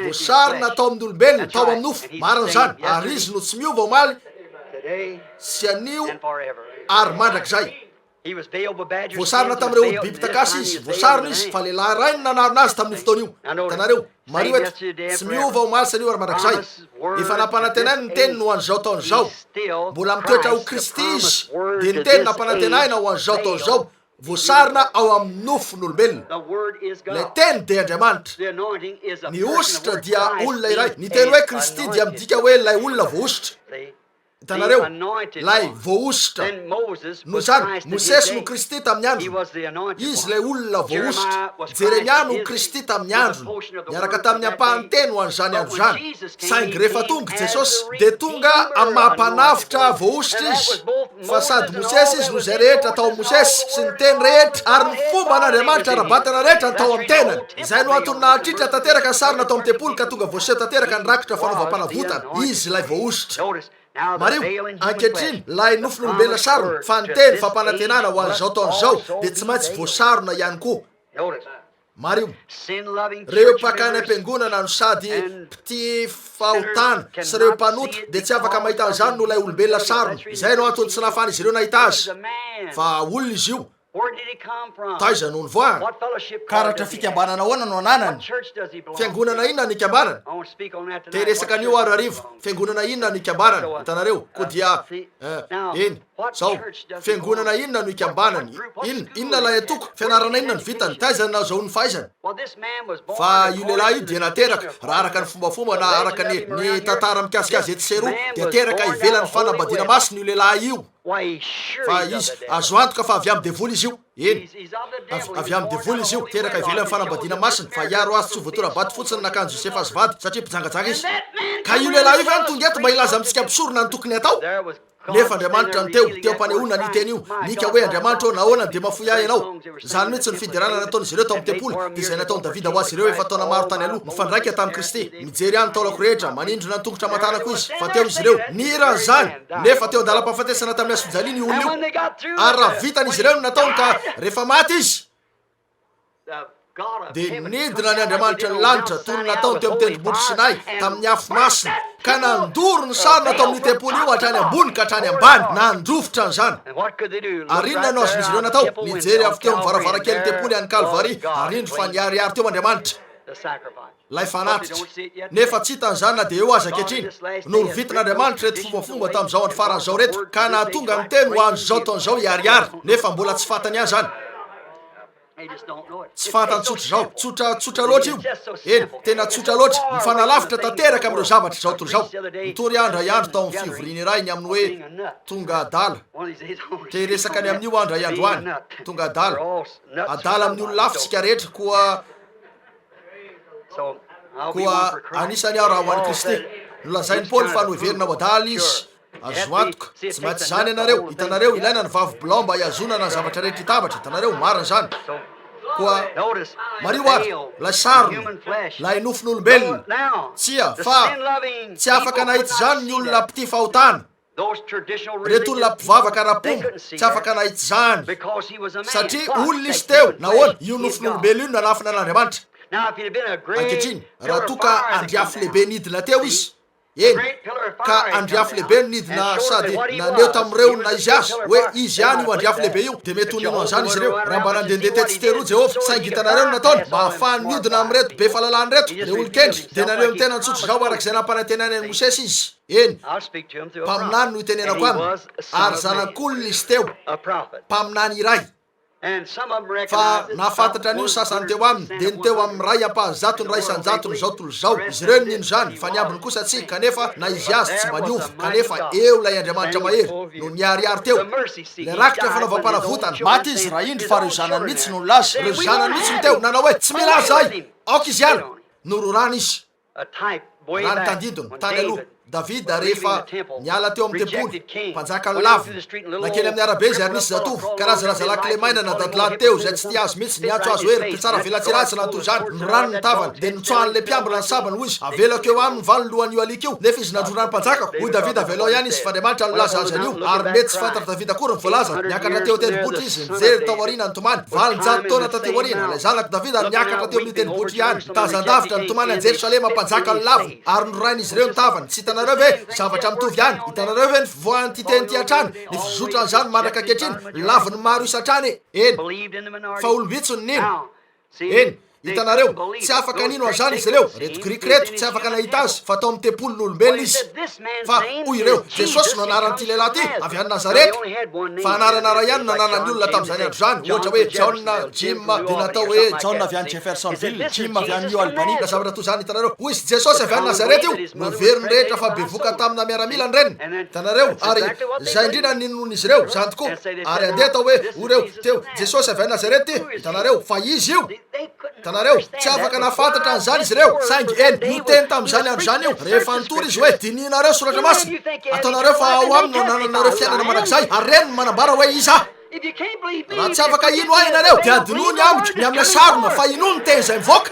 Voasarina tao amin'ny olombelona tao amin'ny nofo marina zany ary izy no tsy miova omaly sy anio ary mandrak'izay. Voasarina tamin'ireo ody biby takasy izy. Voasarina izy fa lehilahy ray ny nanarona azy tamin'io fotoana io. Tanareo mario eto tsy miova omaly sy anio ary mandrak'izay. Efa nampanantenainy ny teny no an'izao taon'izao. Mbola mitoetra ho Kristy izy dia ny teny nampanantenaina ho an'izao taon'izao. Voasarina ao amin'ny nofon'olombelona. Ilay teny dia Andriamanitra. Ny ositra dia olona iray. Ny teny hoe Kristy dia midika hoe ilay olona voaositra. hitanareo lay voaositra no zany mosesy no kristy tamin'ny andro izy lay olona voaositra jeremia no kristy tamin'ny andro miaraka tamin'ny ampahanteny ho an'izany andro zany saingy rehefa tonga jesosy de tonga amin'ny mahampanavitra voaositra izy fa sady mosesy izy no zay rehetra atao mosesy sy ny teny rehetra ary ny fomba an'andriamanitra rabatana rehetra natao amin'ny tenany izay no antony nahatritra tanteraka ny sary natao amin'ny tempolo ka tonga voaseho tanteraka ny rakitra fanaovam-panavotana izy lay voaositra mario ankehitriny lay nofon'olombelona sarona fa ny teny fampanantenana ho an'izao taon'izao de tsy maintsy voasarona ihany koa mario reo mpakany am-piangonana no sady mpity fahotana sy reo mpanota de tsy afaka mahita an'izany no lay olombelona sarona izay no antony tsy nahafana izy ireo nahita azy fa olona izy io taiza no ny voany karatra fikambanana ahoana no ananany fiangonana inona ny ikambanana te resaka an'io aro arivo fiangonana inona no ikambanany hitanareo koa dia eny zao fiangonana inona no ikambanany inona lay atoko fianarana inona ny vitany taiza nazao ny fahaizany fa io lehilahy io dia nateraka raha araka ny fombafomba na araka ny tantara mikasikazy ety seroa dia teraka ivelan'ny fanambadiana masina io lehilahy io fa izy azo antoka fa avy amin'ny devoly izy io eny avy amin'ny devoly izy io teraka ivelan'ny fanambadiana masina fa iaro azy tsy voatorabaty fotsiny nakanjo Josefa azy vady satria mpijangajanga izy ka io lehilahy io fa ny tonga eto mba ilaza amintsika mpisorona ny tokony atao nefa andriamanitra ny teo mpanehoana ny teny io nika hoe andriamanitra ao nahoana de mafoy ahy ianao zany mihitsy ny fidirana nataon'izy ireo tao amin'ny tempolo de izay nataony davida ho azy ireo efa taona maro tany aloha mifandraika tamin'ny kristy mijery any taolako rehetra manindrona ny tongotra matanako izy fa teo izy ireo niran zany nefa teo andalam-pahafatesana tamin'ny asojaliana io olona io ary raha vitan'izy ireo no nataony ka rehefa maty izy de nidina ny andriamanitra ny lanitra toy ny nataony teo amin'ny tendrombohitra Sinay tamin'ny afo masina ka nandoro ny sary natao amin'ny tempolo io hatrany ambony ka hatrany ambany nandrofotra an'izany ary inona no azon'izy ireo natao nijery avy teo mivaravarakely ny tempolo any Kalvari ary indro fa niariary teo andriamanitra lay fanatitra nefa tsy hitan'izany na de eo azy ankehitriny nory vitan'andriamanitra reto fombafomba tamin'izao andro faran'izao reto ka nahatonga ny teny ho an'izao taon'izao hiariary nefa mbola tsy fantany any zany tsy fantany tsotra loatra io eny tena tsotra loatra mifanalavitra tanteraka amin'ireo zavatra zao tontolo zao mitory andro iandro tao amin'ny fivoriany iray ny amin'ny hoe tonga adala te resaka ny amin'io andro iandro any tonga adala amin'ny olo lafitsika rehetra koa anisany aho raha ho an'ny kristy nolazainy Paoly fa noheverina ho adala izy azo antoka tsy maintsy zany ianareo hitanareo ilaina ny vavy blanc mba hiazonana ny zavatra rehetra hitabatra hitanareo marina zany koa mario ary lay sarona lay nofon'olombelona tsia fa tsy afaka nahity zany ny olona mpity fahotana reto olona mpivavaka rapomba tsy afaka nahity zany satria olona izy teo nahoana io nofon'olombelona io nanafina an'andriamanitra ankehitriny raha toka andriafo lehibe nidina teo izy eny ka andriafo lehibe nidina sady naneo tamin'ireo na izy azy hoe izy any io andriafo lehibe io de mety honino an'izany izy ireo raha mba nandehandeha tetsy teroa Jehova saingy hitanareo no nataony mba ahafahany miodina amin'reto be fahalalany reto le olo-kendry de naneo amin'ny tena ntsotro zao arak'izay nampanantenany any Mosesy izy eny mpaminany no hitenenako aminy ary zanak'olona izy teo mpaminany iray fa nahafantatra an'io sasany teo aminy de ny teo amin'ny ray ampahazatony ray isanjatony zao tolo zao izy ireo nino zany fa niambiny kosa tsy kanefa na izy azy tsy maniova kanefa eo lay andriamanitra mahery no niariary teo le rakitra fanaovam-panavotana maty izy raha indro fa reo zanany mihitsy no laza reo zanany mihitsy ny teo nanao hoe tsy milaza ay aoka izy iala nororana izy raha ny tandindony tany aloha Davida rehefa niala teo amin'ny tempolo mpanjaka ny lavina nakely amin'ny arabe izy ary nisy zatovo karazana zalaky le maina na dadilady teo zay tsy tia azy mihitsy niantso azy hoe mpitsara velatsiratsy nantony zany norano ny tavany de nitsoahany le mpiambina ny sabany hoy izy avelako eo aminy valo lohany io alika io nefa izy nandrona ny mpanjakako hoy Davida avelao ihany izy fa Andriamanitra nolaza azy an'io ary mety tsy fantatra Davida kory ny voalaza niakatra teo tendrombohitra izy mijery tao aoriana ny tomany valonjato taona tateo aoriana ilay zanako Davida niakatra teo amin'ny tendrombohitra ihany tazan-davitra ny tomany any Jerosalema mpanjaka ny lavina ary norain'izy ireo ny tavany tsy hitanareo ve zavatra mitovy ihany hitanareo ve ny fivoahany ty teny ty hatrany ny fizotra an'izany mandraka ankehitriny laviny maro isatrany eny fa olombitsony nino eny hitanareo tsy afaka nino azany izy ireo reto griky reto tsy afaka nahita azy fa atao amin'ny tempolon'olombelona izy fa hoy ireo jesosy no anaran'ity lehilahy ty avy any nazareta fa anaranara ihany nananany olona tamin'izany andro zany ohatra hoe John Jim de natao hoe John avy any Jeffersonville, Jim avy any New Albany na zavatra toy zany hitanareo hoy izy jesosy avy any nazareta io no veriny rehetra fa bevoka tamina miaramilany reny hitanareo ary zay indrindra ninon'izy ireo zany tokoa ary andeha atao hoe oreo teo jesosy avy any nazareta ty hitanareo fa izy io hitanareo tsy afaka nafantatra an'izany izy ireo saingy io teny tamin'izany andro zany io rehefa nitory izy hoe dininareo soratra masina ataonareo fa ao aminy no nananareo fiainana manak'izay ary reny no manambara hoe iza raha tsy afaka ino ahy ianareo de adinony amiko ny amin'ny sarona fa ino ny teny zay mivoaka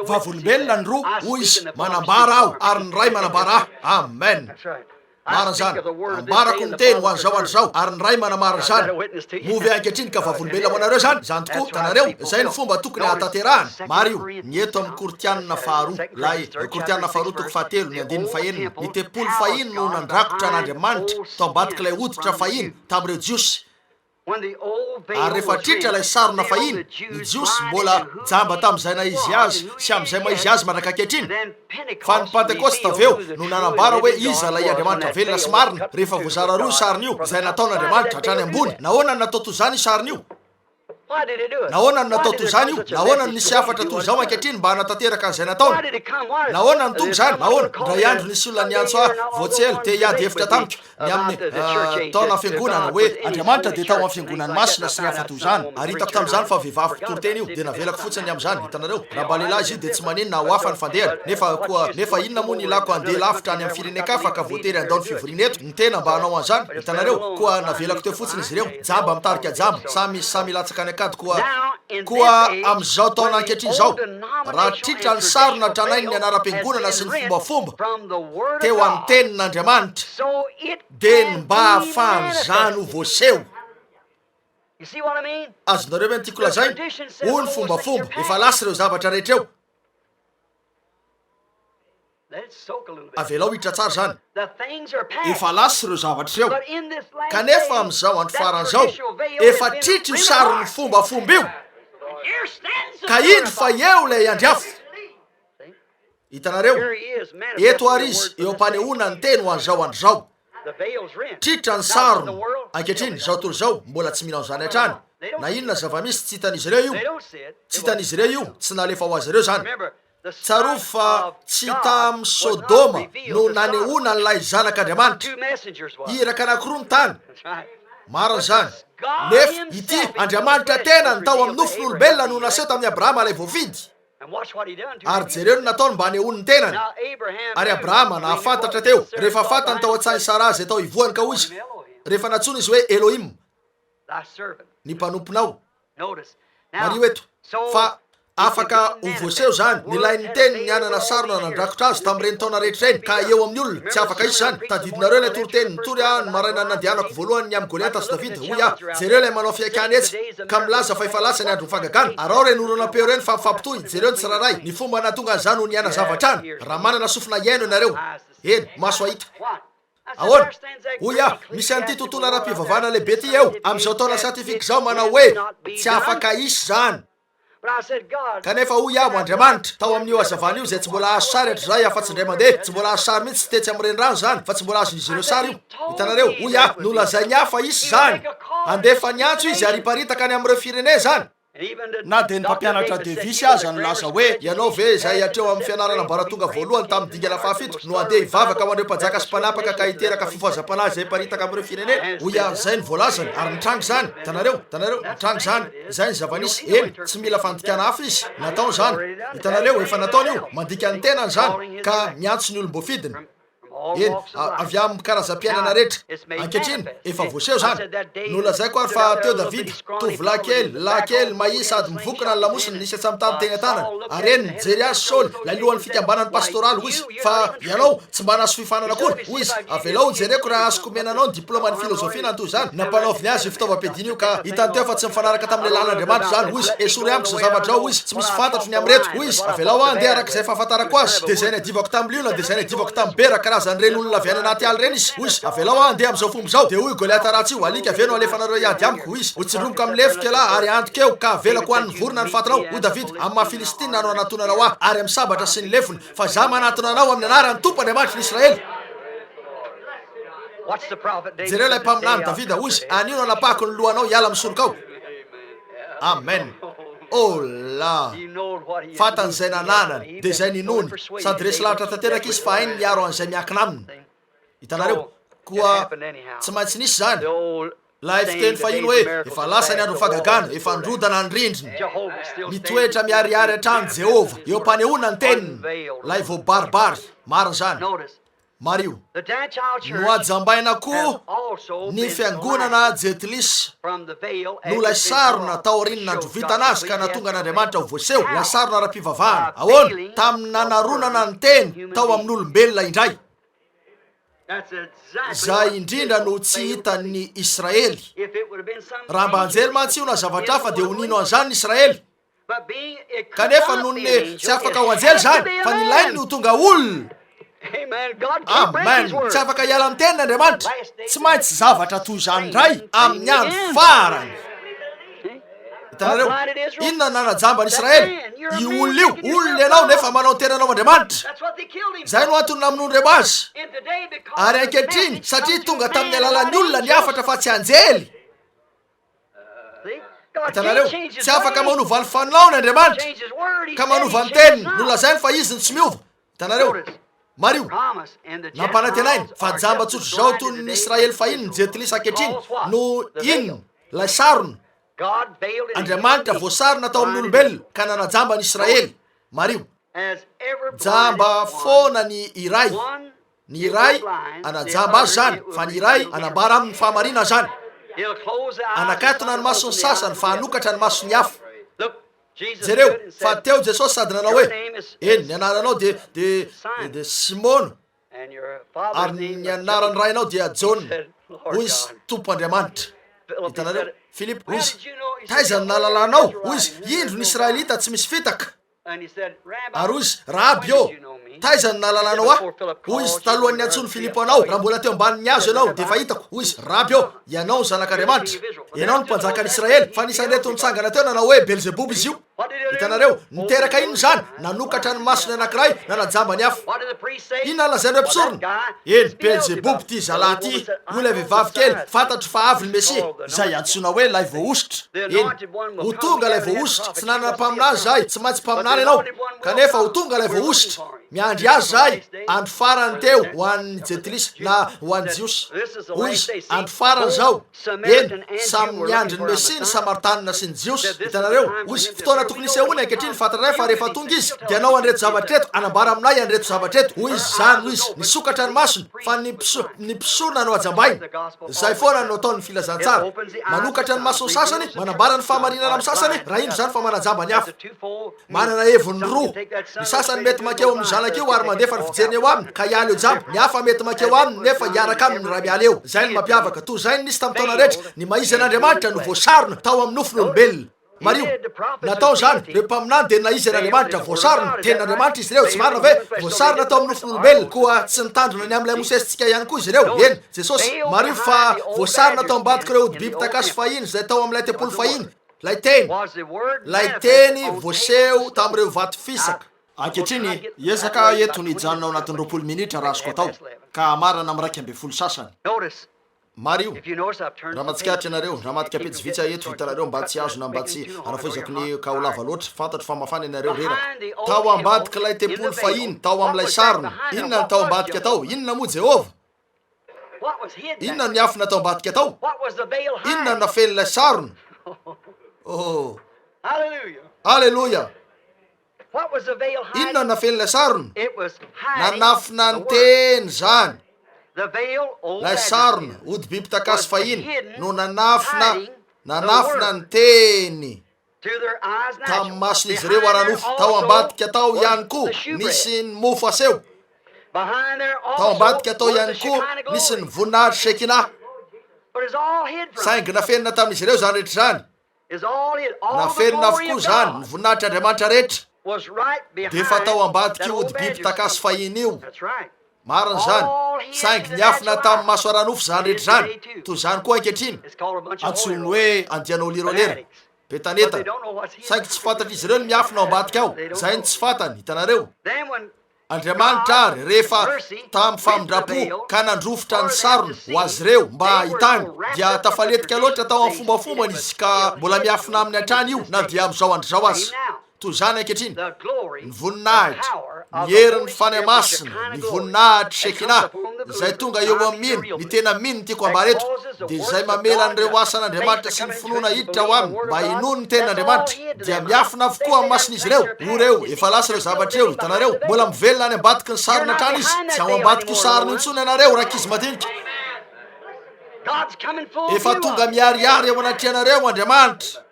vavolombelona ny roa hoy izy manambara aho ary ny ray manambara aho amen marina zany ambarako ny teny ho an'izao andro zao ary ny ray manamara zany movy ankehitriny ka vavolombelona ho anareo zany zany tokoa tanareo zay ny fomba tokony hatanterahana maryo ny eto amin'ny kortianina faharoa lay kortianina faharoa toko fahatelo ny andininy fahenina ny tepolo fahiny no nandrakotra an'andriamanitra tao ambadika ilay hoditra fahiny tamin'ireo jiosy ary rehefa tritra ilay sarona fahiny ny jiosy mbola jamba tamin'izay na izy azy sy amin'izay maizy azy mandraka ankehitriny fa ny pentekosta avy eo no nanambara hoe iza lay andriamanitra velona sy marina rehefa voazara roa sariny io izay nataon'andriamanitra hatrany ambony nahoana ny natao toy zany io sariny io nahoana ny natao toy zany io nahoana ny nisy afatra toy zao ankehitriny mba hanatanteraka an'izay nataony nahoana ny tonga zany nahoana ndray andro nisy olona niantso voatsely te hiady hevitra tamiko ny amin'ny taona fiangonana hoe andriamanitra de tao amin'ny fiangonany masina sy ny hafa toy zany ary hitako tamin'izany fa vehivavy toroteny io de navelako fotsiny amin'izany hitanareo raha mba lehilahy izy io de tsy maninona ho afa ny fandehany nefa inona moa ny ilako andeha lavitra any amin'ny firenekafa ka voatery andao ny fivoriana eto ny tena mba hanao an'izany hitanareo koa navelako teo fotsiny izy ireo jamba mitarika jamba samy latsaka any akady koa am'izao taona ankehitriny zao raha tritra ny sarona tranainy ny anara-piangonana sy ny fombafomba teo amin'ny tenin'andriamanitra de ny mba hahafahan'izany ho voaseho azonareo hoe nytiako lazainy ho ny fombafomba efa lasy ireo zavatra rehetra eo avelao hiditra tsara zany efa lasy ireo zavatra eo kanefa am'izao andro faran'izao efa tritra io sarony fombafomba io ka indro fa eo lay andriafo hitanareo eto ary izy eo ampanehoana ny teny ho an'izao andro zao tritra ny sarony ankehitriny zao tory zao mbola tsy minao zany hatrany na inona zava-misy tsy hitan'izy ireo io tsy hitan'izy ireo io tsy nalefa ho azy ireo zany tsaroa fa tsy tamy Sodoma no nanehoana n'lay zanak'andriamanitra iraka anakiroa ny tany marina zany nefa ity andriamanitra tena ny tao amin'ny nofon'olombelona no naseho tamin'ny Abrahama lay voavidy ary jereo no nataony mba hanehoany ny tenany ary Abrahama nahafantatra teo rehefa fantany tao an-tsany Sara zay tao ivoany ka hoy izy rehefa natsony izy hoe Elohim ny mpanomponao mario eto fa afaka ho voaseho zany nilay ny teny ny anana sarona nandrakotra azy tamin'ireny taona rehetra reny ka eo amin'ny olona tsy afaka izy zany tadidinareo lay toriteny nitory ny maraina nandehanako voalohany ny amin'ny Goliata sy Davida hoy jereo lay manao fiakany etsy ka milaza fa efa lasa ny andro mifangagana ary ao reny oronapeo reny fa mifampitohy jereo ny tsiraray ny fomba natonga an'izany ho ny ana zavatrany raha manana sofina iaino ianareo eny maso ahita ahoana hoy misy an'ity tontolo ara-pivavahana lehibe ty eo am'izao taona satifika zao manao hoe tsy afaka isy zany kanefa hoy mo Andriamanitra tao amin'io hazavana io zay tsy mbola azo sary hatrizay afa-tsy indray mandeha tsy mbola azo sary mihitsy tsy tetsy amin'ny renirano zany fa tsy mbola azon'izy ireo sary io hitanareo hoy nolazainy hafa isy zany andefa niantso izy ary iparitaka any amin'ireo firene zany na de ny mpampianatra devisy aza nolaza hoe ianao ve zay atreo amin'ny fianarana ambaratonga voalohany tamin'ny dingana fahafito no andeha hivavaka ho an'ireo mpanjaka sy mpanapaka ka hiteraka fifoazam-panahy zay iparitaka amin'ireo firene hoy zay ny voalazany ary nitrangy zany tanareo nitrangy zany zay ny zavanisy eny tsy mila fandikana hafa izy nataony zany hitanareo efa nataony io mandika ny tenany zany ka miantso ny olombofidiny eny avy amin'ny karazam-piainana rehetra ankehitriny efa voaseho zany nolazay koa ary fa teo Davida tovolahy kely mahia sady mivokona ny lamosiny nisy atsamy tany teny an-tanany ary eny mijery azy Saoly lay lohan'ny fikambanany pastoraly hoy izy fa ianao tsy mba nahazo fifanana akory hoy izy avelao jereko raha azoko menanao ny diplôman'ny filozofia nantoy zany nampanaoviny azy fitaovam-piadiana io ka hitany teo fa tsy mifanaraka tamin'ny lalan'Andriamanitra zany hoy izy esory amiko zao zavatra zao hoy izy tsy misy fantatro ny amreto hoy izy avelao andeha arak'izay fahafantarako azy de zay ny adivako tamin'ny liona de zay ny adivako tamin'ny bera karazany an'ireny olona avy any anaty aly reny izy hoy izy avelao andeha am'izao fomba zao de hoy Goliata ratsy io alika aveno alefanareo iady amiko hoy izy hotsindromoko amin'ny lefika lahy ary antoka eo ka avelako an'ny vorona ny fatinao hoy David amin'ny maha-Filistina no anatonanao ahy ary amin'ny sabatra sy ny lefony fa za manatona anao amin'ny anarany Tompon'Andriamanitra n'Israely. Jereo lay mpaminany Davida hoy izy anino anapahako ny lohanao hiala misorokao. Amen. Oh la fatan'izay nananany de zay ninony sady resy lavitra tanteraka izy fa hainy miaro an'izay miakina aminy. Hitanareo koa tsy maintsy nisy zany lay fiteny fahiny hoe efa lasa ny andro fagagana efa androdana ny rindriny mitoetra miariary atrano Jehova eo ampanehoana ny teniny lay vo baribary marina zany. Mario no ajambaina koa ny fiangonana Jetlis no lay sarona tao aoriana andro vitanazy ka natonga n'Andriamanitra ho voaseho lay sarona ara-pivavahana ahoana tamin'ny nanaronana ny teny tao amin'olombelona indray. Zay indrindra no tsy hitan'ny Israely raha mba anjely mantsy io na zavatra hafa de honino an'izany ny Israely kanefa nonne tsy afaka ho anjely zany fa nilainy no tonga olona. Amen. Tsy afaka hiala amin'ny tenin'Andriamanitra tsy maintsy zavatra toy izany indray amin'ny andro farany. Hitanareo inona nanajamba ny Israely io olona io olona ianao nefa manao ny tenanao Andriamanitra zay no antony namonoandremo azy ary ankehitriny satria tonga tamin'ny alalan'ny olona ny afatra fa tsy anjely. Hitanareo tsy afaka manova ny fanao ny Andriamanitra ka manova ny teniny no lazainy fa izy ny tsy miova. Hitanareo Mario nampanantenainy fa jamba tsotro zao toy ny Israely fahiny ny Jetlis ankehitriny no inona lay sarona Andriamanitra voasarona tao amin'ny olombelona ka nanajamba ny Israely. Mario jamba foana ny iray anajamba azy zany fa ny iray anambara amin'ny fahamarina zany anakatona ny masony sasany fa anokatra ny masony hafa. Jereo fa teo Jesosy sady nanao hoe eny ny anaranao de Simona ary ny anaran'ny rainao dia Jona hoy izy Tompo Andriamanitra. Hitanareo Philippe hoy izy taiza ny nalalanao hoy izy indro ny Israelita tsy misy fitaka ary hoy izy Rahaby io taiza ny nalalanao ah hoy izy talohan'ny antsony Filipo anao raha mbola teo ambanin'ny hazo ianao de fa hitako hoy izy Rahaby io ianao ny zanak'Andriamanitra ianao ny mpanjakan'ny Israely fa nisy anreto nitsangana teo nanao hoe Belzebuby izy io. Hitanareo niteraka ino zany nanokatra ny masony anankiray nanajamba ny hafa. Inona lazain'ireo mpisorona eny Belzebuby ty zalahy ty hoy lay vehivavy kely fantatro fa avy ny Mesia zay antsoina hoe lay voaositra. Eny ho tonga lay voaositra tsy nanana mpaminazy zahay tsy maintsy mpaminany ianao kanefa ho tonga lay voaositra miandry azy zahay andro farany teo ho an'ny Jetlis na ho an'ny Jiosy. Hoy izy andro farany zao eny samy miandry ny Mesia ny Samaritanina sy ny Jiosy. Hitanareo hoy izy fotoana tokony isehoana ankehitriny fantatray fa rehefa tonga izy de anao andreto zavatra eto anambara aminay andreto zavatra eto hoy izy zany hoy izy nisokatra ny masony fa ny mpisorona no ajambainy zay foana no ataon'ny filazantsara manokatra ny masony sasany manambara ny fahamarinana amin'ny sasany raha indro zany fa manajamba ny hafa. Manana heviny roa ny sasany mety makeo amin'ny zanak'io ary mandefa ny fijeriny eo aminy ka hiala eo jamba ny hafa mety makeo aminy nefa hiaraka aminy raha miala eo. Zay ny mampiavaka toy zay nisy tamin'ny taona rehetra ny maizy an'Andriamanitra no voasarona tao amin'ny nofonyolombelona. Mario natao zany reo mpaminany de naizy an'Andriamanitra voasarona tenin'Andriamanitra izy reo tsy marina ve voasarona tao amin'ny nofonyolombelona koa tsy nitandrona ny amin'ilay mosesitsika ihany koa izy reo. Eny Jesosy Mario fa voasarona tao ambadika reo ody biby takasy fahiny zay tao amin'ilay tempolo fahiny lay teny voaseho tamin'ireo vato fisaka. Ankehitriny ezaka eto ny hijanonao anatin'ny 20 minitra raha azoko atao ka marana amin'ny 12 sasany. Mario raha matsikaritra ianareo raha matika petsivitsy eto hitanareo mba tsy azona mba tsy anafoizako ny ka ho lava loatra fantatro fa mafana ianareo reraka tao ambadika lay tempolo fahiny tao amin'ilay sarona inona ny tao ambadika tao inona moa Jehova inona ny afina tao ambadika tao inona ny nafen'ilay sarona. Oh alleluia inona ny nafen'ilay sarona nanafina ny teny zany lay sarona ody biby takasy fahiny no nanafina ny teny tamin'ny masony izy reo aranofo tao ambadika tao ihany koa nisy ny mofo aseho tao ambadika tao ihany koa nisy ny voninahitry Shekina saingy nafenina tamin'izy ireo zany rehetra zany nafenina avokoa zany ny voninahitry Andriamanitra rehetra de fa tao ambadika io ody biby takasy fahiny io. mariny zany saingy niafina tamin'ny masoaranofo zany rehetra zany toy zany koa ankehitriny antsoiny hoe andianao lirolera betaneta saingy tsy fantatra izy ireo ny miafina ao ambadika ao zay ny tsy fantany hitanareo Andriamanitra ary rehefa tamin'ny famindrapo ka nandrofotra ny sarony ho azy ireo mba hitany dia tafaletika loatra tao amin'ny fombafombany izy ka mbola miafina amin'ny hatrany io na dia amin'izao andrizao azy toy zany ankehitriny ny voninahitra ny herin'ny fanahy masina ny voninahitra sekina izay tonga eo amin'ny ny tena mino ny tiako ambareto dia izay mamela an'ireo asan'Andriamanitra sy ny finoana hiditra ho aminy mba hinono ny tenin'Andriamanitra dia miafina avokoa amin'ny mason'izy ireo ho reo efa lasa ireo zavatra eo hitanareo mbola mivelona any ambadiky ny sarina trano izy tsy ao ambadiky io sariny intsony ianareo rakizy madinika efa tonga miariary eo anatrehanareo Andriamanitra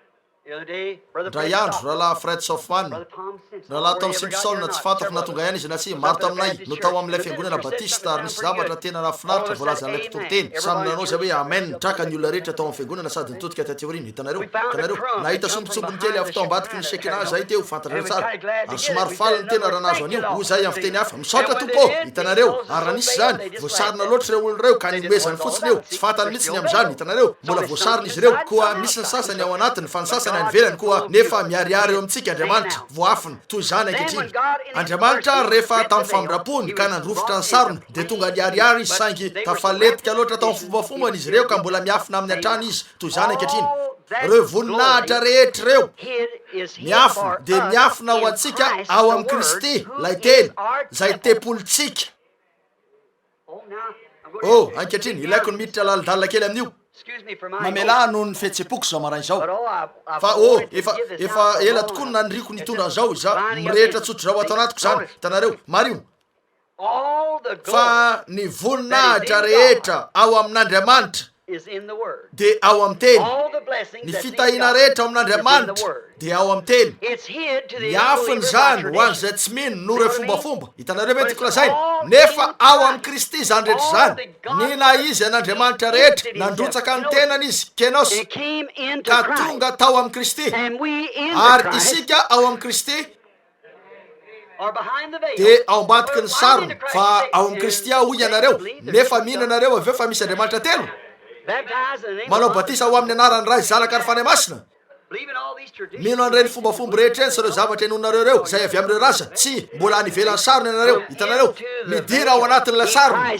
ndray andro rahalahy Fred Sofman rahalahy Tom Simpson tsy fantako na tonga ihany izy na tsy maro taminay no tao amin'ilay fiangonana batista ary nisy zavatra tena nafinaritra voalazan'ilay mpitoriteny samy nanao zay hoe amen traka ny olona rehetra tao amin'ny fiangonana sady nitodika taty aoriana hitanareo nahita sombitsombiny kely avy tao ambadiky ny sekina zay teo fantatra tsara ary somary faly ny tena raha nazo anio ho zay amin'ny fiteny hafa misaotra tompo hitanareo ary raha nisy zany voasarina loatra ireo olona ireo ka nimezany fotsiny eo tsy fantany mihitsy ny amin'izany hitanareo mbola voasarina izy ireo koa misy ny sasany ao anatiny fa ny sasany any ivelany koa nefa miariary eo amintsika Andriamanitra voafiny toy zany ankehitriny Andriamanitra rehefa tamin'ny famindrapony ka nandrofotra ny sarony dia tonga niariary izy saingy tafaletika loatra tao amin'ny fombafombany izy ireo ka mbola miafina amin'ny hatrany izy toy zany ankehitriny reo voninahitra rehetra reo miafina dia miafina ho antsika ao amin'ny Kristy lay teny zay tempolontsika ankehitriny ilaiko ny miditra lalidalina kely amin'io mamela noho ny fihetsepoko zao marainy zao fa efa ela tokoa nandriko nitondra an'izao za mirehetra tsotro zao atao anatiko zany hitanareo mario fa ny voninahitra rehetra ao amin'Andriamanitra dia ao amin'ny teny ny fitahina rehetra ao amin'Andriamanitra dia ao amin'ny teny miafiny zany ho an'izay tsy mino no re fombafomba hitanareo mety kolazainy nefa ao amin'ny Kristy zany rehetra zany nina izy an'Andriamanitra rehetra nandrotsaka ny tenany izy kenos ka tonga tao amin'ny Kristy ary isika ao amin'ny Kristy dia ao ambadiky ny sarony fa ao amin'ny Kristy ao ianareo nefa mino anareo aveo fa misy Andriamanitra telo manao batisa ho amin'ny anarany ray zanaka ary fanahy masina mino an'ireny fombafomba rehetra eny sareo zavatra enonareo reo zay avy amin'ireo rasa tsy mbola nivelany sarony ianareo hitanareo midira ao anatin'ilay sarony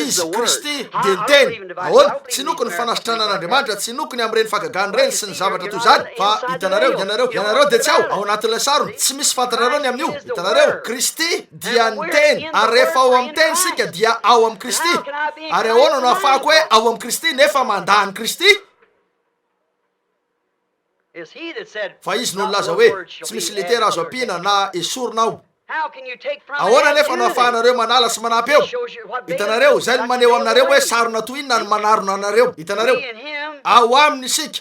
izy Kristy dia ny teny ahoana tsy nokony fanasitrana an'Andriamanitra tsy nokony amin'ireny fagagany reny sy ny zavatra toy zany fa hitanareo ianareo dia tsy ao anatin'ilay sarony tsy misy fantarareo ny amin'io hitanareo Kristy dia ny teny ary rehefa ao amin'ny teny sika dia ao amin'ny Kristy ary ahoana no ahafahako hoe ao amin'ny Kristy nefa mandany Kristy fa izy no nilaza hoe tsy misy letera azo ampina na esorinao ahoana nefa no ahafahanareo manala sy manampy eo hitanareo zay no maneho aminareo hoe sarona toy inona ny manarona anareo hitanareo ao aminy isika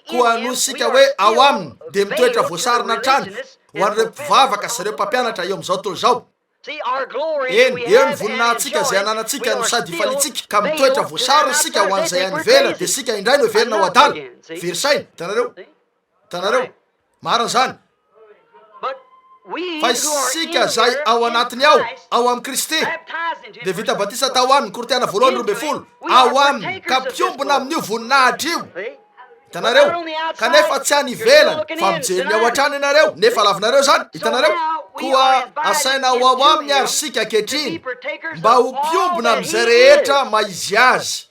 koa no isika hoe ao aminy dia mitoetra voasarina trany ho an'ireo mpivavaka sy ireo mpampianatra eo amin'izao tontolo zao eo ny voninahitsika zay ananatsika no sady ifalitsika ka mitoetra voasarina isika ho an'izay any velana dia sika indray no velona ho adala verisaina hitanareo marina zany fa isika zay ao anatiny ao amin'ny Kristy dia vita batisa tao aminy Kortiana voalohany 12 ao aminy ka mpiombona amin'io voninahitra io hitanareo kanefa tsy any ivelany fa mijeriny ao an-trano ianareo nefa lavinareo zany hitanareo koa asaina ho ao aminy ary sika ankehitriny mba ho mpiombona amin'izay rehetra maizy azy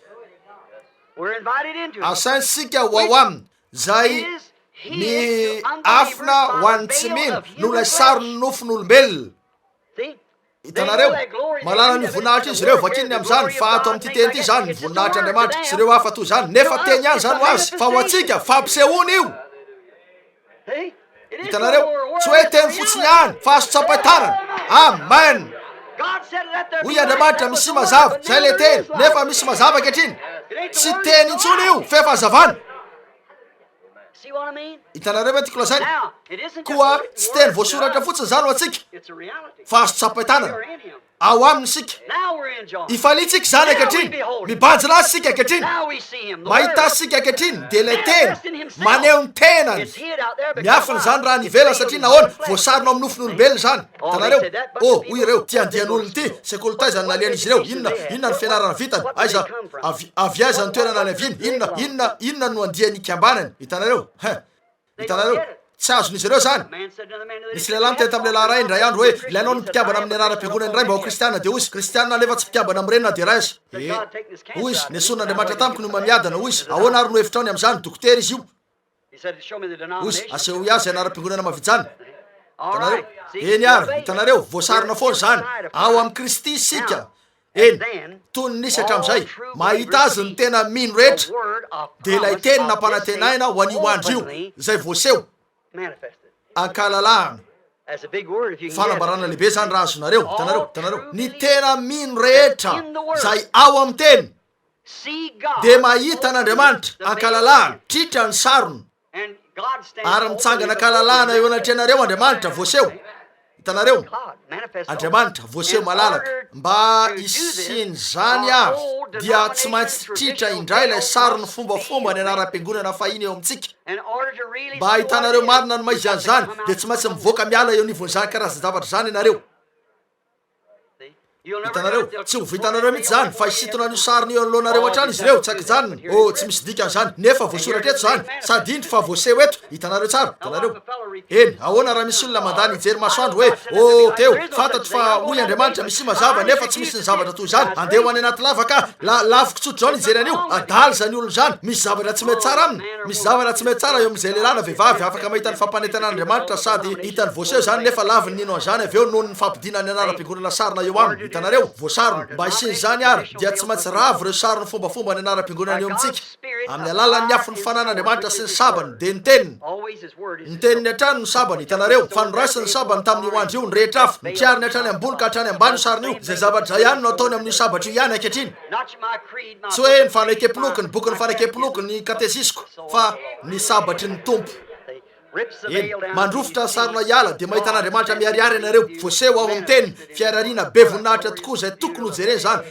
asainsika ho ao aminy zay ny afina ho an'ny tsy mino no lay sarony nofon'olombelona hitanareo malala ny voninahitra izy ireo vakiny amin'izany fa ato amin'ity teny ity zany ny voninahitra Andriamanitra sy ireo hafa toy zany nefa teny ihany zany ho azy fa ho antsika fampisehoana io hitanareo tsy hoe teny fotsiny ihany fa azo tsapahitanana amen hoy Andriamanitra misy mazava zay le teny nefa misy mazava ankehitriny tsy teny intsony io fa efa hazavana hitanareo mety kolazainy koa tsy teny voasoratra fotsiny zany ho antsika fa azo tsapahitanana ao aminy sika Now we're in John. ifalitsika zany ankehitriny mibanjy razy sika ankehitriny Now we see him. The mahita Word. sika ankehitriny de ilay tena maneho ny tenany It's hid out there because miafiny zany raha nivela satria nahoana voasarina ao nofon'olombelona zany tanareo hoy ireo tiandian'olony ty sekolotaizany nalian'izy ireo inona ny fianarana vitany aiza avy aiza ny toerana any aviany inona no andiany ikambanany hitanareo hitanareo tsy azon'izy ireo zany man said to the man of the misy lehilahy teta amin'ny lehilahy ray indray andro hoe ilainao ny mpikambana amin'ny anara-piangonany ray mba ho kristianina de hoy izy kristianina nefa tsy mpikambana amin'ny renina de raha izy God take this hoy izy cancer. ny son'andriamanitra tamiko no mamiadana hoy izy ahoana ary no hevitrany am'izany dokotera izy io He said, show me the hoy izy denomination. aseho azy anara-piangonana mavijana All hitanareo right. See, eny ary hitanareo voasarina foana zany ao amin'ny kristy isika eny toy ny nisy hatramin'izay mahita azy ny tena mino rehetra the word of de ilay promise teny of nampanantenaina ho an'io andro io openly zay voaseho manifested. ankalalahana That's a big word if you can get fanambarana it. lehibe zany raha azonareo hitanareo ny tena mino rehetra zay ao amin'ny teny See God. de mahita an'andriamanitra ankalalahana tritra ny sarony And God stands ary over mitsangana the kalalahana eo anatrenareo andriamanitra voaseho hitanareo God manifests andriamanitra voaseho malalaka mba isiny zany avy dia tsy maintsy tritra indray ilay sarony fombafomba ny anara-piangonana fahiny eo amintsika in order to really mba hitanareo marina ny maizany zany de tsy maintsy mivoaka miala eo anivon'izany karazan-javatra zany ianareo hitanareo tsy ho vitanareo mihitsy zany fa isitona an'io sariny eo anoloanareo hatrany izy ireo tsaky zany tsy misy dikan'izany nefa voasoratra eto zany sady indry fa voaseho eto hitanareo tsara hitanareo eny ahoana raha misy olona mandany hijery masoandro hoe teo fantatro fa hoy andriamanitra misy mazava nefa tsy misy ny zavatra toy zany andeha ho any anaty lavaka lavoko tsotro zao ny ijery an'io adaly zany olony zany misy zavatra tsy mety tsara aminy misy zavatra tsy mety tsara eo am'izay lelana vehivavy afaka mahita ny fampanentan'andriamanitra sady hitany voaseho zany nefa lavy ny nino an'izany avy eo noho ny fampidina ny anara-piangonana sarina eo aminy hitanareo voasarony mba isiny zany ary dia tsy maintsy ravy reo sariny fombafomba ny anara-piangonana eo amintsika amin'ny alalan'ny afon'ny fanan'andriamanitra sy ny sabany de ny teniny always his word is ny teniny hatrany no sabany hitanareo fa noraisiny sabany tamin'io andro io ny rehetra afo nitriariny hatrany ambony ka hatrany ambany io sariny io zay zavatra zay ihany no ataony amin'io sabatra io ihany ankehitriny not my creed, my tsy hoe ny fanaikepoloky ny boky ny fanaikepoloky ny katezisiko fa ny sabatry ny tompo They rips the eny veil down. mandrofotra ny sarona iala de mahita an'andriamanitra miariary ianareo voaseho ao amin'ny teny fiarariana be voninahitra tokoa zay tokony ho jereny zany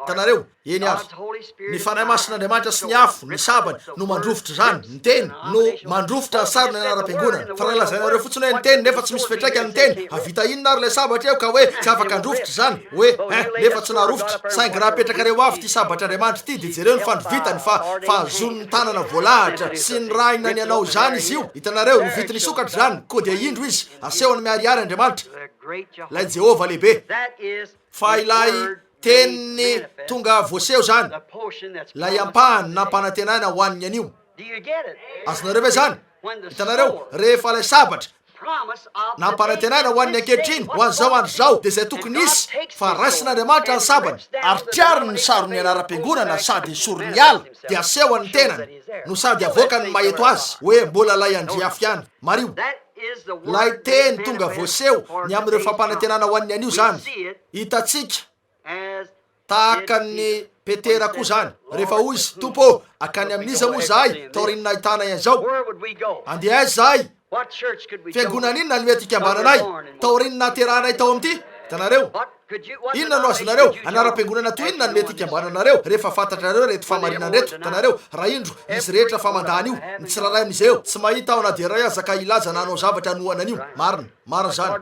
hitanareo eny ary God's Holy Spirit ny fanahy masin'andriamanitra sy ny afo ny sabany no mandrofotra zany ny teny no mandrofotra ny sarona ny anara-piangonana fa raha lazainareo fotsiny hoe ny teny nefa tsy misy fetraika ny teny avita inona ary lay sabatra eo ka hoe tsy afaka androfotra zany hoe nefa tsy narofotra saingy raha apetrakareo avy ty sabatr'andriamanitra ty de jereo ny fandrovitany fa azon'ny tanana voalahatra sy ny raha inany anao zany izy io hitanareo novity ny sokatra zany ko de indro izy asehony miariary andriamanitra the great Jehovah. ilay jehova lehibe That is fa his ilay word teniny manifest, tonga voaseho zany the portion that's lay promised. ampahany nampanantenaina ho aniny anio Do you get it? azonareo ve zany When the hitanareo sword rehefa lay sabatra promise of the nampanantenaina day ho an'ny of this ankehitriny day, ho an'izao andro zao de zay tokony And God isy takes fa the raisin'andriamanitra ny sword sabany and rips down ary the triariny ny denomination sarony of anara-piangonana the sady faith sorony manifest ala himself. de asehoany Shows tenany that he's there. no sady Still avoaka that ny faith maheto around azy hoe mbola lay andriafy ihany mario That is the word lay teny made tonga manifest voaseho for ny amin'ireo today's fampanantenana ho an'ny anio We zany see it hitatsika as tahaka ny petera koa zany rehefa hoy izy tompo akany amin'iza moa zahay taorinina ahitana ian'izao where would we go? andeha aiza zahay What church could we go? fiangonana inona ny mety ikambananay taorinina terahanay tao amin'ity hitanareo What inona no azonareo anara-piangonana to inona ny mety ikambananareo rehefa fantatrareo reto famarinany reto hitanareo raha indro izy rehetra famandany io ny tsirairay amin'izy eo tsy mahita ao anaderay azaka ilaza nanao zavatra nohanan'io marina zany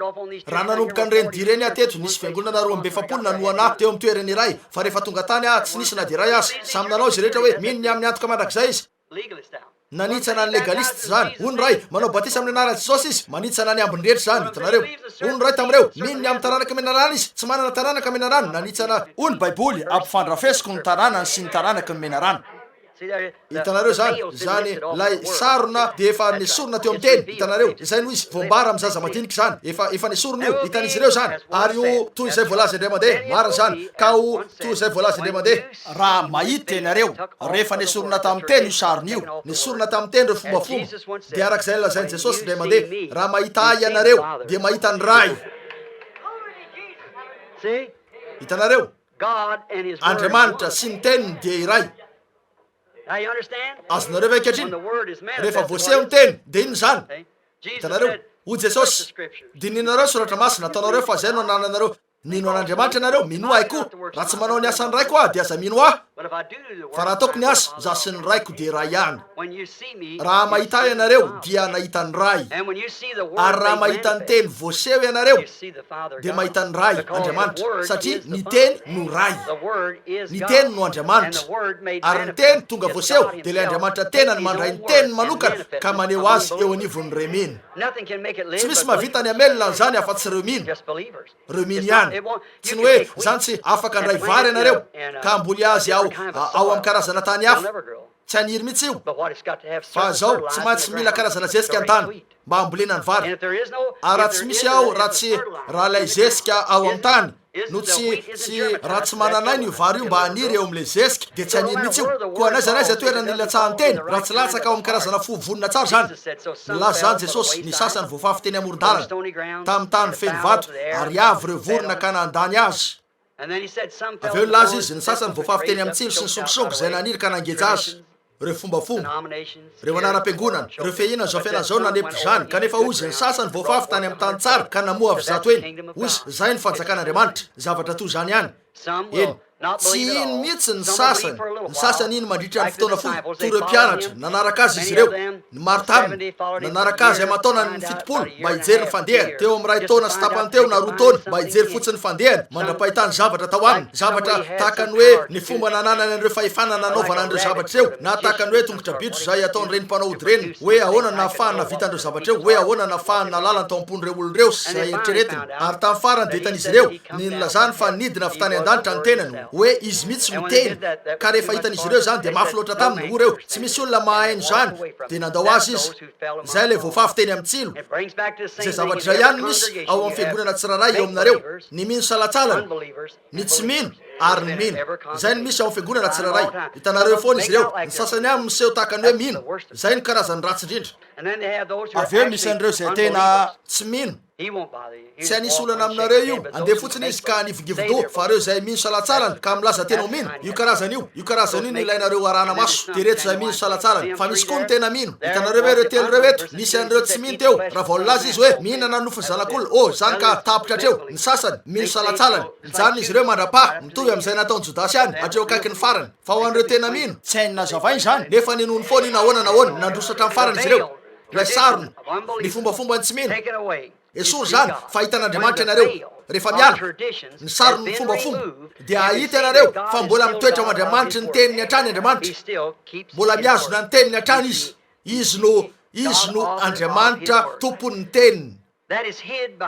raha nanomboka nyreny direny ateto nisy fiangonana 250 nanohana teo amin'ny toerany iray fa rehefa tonga tany tsy nisy naderay aza samy nanao izy rehetra hoe mino ny amin'ny antoka mandrakizay izy Legalist now. nanitsana ny legaliste zany ony ray manao batisa amin'ny anaran'i jesosy izy manitsana ny ambiny rehetra zany hitanareo ony ray tamin'ireo mino ny amin'ny taranaka menarana izy tsy manana taranaka menarana nanitsana ony baiboly ampifandrafesiko ny taranany sy ny taranaka ny menarana See there, hitanareo zany zany lay sarona de efa nesorona teo amin'ny teny hitanareo zay no izy voambara amin'ny zaza madinika zany efa nesorona io hitan'izy ireo zany ary io toy izay voalaza indray mandeha marina zany ka o toy izay voalaza indray mandeha raha mahita ianareo rehefa nesorona tamin'ny teny io sarona io nesorona tamin'ny teny reo fombafomba de arak'izay lazainy jesosy indray mandeha raha mahita ay ianareo de mahita ny ray See? hitanareo God and his word. andriamanitra sy ny teniny dia iray Now you understand? azonareo ve When the ankehitriny word is rehefa manifested, voaseho ny teny de ino zany okay? Jesus hitanareo said, ho "Search the jesosy scriptures." dininareo soratra masina ataonareo fa zay no anananareo mino an'Andriamanitra ianareo mino ahy koa raha tsy manao ny asany raiko aho dia aza mino ahy fa raha ataoko ny asa za sy ny raiko dia raha ihany raha mahita ahy ianareo dia nahita ny ray ary raha mahita ny teny voaseho ianareo dia mahita ny ray Andriamanitra satria ny teny no ray ny teny no Andriamanitra ary ny teny tonga voaseho dia ilay Andriamanitra tena ny mandray ny teny manokana ka maneho azy eo anivon'ny ireo mino tsy misy mahavita ny amelona n'izany afa-tsy ireo mino ihany tsy ny hoe zany tsy afaka andray vary ianareo ka amboly azy ao amin'ny karazana tany hafa tsy haniry mihitsy io fa zao tsy maintsy mila karazana zesika an-tany mba ambolena ny vary ary raha tsy misy ao raha lay zesika ao amin'ny tany no tsy raha tsy mananay ny vary io mba haniry eo amin'le zesika dia tsy haniry mihitsy io koa anaiza toerana nilatsahan'ny teny raha tsy latsaka ao amin'ny karazana fovonina tsara zany nilazany Jesosy ny sasany voafafy teny amoron-dalana tamin'ny tany feno vato ary avy ireo vorona ka nandany azy aveo laza izy ny sasany voafafy teny amin'ny tsilo sy ny songisongo izay naniry ka nangeja azy ireo fombafomba ireo anara-piangonana ireo fehinana zao fiainana zao nanepo zany kanefa ozy ny sasany voafafy tany amin'ny tany tsara ka namoa avy zato eny ozy zay ny fanjakan'Andriamanitra zavatra toy zany ihany eny tsy iny mihitsy ny sasany iny mandritra ny fotoana fohy toy ireo mpianatra nanaraka azy izy ireo ny maro taminy nanaraka azy aman-taonany ny fitopolo mba hijery ny fandehany teo amin'ny ray taona sy tapany teo na roa taona mba hijery fotsiny fandehany mandra-pahitany zavatra tao aminy zavatra tahaka ny hoe ny fomba nananany an'ireo fahefana nanaovana an'ireo zavatra eo na tahaka ny hoe tongotra bitro zay ataony reny mpanao ody reny hoe ahoana nahafahany navita an'ireo zavatra eo hoe ahoana nahafahany nalala tao am-pon'ireo olon'ireo zay eritreretiny ary tamin'ny farany dia hitan'izy ireo ny nilazany fa nidina avy tany an-danitra ny tenany hoe izy mihitsy miteny ka rehefa hitan'izy ireo zany dia mafy loatra taminy o reo tsy misy olona mahaino zany dia nandao azy izy zay le voafafy teny amin'ny tsilo zay zavatra zay ihany misy ao amin'ny fiangonana tsiraray eo aminareo ny mino salatsalana ny tsy mino ary ny mino zay ny misy ao amin'ny fiangonana tsiraray hitanareo foana izy ireo ny sasany amin'ny miseho tahaka ny hoe mino zay ny karazany ratsy indrindra aveo misy an'ireo zay tena tsy mino tsy hanisy olana aminareo io andeha fotsiny izy ka nivingivido fa reo zay mino salatsalana ka milaza tena ho mino io karazany io ny ilainareo arana maso de reto zay mino salatsalana fa misy koa ny tena mino hitanareo hoe reo telo reo eto misy an'ireo tsy mino teo raha vaolaza izy hoe mihinana nofony zanak'olona zany ka tapitra atreo ny sasany mino salatsalana mijanona izy ireo mandrapaha mitovy amin'izay nataony Jodasy any atreo akaiky ny farany fa ho an'ireo tena mino tsy hainy nazavainy zany nefa ninony foana io nahoana nandrosatra amin'ny farany izy ireo lay sarony ny fombafomba ny tsy mino esory zany fa hitan'Andriamanitra ianareo rehefa miala ny sarony fombafomba dia ahita ianareo fa mbola mitoetra ao Andriamanitra ny teniny hatrany Andriamanitra mbola miazona ny teniny hatrany izy no Andriamanitra tompony ny teniny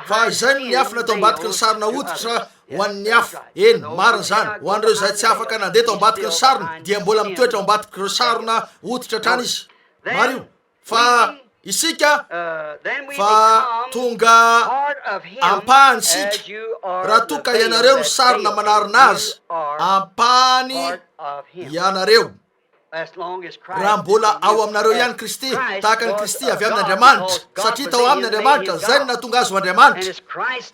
fa zay ny afina tao ambadiky ny sarona oditra ho an'ny afa eny mariny zany ho an'ireo zay tsy afaka nandeha tao ambadiky ny sarony dia mbola mitoetra ao ambadiky ireo sarona oditra hatrany izy maro io fa isika fa tonga ampahanysika raha toka ianareo ny sarina manarina azy ampahany ianareo raha mbola ao aminareo ihany Kristy tahaka ny Kristy avy amin'Andriamanitra satria tao amin'ny Andriamanitra zay ny natonga azy ho Andriamanitra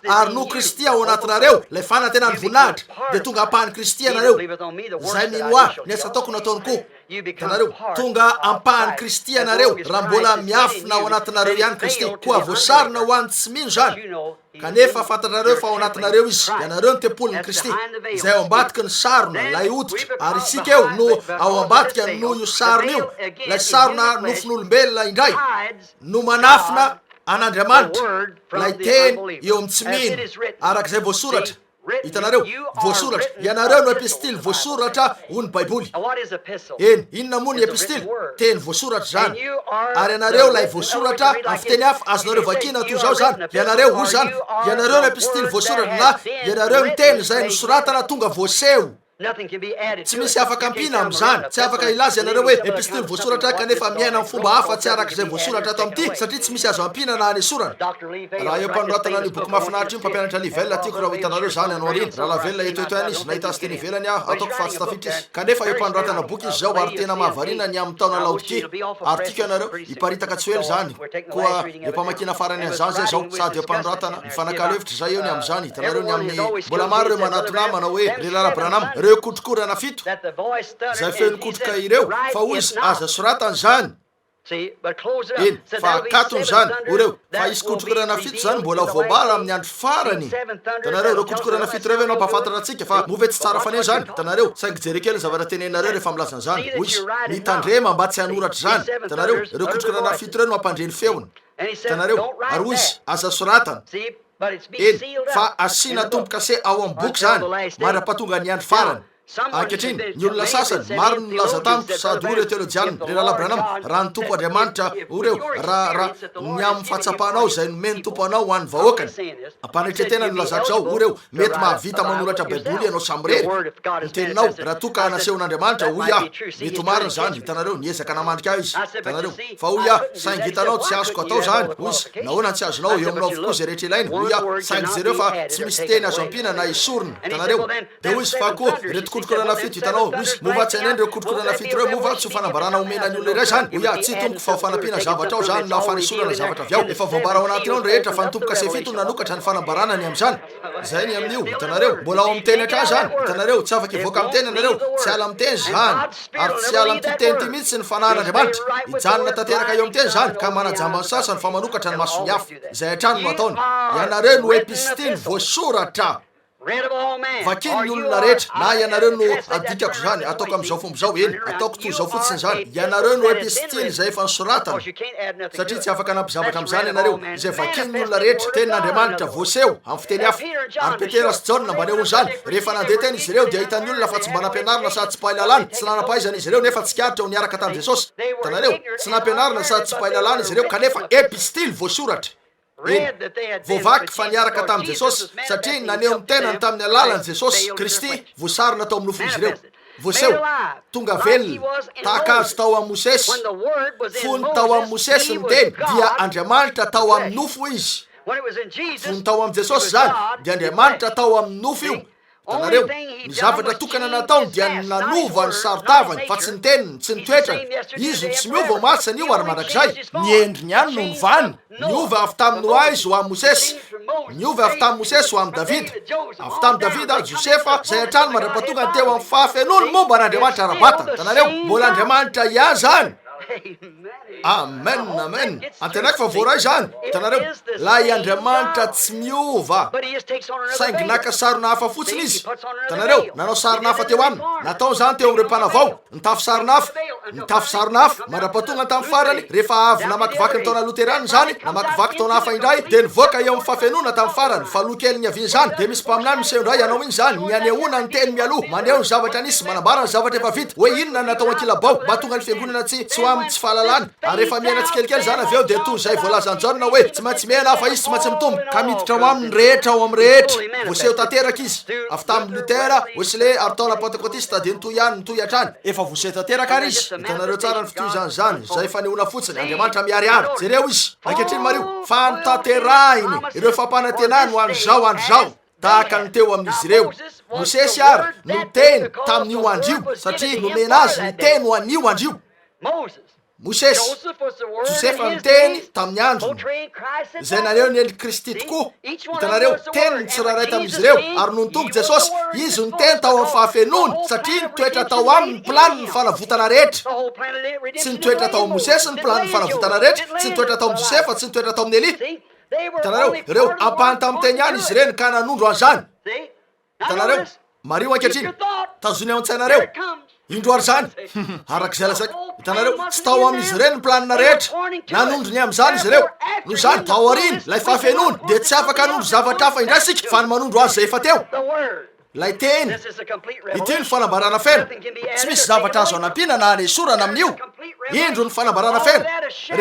ary no Kristy ao anatinareo lay fanantenany voninahitra dia tonga ampahany Kristy ianareo zay mino ahy ny asa ataoko nataony koa tanareo tonga ampahany Kristy ianareo raha mbola miafina ao anatinareo ihany Kristy koa voasarina ho an'ny tsy mino zany kanefa fantatrareo fa ao anatinareo izy ianareo ny tempolon'ny Kristy zay ao ambadiky ny sarona lay oditra ary isika eo no ao ambadika no io sarona io lay sarona nofon'olombelona indray no manafina an'Andriamanitra lay teny eo amin'ny tsy mino arak'izay voasoratra hitanareo voasoratra ianareo no epistily voasoratra ho ny baiboly eny inona moa ny epistily teny voasoratra zany ary ianareo lay voasoratra amin'ny fiteny hafa azonareo vakina toy zao zany ianareo ho zany ianareo no epistily voasoratra na ianareo miteny zay nosoratana tonga voaseho tsy misy afaka ampina am'izany tsy afaka ilaza ianareo hoe epistily voasoratra kanefa miaina amin'ny fomba hafa tsy arak'izay voasoratra ato amin'ity satria tsy misy azo ampina na anesorana raha eo mpanoratana ny boky mahafinaritra io mpampianatra livelona tiako raha ho hitanareo zany anao ariny raha lavelona etoeto any izy nahita azy teny ivelany aho ataoko fa tsy tafitra izy kanefa eo mpanoratana boky izy zao ary tena mahavarina ny amin'ny taona Laodikia ary tiako ianareo hiparitaka tsy elo zany koa eo mpamakina farany an'izany zay zao sady eo mpanoratana ny fanakalo-hevitra zay eo ny amin'izany hitanareo ny amin'ny mbola maro reo manatona manao hoe Lelara Branham reo kotrokorana fito zay feno kotroka ireo fa ozy aza soratany zany eny fa akatony zany oreo fa isy kotrokorana fito zany mbola voabara amin'ny andro farany tanareo reo kotrokorana fito reo anao mpafantatra atsika fa move tsy tsara faneny zany tanareo saingy jerekely zavatra tenenareo rehefa milazany zany hoy izy mitandrema mba tsy hanoratra zany tanareo reo kotrokorana fito reo no ampandreny feony tanareo ary hoy izy aza soratana eny fa asina tompo-kase ao amin'ny boky zany mandra-pahatonga ny andro farany ankehitriny ny olona sasany maro ny laza tamiko sady oreo teolojianina re lalabranam raha ny tompo andriamanitra oreo raha ny amin'ny fahatsapanao zay nomeny tompo anao ho an'ny vahoakany ampanetretena ny lazatra ao oreo mety mahavita manoratra baiboly ianao samyrery ny teninao raha toka anasehon'andriamanitra hoy ah mety homariny zany hitanareo niezaka namandrika aho izy tanareo fa hoy ah saingy hitanao tsy azoko atao zany hoy izy nahoana tsy azonao eo aminao avokoa zay rehetra ilainy hoy ah saingy jereo fa tsy misy teny azo ampina na isorona tanareo de hoy izy fa koa reto kotrokorana fito hitanao misy mova tsy haineny reo kotrokorana fito reo mova tsy ho fanambarana omena ny olona iray zany hoy ah tsy tompoko fa ho fanampiana zavatra ao zany na ho fanisorana zavatra avy ao efa voambara ao anatinao ny rehetra fa ny tompo-kase fito nanokatra ny fanambarana ny am'zany zay ny amin'io hitanareo mbola ao amin'ny teny atra zany hitanareo tsy afaka ivoaka amin'ny teny anareo tsy ala amin'ny teny zany ary tsy ala amin'ny teny ty mihitsy ny fanahin'andriamanitra hijanona tanteraka eo amin'ny teny zany ka manajamba ny sasany fa manokatra ny masony hafa zay atrano no ataony ianareo no epistily voasoratra vakiny ny olona rehetra na ianareo no adikako zany ataoko am'izao fomba zao eny ataoko toy zao fotsiny zany ianareo no epistily zay efa nisoratana satria tsy afaka anampizavatra am'zany ianareo zay vakiny ny olona rehetra tenin'andriamanitra voaseho amin'ny fiteny hafa ary petera sy jaona mba nehoany zany rehefa nandeha teny izy ireo dia hitan'ny olona fa tsy mba nampianarina sady tsy pahilalana tsy nanapahaizana izy ireo nefa tsy kiaritra ho niaraka tamin'i jesosy tanareo tsy nampianarina sady tsy pahilalana izy ireo kanefa epistily voasoratra voavaky fa niaraka tamin'i jesosy satria naneho ny tenany tamin'ny alalany jesosy kristy voasarina tao amin'ny nofo izy ireo voaseho tonga velona tahaka azy tao amin'ny mosesy fony tao amin'ny mosesy ny teny dia andriamanitra tao amin'ny nofo izy fony tao amin'ny jesosy zany dia andriamanitra tao amin'ny nofo io tanareo ny zavatra tokana nataony dia nanova ny sarotavany fa tsy ny teniny tsy ny toetrany izy tsy miova ho masany io ary mandrakizay ny endriny ihany no ny vany niova avy tamin'ny oaizy ho amin'ny mosesy niova avy tamin'ny mosesy ho amin'ny davida avy tamin'ny davida josefa zay atrano mandra-pahatonga ny teo amin'ny fahafenony momba n'andriamanitra ara-batana tanareo mbola andriamanitra ia zany amen amen antenaiky fa voaray zany tanareo la iandriamanitra tsy miova saingy naka sarona hafa fotsiny izy tanareo nanao sarona hafa teo aminy natao zany teo am'ireo mpanavao nitafy sarona hafa nitafy sarona hafa mandra-pahatonga tamin'ny farany rehefa avy namakivaky ny taona loterana zany namakivaky taona hafa indray de nivoaka eo amin'ny fafenona tamin'ny farany fa lokely ny aviny zany de misy mpaminany miseho indray ianao iny zany ny anehoana ny teny mialoha maneho ny zavatra nisy manambara ny zavatra efa vita hoe inona natao ankilabao mba tonga ny fiangonana tsy ho amin'ny tsy fahalalana ary rehefa miaina tsikelikely zany avy eo de toy zay voalazany jaona hoe tsy maintsy miaina fa izy tsy maintsy mitombo ka miditra ao amin'ny rehetra ao amin'ny rehetra voaseho tanteraka izy avy tamin'ny lutera wesley ary taona pentekotista de nitoy ihany nitoy hatrany efa voaseho tanteraka ary izy hitanareo tsara ny fitohizany zany zay fanehoana fotsiny andriamanitra miariary jereo izy ankehitriny mario fa notanterahiny ireo fampanantenany ho andro zao andro zao tahaka ny teo amin'izy ireo mosesy ary no teny tamin'io andrio satria nomena azy ny teny ho an'io andrio mosesy josefa niteny tamin'ny androny zay naneo ny endry kristy tokoa hitanareo teny ny tsirairay tamin'izy ireo ary noho nitombo jesosy izy niteny tao amin'ny fahafenony satria nitoetra tao aminy ny plany ny fanavotana rehetra tsy nitoetra tao mosesy ny plany ny fanavotana rehetra tsy nitoetra tao josefa tsy nitoetra tao amin'ny eli hitanareo ireo ampahany tamin'ny teny any izy ireny ka nanondro an'izany hitanareo mario ankehitriny tazony ao an-tsainareo indroary zany arak'izay lasaky hitanareo tsy tao amin'izy ireny ny planina rehetra nanondrony am'zany izy ireo no zany tao ariny lay fahafenony de tsy afaka anondro zavatra hafa indray sika fa ny manondro azy zay efa teo lay teny ity ny fanambarana fena tsy misy zavatra azo anampina na anesorana amin'io indro ny fanambarana fena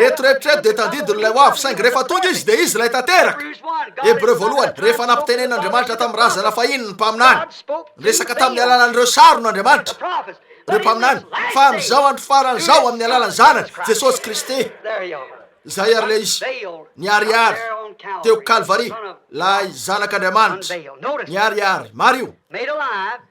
retoretroreto de tandidiny lay hoavy saingy rehefa tonga izy de izy lay tanteraka hebreu voalohany rehefa nampitenen'andriamanitra tamin'ny razana fahiny ny mpaminany resaka tamin'ny alalan'ireo saro n'andriamanitra reo mpaminany fa am'izao andro farany zao amin'ny alalan'ny zanany jesosy kristy zay ary le izy niariary teo kalvari lay zanak'andriamanitra niariary mario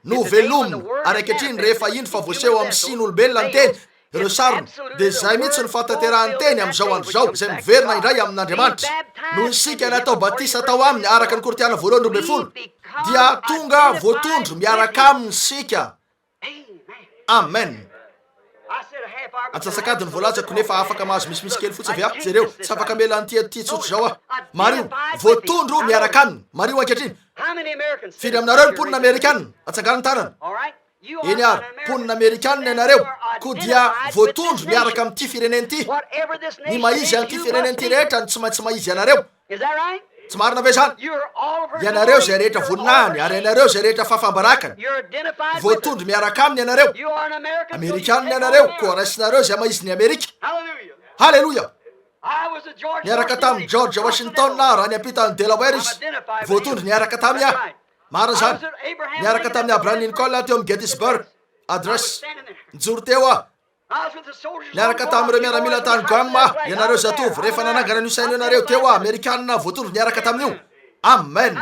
no velominy ary ankehitriny rehefa iny fa voaseho amin'ny sin'olombelona ny teny ireo sarony de zay mihitsy ny fantanterahany teny am'izao andro zao zay miverina indray amin'andriamanitra no isika natao batisa tao aminy araka ny kortiana voalohany 12 dia tonga voatondro miaraka aminy sika amen Antsasakadiny voalatsako nefa afaka mahazo misimisy kely fotsy avy a jereo tsy afaka mela anty tsotro zao a mario voatondro miaraka aminy mario ankehitriny firy aminareo ny mponina amerikanina atsangana ny tanana eny ary mponina amerikanina ianareo ko dia voatondro miaraka amin'ity fireneny ity ny maizy an'ity fireneny ty rehetra ny tsy maintsy maizy ianareo tsy marina ve zany ianareo zay rehetra voninahiny ary ianareo zay rehetra fafambarakany voatondro miaraka aminy ianareo amerikanina ianareo ko raisinareo zay maizin'ny amerika halleloia niaraka tamin'ny George Washington na raha niampitany Delaware izy voatondro niaraka taminy ah marina zany niaraka tamin'ny Abraham Lincoln teo amin'ny Gettysburg Address nijoro teo ah niaraka tamin'ireo miaramila tany Guam ianareo zatovy rehefa nanangana ny saina ianareo teo amerikanina voatondro niaraka tamin'io amen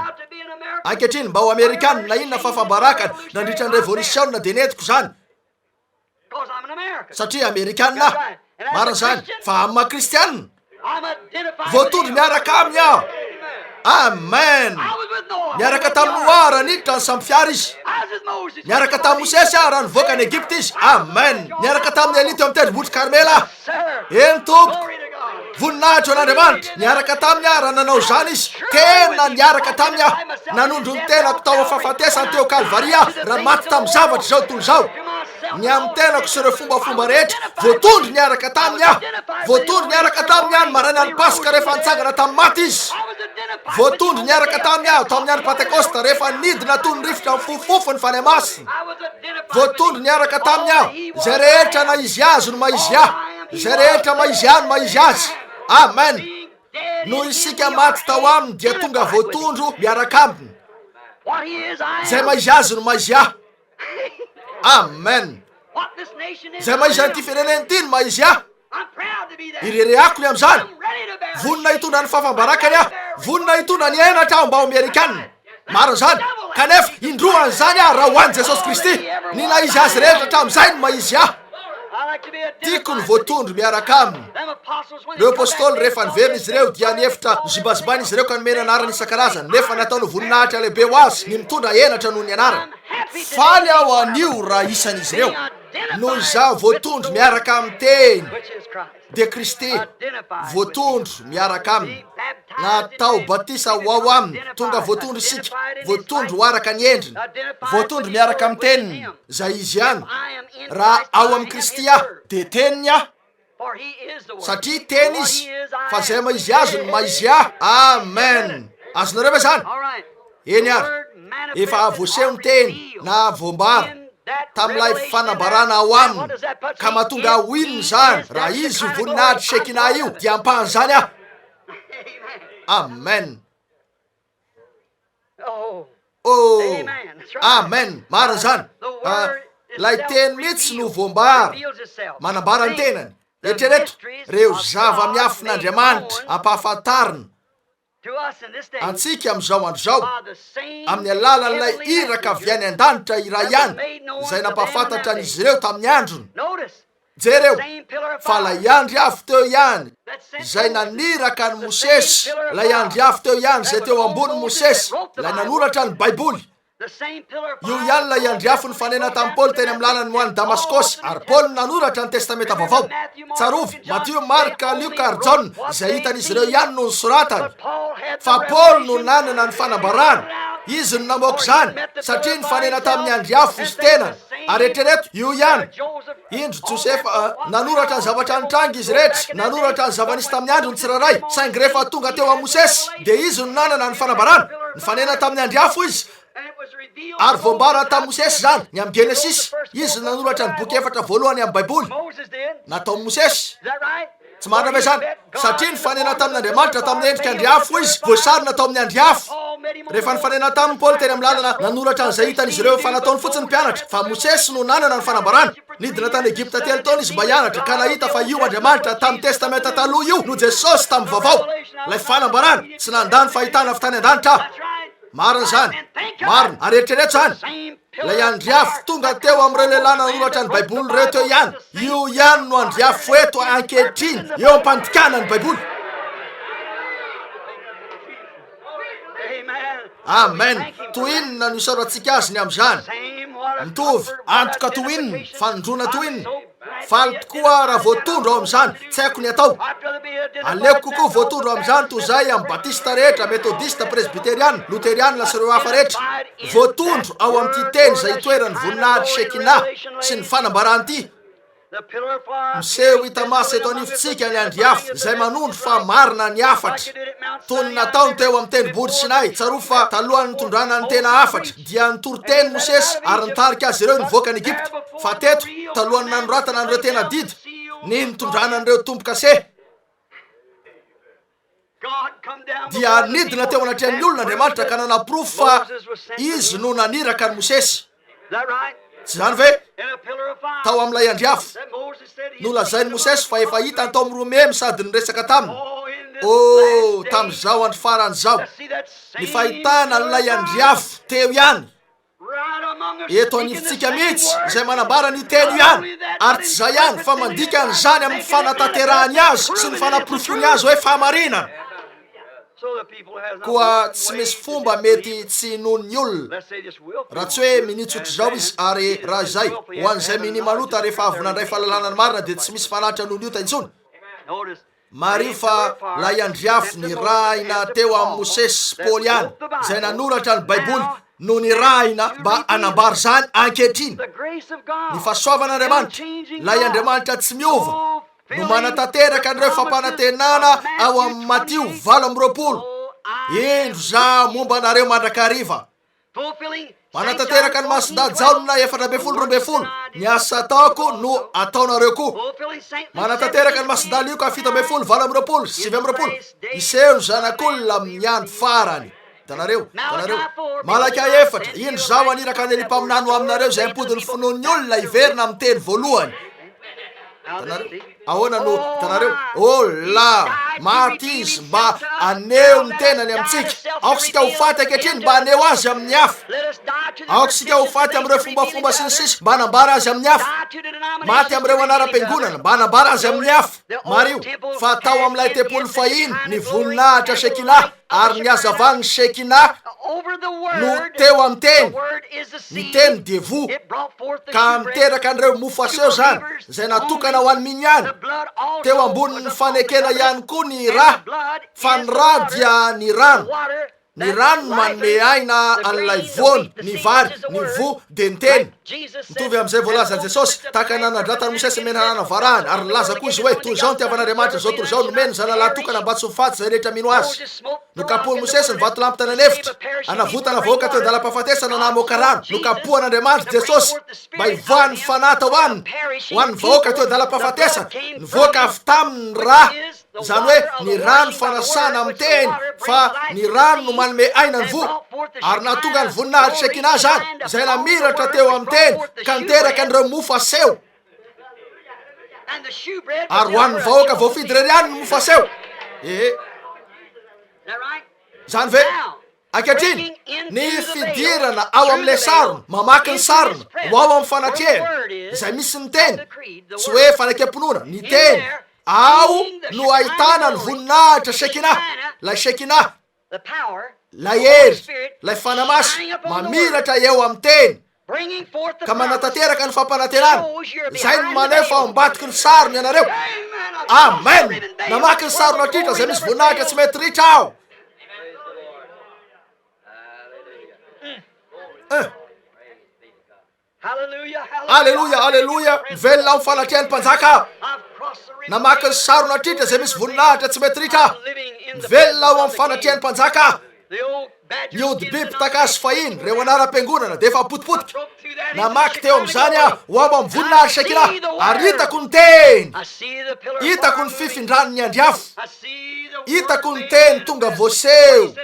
ankehitriny mba ho amerikanina na inona fafambarakany nandritra ny revolution de netiko zany satria amerikanina marina zany fa amin'ny maha kristianina voatondro miaraka aminy ah amen niaraka tamin'ny Noara niditra ny samby fiara izy niaraka tamin'ny Mosesy raha nivoaka ny Egypte izy amen niaraka tamin'ny Elia teo amin'ny tendrombohitra Karmela eny tompoko voninahitro an'Andriamanitra niaraka tamin'ny raha nanao zany izy tena niaraka tamin'ny nanondro ny tenako tao afafatesany teo Kalvaria raha maty tamin'ny zavatra zao toy zao ny amin'ny tenako sy ireo fombafomba rehetra voatondro niaraka taminy voatondro niaraka taminy any marany any Paska rehefa nitsangana tamin'ny maty izy voatondro niaraka taminy tamin'ny any Pentecoste rehefa nidina toy ny rivotra mifofofo ny fany masina voatondro niaraka taminy zay rehetra na izy azy no maizy zay rehetra maizy no maizy azy amen no isika maty tao aminy dia tonga voatondro miaraka aminy zay maizy azy no maizy amen zay maizy an'ity fireneny ty no maizy irereako ny am'zany vonina hitondra ny fafambarakany vonina hitondra ny enatra aho mba ho amerikanina marina zany kanefa indroany zany raha hoany Jesosy Kristy ny na izy azy rehetra hatram'izay no maizy tiako ny voatondro miaraka aminy reo apôstôly rehefa niverina izy ireo dia niefitra nizibazibany izy ireo ka nomena anarany isan-karazany nefa nataony voninahitra lehibe ho azy ny mitondra enatra noho ny anarany faly aho anio raha isan'izy ireo noho izaho voatondro miaraka amin'ny teny de Kristy voatondro miaraka aminy natao batisa ho ao aminy tonga voatondro isika voatondro ho araka ny endriny voatondro miaraka amin'ny teniny zay izy ihany raha ao amin'ny Kristy de teniny satria teny izy fa zay maizy azy no maizy amen azonareo ve zany eny ary efa voaseho ny teny na voambara tamin'ilay fanambarana ao aminy ka mahatonga ahoininy zany raha izy voninahitry sekina io dia ampahany zany amen amen marina zany lay teny mihitsy no voambara manambara ny tenany etrereto reo zava-miafin'Andriamanitra ampahafantarina antsika am'izao andro zao amin'ny alalan'ilay iraka avy any an-danitra iray ihany zay nampahafantatra an'izy ireo tamin'ny androny jereo fa lay andry afo teo ihany zay naniraka ny Mosesy lay andry afo teo ihany zay teo ambony Mosesy lay nanoratra ny Baiboly io ihany lay andry afo ny fanena tamin'ny Paoly teny amin'ny lalany mo any Damaskosy ary Paoly nanoratra ny testamenta vaovao tsarovy Matthieu, Marka, Luka ary John zay hitan'izy ireo ihany no nisoratany fa Paoly no nanana ny fanambarana izy no namoaka zany satria ny fanena tamin'ny andry afo izy tenany ary etrereto io ihany indro Josefa nanoratra ny zavatra nitrangy izy rehetra nanoratra ny zava-nisy tamin'ny andro ny tsiraray saingy rehefa tonga teo amin'ny Mosesy de izy no nanana ny fanambarana ny fanena tamin'ny andry afo izy ary voambara tamin'ny Mosesy zany ny amin'ny Genesis izy nanoratra ny boky efatra voalohany amin'ny Baiboly natao Mosesy tsy marina ve zany satria ny fanena tamin'Andriamanitra tamin'ny endrika andry afo izy voasary natao amin'ny andry afo rehefa ny fanena tamin'ny Paoly teny amin'ny lalana nanoratra an'izay hitan'izy ireo fa nataony fotsiny mpianatra fa Mosesy no nanana ny fanambarana nidina tany Egypta telo taona izy mba hianatra ka nahita fa io Andriamanitra tamin'ny testamenta taloha io no Jesosy tamin'ny vaovao lay fanambarana tsy nandany fahitana avy tany an-danitra marina zany marina ary eritrereto zany lay andry afo tonga teo amin'ireo lehilahy nanoratra ny Baiboly reo teo ihany io ihany no andry afo eto ankehitriny eo am-pandikana ny Baiboly amen toinina no isaorantsika azy ny am'izany mitovy antoka toinina fanondrona toinina faly tokoa raha voatondro ao amin'izany tsy haiko ny atao. Aleoko kokoa voatondro amin'izany toy zay amin'ny batista rehetra, metodista, presbyteriana, luteriana sy ireo hafa rehetra. Voatondro ao amin'ity teny zay itoerany voninahitra Shekina sy ny fanambaran'ity. Miseho hita maso eto anivontsika ny andry hafa zay manondro fa marina ny afatra toy ny nataony teo amin'ny tendrombohitra Sinay. Tsaroa fa talohan'ny tondrana ny tena afatra dia nitory-teny Mosesy ary nitarika azy ireo nivoaka ny Egypta. Fa teto talohan'ny nanoratana an'ireo tena didy ny nitondrana an'ireo tompo-kase dia nidina teo anatrehan'ny olona Andriamanitra ka nanapirofo fa izy no naniraka ny Mosesy. Tsy zany ve? Tao amin'ilay andry hafa no lazainy Mosesy fa efa hitany tao amin'ny romemy sady niresaka taminy. Tamin'izao andro faran'izao ny fahitana an'ilay andry hafa teo ihany eto anivontsika mihitsy izay manambara ny teny ihany. Ary tsy zay ihany fa mandika an'izany amin'ny fanatanterahany azy sy ny fanaporofony azy hoe fahamarinana. Koa tsy misy fomba mety tsy nohon'ny olona raha tsy hoe minitsotra zao izy. Ary raha zay ho an'izay minimanota rehefa avy nandray fahalalana ny marina dia tsy misy fanatra nohon'ny ota intsony. Mariny fa lay andry hafa ny rahina teo amin'ny Mosesy sy Paoly ihany izay nanoratra ny Baiboly no ny rahina mba anambary zany ankehitriny. Ny fahasoavan'Andriamanitra, lay Andriamanitra tsy miova no manatanteraka an'ireo fampanantenana ao amin'ny Matio 7:20. Indro za momba anareo mandrakariva manatanteraka ny mason-dajaona 420. Ny asa ataoko no ataonareo koa. Manatanteraka ny mason-daliko 7:20, 8:20, 7:20. Iseho ny zanak'olona amin'ny andro farany. Tanareo Malaka 4. Indro zaho aniraka ny limpaminano aminareo zay ampodiny finoan'ny olona iverina amin'ny teny voalohany. Ahoana no tanareo? La maty izy mba aneo ny tenany amintsika. Aoko sika ho faty ankehitriny mba aneo azy amin'ny hafa. Aoko sika ho faty amin'ireo fombafomba sy ny sisa mba anambara azy amin'ny hafa. Maty amin'ireo anaram-piangonana mba anambara azy amin'ny hafa. Mario fa tao amin'ilay tempolo fahiny ny voninahitra Shekina ary ny hazavan'ny Shekina no teo amin'ny teny. Ny teny devo ka miteraka an'ireo mofo aseho zany zay natokana ho an'ny miniany. Teo ambonin'ny fanekena ihany koa ny rà fa ny rà dia ny rano. Ny rano manome aina an'ilay voany, ny vary, ny vo dia ny teny. Mitovy amin'izay voalazan'i Jesosy tahaka nanadratany Mosesy menanana varahany ary nilaza koa izy hoe toy izao ny tiavan'Andriamanitra zao toy izao nomeny zanalahy tokana mba tsy ho faty zay rehetra mino azy. Nokapohany Mosesy ny vatolampy tanan'efitra anavotana vahoaka teo an-dalam-pahafatesana namoaka rano. Nokapohan'Andriamanitra Jesosy mba hivoahany fanata ho an'ny vahoaka teo an-dalam-pahafatesana nivoaka avy taminy rà. Zany hoe ny rano fanasana amin'ny teny fa ny rano no manome aina ny vo. Ary nahatonga ny voninahitra Shekina zany izay namiratra teo amin'ny teny ka niteraka an'ireo mofo aseho. Ary ho an'ny vahoaka voafidy rery ihany ny mofo aseho. Zany ve? Ankehitriny ny fidirana ao amin'ilay sarona, mamaky ny sarona ho ao amin'ny fanatrehana izay misy ny teny, tsy hoe fanakem-ponoana, ny teny ao no ahitana ny voninahitra Shekina. Lay Shekina, lay hery, lay fanamasy mamiratra eo amin'ny teny ka manatanteraka ny fampanantenana. Zay no maneho fa ambatiky ny sarony ianareo. Amen. Namaky ny sarona tritra zay misy voninahitra tsy mety ritra ao. Alleluia, alleluia. Velona ao fanatrehany mpanjaka. Namaky ny sarona tritra zay misy voninahitra tsy mety ritra. Velona ao amin'ny fanatrehany mpanjaka. Ny ody biby takazy fahiny reo anaram-piangonana dia efa potipotika. Namaky teo amin'izany aho ho ao amin'ny voninahitra Shekina ary hitako ny teny. Hitako ny fifindran'ny andry hafa. Hitako ny teny tonga voaseho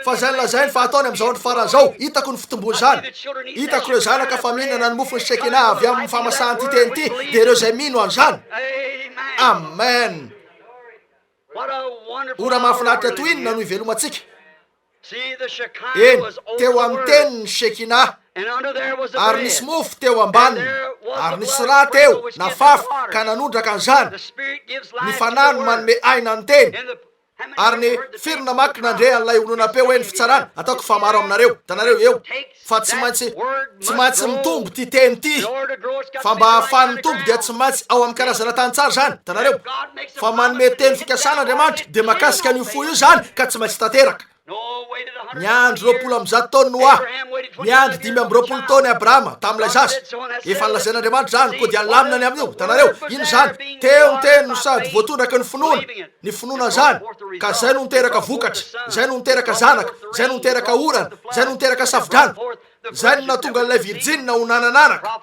fa zany lazainy fa ataony amin'izao andro faran'izao. Hitako ny fitombony zany. Hitako ireo zanaka fa mihinana ny mofo ny Shekina avy amin'ny famasahan'ity teny ity dia ireo izay mino an'izany. Amen. Ora mahafinaritra toy inona no ivelomantsika. Eny teo amin'ny teny ny Shekina ary nisy mofo teo ambaniny ary nisy rà teo nafafy ka nanondraka an'izany. Ny fanahy no manome aina ny teny ary ny firina maky nandre an'ilay olonapeo hoe ny fitsarana ataoko fa maro aminareo tanareo eo fa tsy maintsy mitombo ty teny ty fa mba hahafahan'ny mitombo dia tsy maintsy ao amin'ny karazana tany tsara zany tanareo fa manome teny fikasan'Andriamanitra de mahakasika an'io fo io zany ka tsy maintsy tanteraka niandro 20 taona Noa niandro 5 taona Abrahama tam'ilay zaza efa nilazain'Andriamanitra zany ko dia nilaminany amin'io tanareo ino zany teo ny teny no sady voatondraka ny finoana zany ka zay no niteraka vokatra zay no niteraka zanaka zay no niteraka orana zay no niteraka safidrano zay no natonga n'ilay virjina ho nanananaka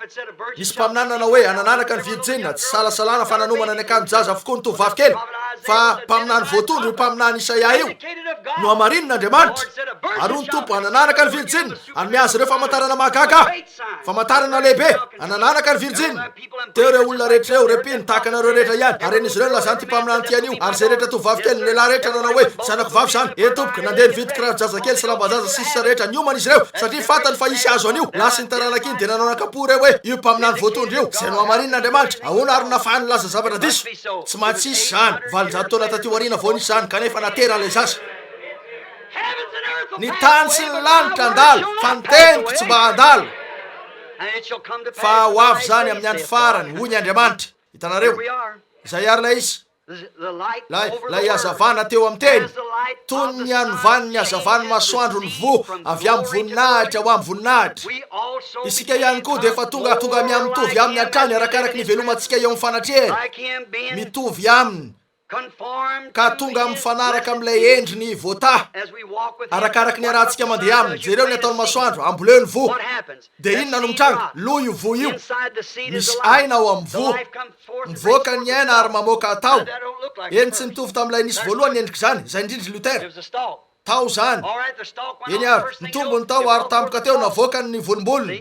misy mpaminanana hoe anananaka ny virjina tsy salasalana fa nanomana ny akanjo-jaza avokoa ny tovavy kely fa mpaminany voatondro io mpaminany Isaia io no amarin'Andriamanitra ary ny tompo anananaka ny virjina anome azy ireo famantarana mahagaga famantarana lehibe anananaka ny virjina teo reo olona rehetra reo repiny tahaka anareo rehetra ihany ary izy ireo lazany ty mpaminany tian'io ary zay rehetra tovavy kely ny lehilahy rehetra nanao hoe zanako vavy zany tompoka nandeha nividy kiraro-jaza kely sy lamba-jaza sisa rehetra niomana izy ireo satria fatany fa isy azo an'io lasa ny taranakiny de nanao nakapo reo hoe io mpaminany voatondro io zay no amarin'Andriamanitra ahoana ary nafahany laza zavatra diso tsy maintsy isy zany 20 taona taty aoriana vao nisy zany kanefa natera an'ilay zaza ny tany sy ny lanitra andalo fa ny teniko tsy mba andalo fa ho avy zany amin'ny andro farany hoy ny Andriamanitra hitanareo izay ary lay izy lay hazavana teo amin'ny teny toy ny anovan'ny hazavany masoandro ny vo avy amin'ny voninahitra ho amin'ny voninahitra isika ihany koa de efa tonga miamitovy amin'ny hatrany arakaraky ny velomantsika eo amin'ny fanatrehany mitovy aminy ka tonga amin'ny fanaraka amin'ilay endriny voata arakaraky ny arahantsika mandeha aminy jereo ny ataony masoandro amboleo ny vo de inona no mitranga loa io vo io misy aina ao amin'ny vo mivoaka ny aina ary mamoaka atao eny tsy mitovy tam'ilay nisy voalohany endriky zany zay indrindry Lutera tao zany eny ary nitombo ny tao ary tampoka teo navoaka ny volombolony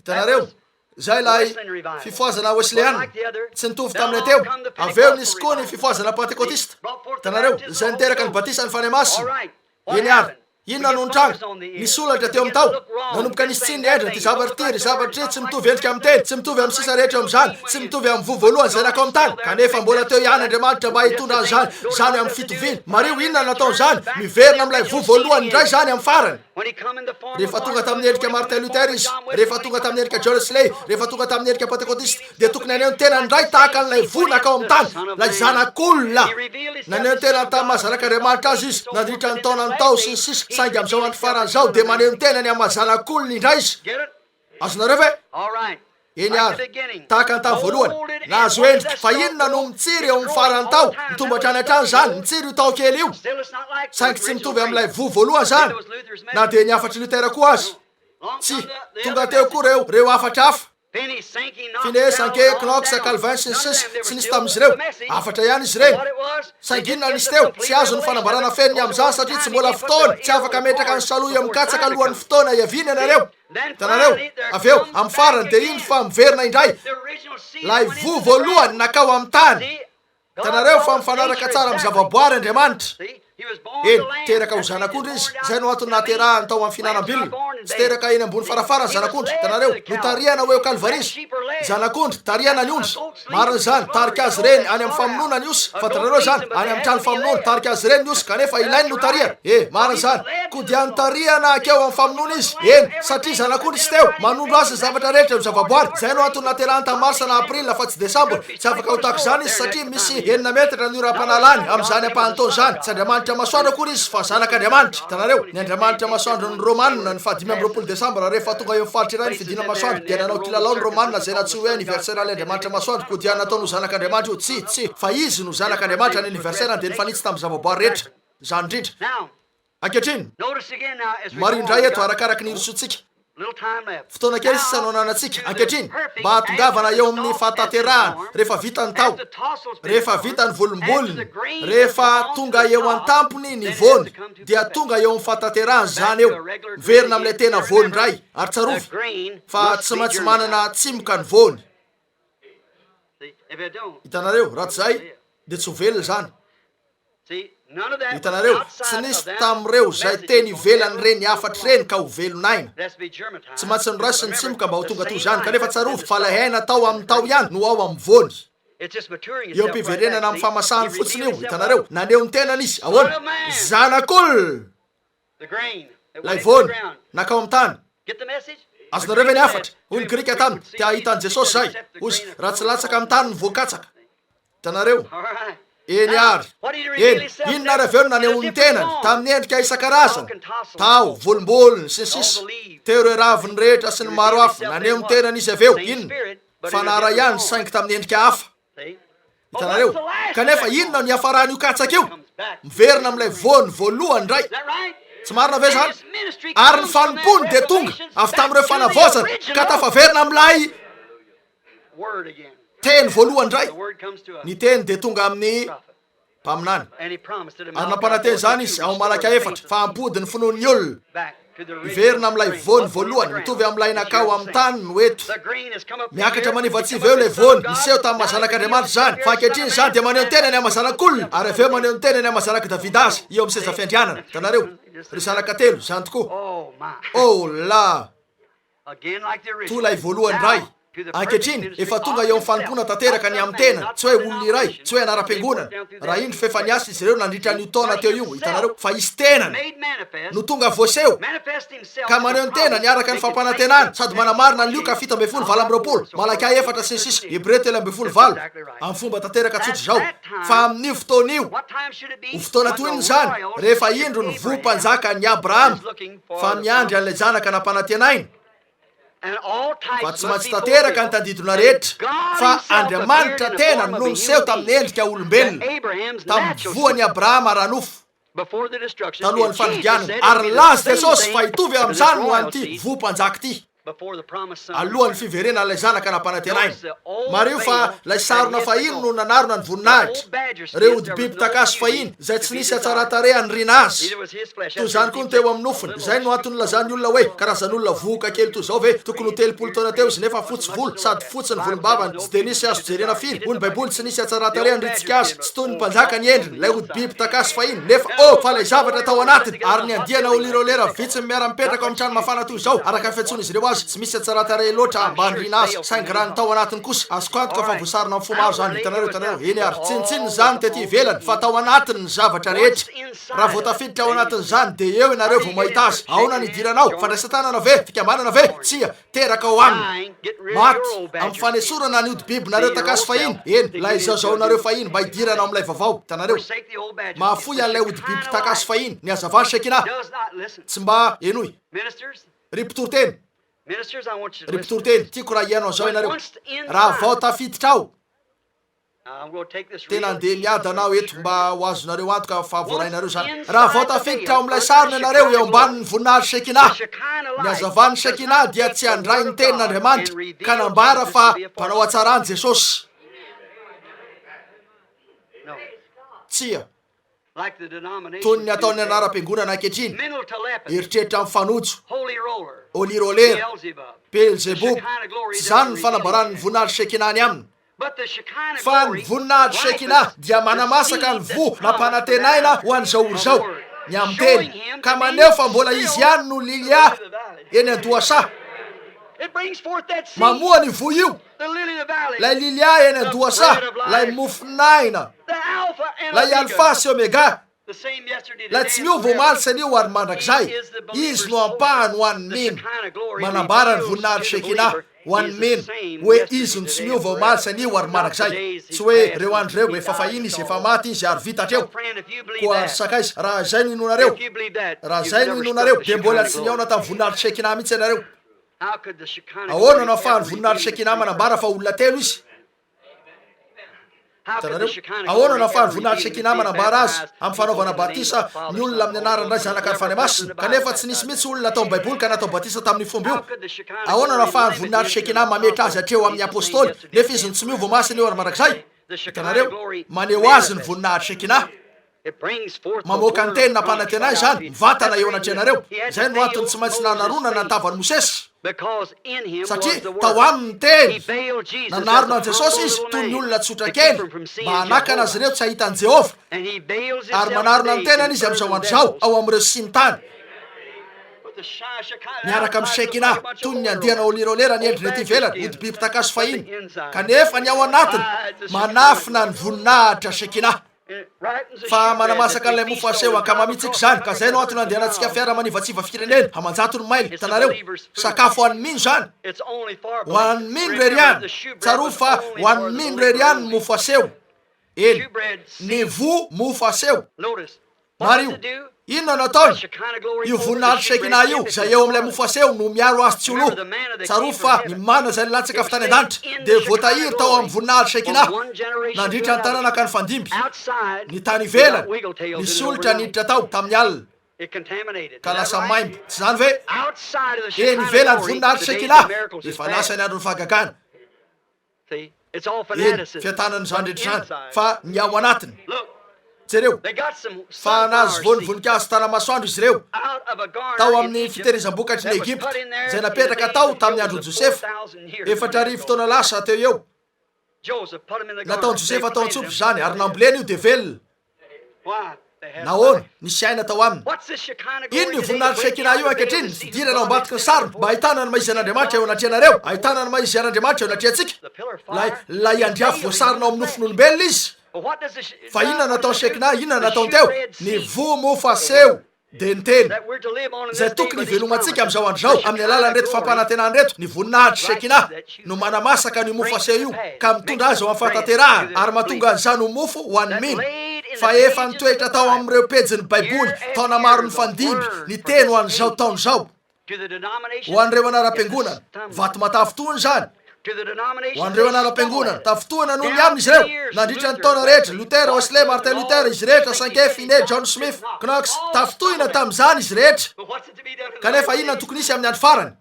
hitanareo zay lay fifoazana Wesleyan tsy nitovy tam'ilay teo aveo nisy koa ny fifoazana Pentekotista hitanareo zay niteraka ny batisany fany masina eny ary inona no nitranga nisolatra teo amin'ny tao nanomboka nisy tsiny endriny ty zavatra ty ry zavatra tsy mitovy endrika amin'ny teny tsy mitovy amin'ny sisa rehetra eo amin'izany tsy mitovy amin'ny vo voalohany zay nakao amin'ny tany kanefa mbola teo ihany Andriamanitra mba hitondra an'izany zany amin'ny fitoviana mario inona nataony zany miverina amin'ilay vo voalohany indray zany amin'ny farany rehefa tonga tamin'ny endrika Martin Luther izy rehefa tonga tamin'ny endrika John Wesley rehefa tonga tamin'ny endrika Pentekotista de tokony aneho ny tena indray tahaka an'ilay vo nakao amin'ny tany lay zanak'olona naneho ny tena tamin'ny mahazanak'Andriamanitra azy izy nandritra ny taona ny tao sy ny sisa saingy amin'izao andro farany zao de maneho ny tenany amin'ny mahazanak'olona indray izy azonareo ve eny ary tahaka ny tany voalohany nahazo endriky fa inona no mitsiry eo amin'ny farany tao mitombo hatrany hatrany zany mitsiry io tao kely io saingy tsy mitovy amin'ilay vo voalohany zany na de niafatry Lutera koa azy tsy tonga teo koa reo afatra hafa Finney, Sankey, Knox, Calvin sy ny sisa tsy nisy tamin'izy ireo afatra ihany izy reny saingy inona nisy teo tsy azo ny fanambarana feniny amin'izany satria tsy mbola fotoana tsy afaka metraka ny saloy amikatsaka alohan'ny fotoana iaviny ianareo tanareo aveo amin'ny farany de iny fa miverina indray lay vo voalohany nakao amin'ny tany tanareo fa mifanaraka tsara amin'ny zavaboary Andriamanitra eny teraka ho zanak'ondry izy zay no antony naterahany tao amin'ny finanam-bilona tsy teraka eny ambony farafarany zanak'ondry tanareo no tariana hoe Kalvarisy zanak'ondry tariana ny ondry mariny zany tarika azy reny any amin'ny famonoana ny osy fantarareo zany any amin'ny trano famonoana tarika azy reny ny osy kanefa ilainy no tariana mariny zany ko dia notariana akeo amin'ny famonoana izy eny satria zanak'ondry sy teo manondro azy zavatra rehetra no zavaboary zay no antony naterahany tamin'ny marsa na aprila fa tsy desambra tsy afaka ho tahaka zany izy satria misy 9 metatra ny ora-panalany amin'izany ampahantaony zany tsy Andriamanitra masoandro akory izy fa zanak'Andriamanitra tanareo ny Andriamanitra masoandro ny Romanina ny 25 desambra rehefa tonga eo faritry iray ny fidina masoandro dia nanao kilalao ny Romanina zay natsoy hoe anniversaire l'Andriamanitra masoandro ko dia nataony ho zanak'Andriamanitra io tsy fa izy no zanak'Andriamanitra ny anniversaire de nifanitsy tamin'ny zavaboary rehetra zany indrindra ankehitriny marindray eto arakaraky ny irosotsika fotoana kely sisa no ananatsika ankehitriny mba hatongavana eo amin'ny fataterahana rehefa vita ny tao rehefa vita ny volombolony rehefa tonga eo an-tampony ny vony dia tonga eo amin'ny fataterahana zany eo miverina amin'ilay tena vony ndray ary tsarovy fa tsy maintsy manana tsimoka ny vony hitanareo raha tsy zay de tsy ho velona zany hitanareo tsy nisy tamin'ireo zay teny ivelany reny afatry reny ka ho velonaina tsy maintsy ny raisy ny tsimoka mba ho tonga toy zany kanefa tsarovy fa lay haina tao amin'ny tao ihany no ao amin'ny vony eo am-piverenana amin'ny famasahany fotsiny io hitanareo naneho ny tenany izy ahoana zanak'ol lay voany nakao amin'ny tany azonareo ve ny afatra hoy ny grika taminy tia hitan'i jesosy zay ozy raha tsy latsaka amin'ny tany ny voakatsaka hitanareo eny ary eny inona ry aveo no naneho ny tenany tamin'ny endrika isan-karazany tao volombolony sy ny sisa teo reo raviny rehetra sy ny maro hafa naneho ny tenany izy aveo inona fanara ihany saingy tamin'ny endrika hafa hitanareo kanefa inona ny hafarany io katsaka io miverina amin'ilay voany voalohany ndray tsy marina ve zany ary ny fanompony de tonga avy tamin'ireo fanavozana ka tafaverina amin'ilay teny voalohany ndray ny teny de tonga amin'ny mpaminany ary nampananteny zany izy ao malaka efatra fa ampodiny finoany olona miverina amin'ilay voany voalohany mitovy amin'ilay nakao amin'ny tany no eto miakatra manivatsiva eo lay voany niseho tamin'ny mahazanak'Andriamanitra zany fa ankehitriny zany de maneho ny tenany amazanak'olona ary aveo maneho ny tenany amazanaka Davida azy eo amin'ny seza fiandrianana hitanareo ry zanaka telo zany tokoa oh la to lay voalohany ndray ankehitriny efa tonga eo amin'ny fanompona tanteraka ny amin'ny tenany tsy hoe olona iray tsy hoe anara-piangonana raha indro fefaniasa izy ireo nandritra ny taona teo io hitanareo fa izy tenany no tonga voaseho ka maneho ny tenany araka ny fampanantenana sady manamarina ny lioka 7:20 malaky efatra sy ny sisa Hebreo 3:4 amin'ny fomba tanteraka tsotra zao fa amin'io fotoan'io ho fotoana toy ny zany rehefa indro ny vompanjaka ny Abrahama fa miandry an'ilay zanaka nampanantenainy fa tsy maintsy tanteraka ny tadidona rehetra fa Andriamanitra tena no niseho tamin'ny endrika olombelona tamin'ny voany Abrahama ranofo talohan'ny fanidianana ary lazy Jesosy fa hitovy amin'izany no an'ity vompanjaka ity alohan'ny fiverenan'ilay zanaka nampanantenainy mareo fa lay sarona fahiny no nanarona ny voninahitra reo ody biby takasy fahiny zay tsy nisy atsaratare anyrina azy toy zany koa ny teo amin'ny nofony zay no antony lazany olona hoe karazan'olona voka kely toy zao ve tokony ho 30 taona teo izy nefa fotsy volo sady fotsiny volombavany tsy de nisy azo jerena firy hoy ny baiboly tsy nisy atsaratare anritsika azy tsy toy ny mpanjaka ny endriny lay ody biby takasy fahiny nefa fa lay zavatra tao anatiny ary ny andiana olirolera vitsy miara mipetraka amin'ny trano mafana toy zao araka fiantsony izy reo tsy misy atsaratare loatra ambanyrina azy saingy raha ny tao anatiny kosa azoko antoka fa voasarina amin'ny fomaro zany hitanareo eny ary tsinitsiny zany tety ivelany fa tao anatiny ny zavatra rehetra raha voatafiditra ao anatiny zany de eo ianareo vao mahita azy aona ny idiranao fandraisatanana ve fikambanana ve tsia teraka ao aminy maty amin'ny fanesorana ny ody bibinareo takasy fahiny eny la izaozaonareo fahiny mba hidirana amin'ilay vavao hitanareo mahafoy an'ilay ody biby takasy fahiny ny azavany sekina tsy mba enoy ry mpitoroteny ry mpitoroteny tiako raha ianao zao ianareo raha vao tafiditra ao tena andeha miady anao eto mba ho azonareo antoka fa voarainareo zany raha vao tafiditra ao amin'ilay sarony ianareo eo ambanin'ny voninahitry sekina ny azavany sekina dia tsy handray ny tenin'Andriamanitra ka nambara fa mpanao atsarany Jesosy tsia toy ny ataony anara-piangonana ankehitriny eritreritra amin'ny fanojo olirolera Beelzebub tsy zany ny fanambarany ny voninahitry sekinany aminy fa ny voninahitry sekina dia manamasaka ny vo nampanantenaina ho an'izao olo zao ny amin'ny teny ka maneho fa mbola izy ihany no lilia eny an-dohasa mamoa ny vo io lay lilia eny an-dohasa lay mofinaina lay alfa sy omega lay tsy miova omaly sanio ary mandrakizay izy no ampahany ho an'ny mino manambara ny voninahitry sekina ho an'ny mino hoe izy no tsy miova omaly sanio ary mandrakizay tsy hoe reo andro reo efa fahiny izy efa maty izy ary vitatreo koa ary sakaiza raha zay no inonareo raha zay no inonareo de mbola tsy niaona tamin'ny voninahitry sekina mihitsy ianareo ahoana no ahafahany voninahitry sekina manambara fa olona telo izy ahoana no ahafahany voninahitry sekina manambara azy amin'ny fanaovana batisa ny olona amin'ny anarany ray zanaka ny fanamasina kanefa tsy nisy mihitsy olona atao baiboly ka natao batisa tamin'ny fomba io ahoana no ahafahany voninahitry sekina mametra azy hatreo amin'ny apôstôly nefa izy no tsy miova masina eo ary mandrakizay hitanareo maneho azy ny voninahitry sekina mamoaka ny teny nampanantenay zany mivantana eo anatreanareo zay no antony tsy maintsy nanarona nantavany Mosesy satria tao amin'ny teny nanarona an Jesosy izy toy ny olona tsotra kely mba hanakana azy ireo tsy hahitan'i Jehova ary manarona ny tenany izy amin'izao andro zao ao amin'ireo sy ny tany miaraka amin'ny Shekina toy ny andihana olirolera ny endriny ety ivelany ody bibitakazo fahiny kanefa ny ao anatiny manafina ny voninahitra Shekina fa manamasaka an'ilay mofo aseho akamamitsika zany ka zay no antony andehanantsika fiara manivatsiva firenena hamanjatony maily hitanareo sakafo ho an'ny mino zany ho an'ny mino rery any tsaro fa ho an'ny mino rery any ny mofo aseho eny ny vo mofo aseho mario inona nataony io voninahitra Shekina io zay eo amin'ilay mofo aseho no miaro azy tsy oloha tsaro fa ny mana zay nilatsaka avy tany an-danitra de voatahiry tao amin'ny voninahitra Shekina nandritra ny tanàna ka ny fandimby ny tany ivelany nisy olitra niditra tao tamin'ny alina ka lasa maimbo tsy zany ve eny ivelany voninahitra Shekina efa lasa ny andro ny fahagagana eny fiatanany zany rehetra zany fa ny ao anatiny jereo fa nazy voninvoninkazo tanamasoandro izy ireo tao amin'ny fitehirizam-bokatry ny Egipta zay napetraka tao tamin'ny andro Josefa 4 taona lasa teo eo nataony Josefa tao an-tsopy zany ary nambolena io de velona nahoana nisy aina tao aminy ino ny voninahitra Shekina io ankehitriny fidirana ao ambadiky ny sarony mba ahitana ny maizian'Andriamanitra eo anatria anareo ahitana ny maizian'Andriamanitra eo anatria antsika lay andriafo voasarina ao amin'ny nofon'olombelona izy fa inona nataony Shekina inona nataony teo ny vo mofo aseho de ny teny zay tokony ivelomantsika amin'izao andro zao amin'ny alalan'ny reto fampanantenany reto ny voninahitra Shekina no manamasaka ny mofo aseho io ka mitondra azy ao amin'ny fahatanterahana ary mahatonga an'izany ho mofo ho an'ny mino fa efa nitoetra tao amin'ireo pejin'ny baiboly taona maro ny fandimby ny teny ho an'izao taona zao ho an'ireo anaram-piangonana vato matafitony zany ho an'ireo anaram-piangonana tafitohana noho ny aminy izy ireo nandritra ny taona rehetra Luther, Wesley, Martin Luther izy rehetra Cinque, Finney, John Smith, Knox tafitohina tamin'izany izy rehetra kanefa inona tokony isy amin'ny andro farany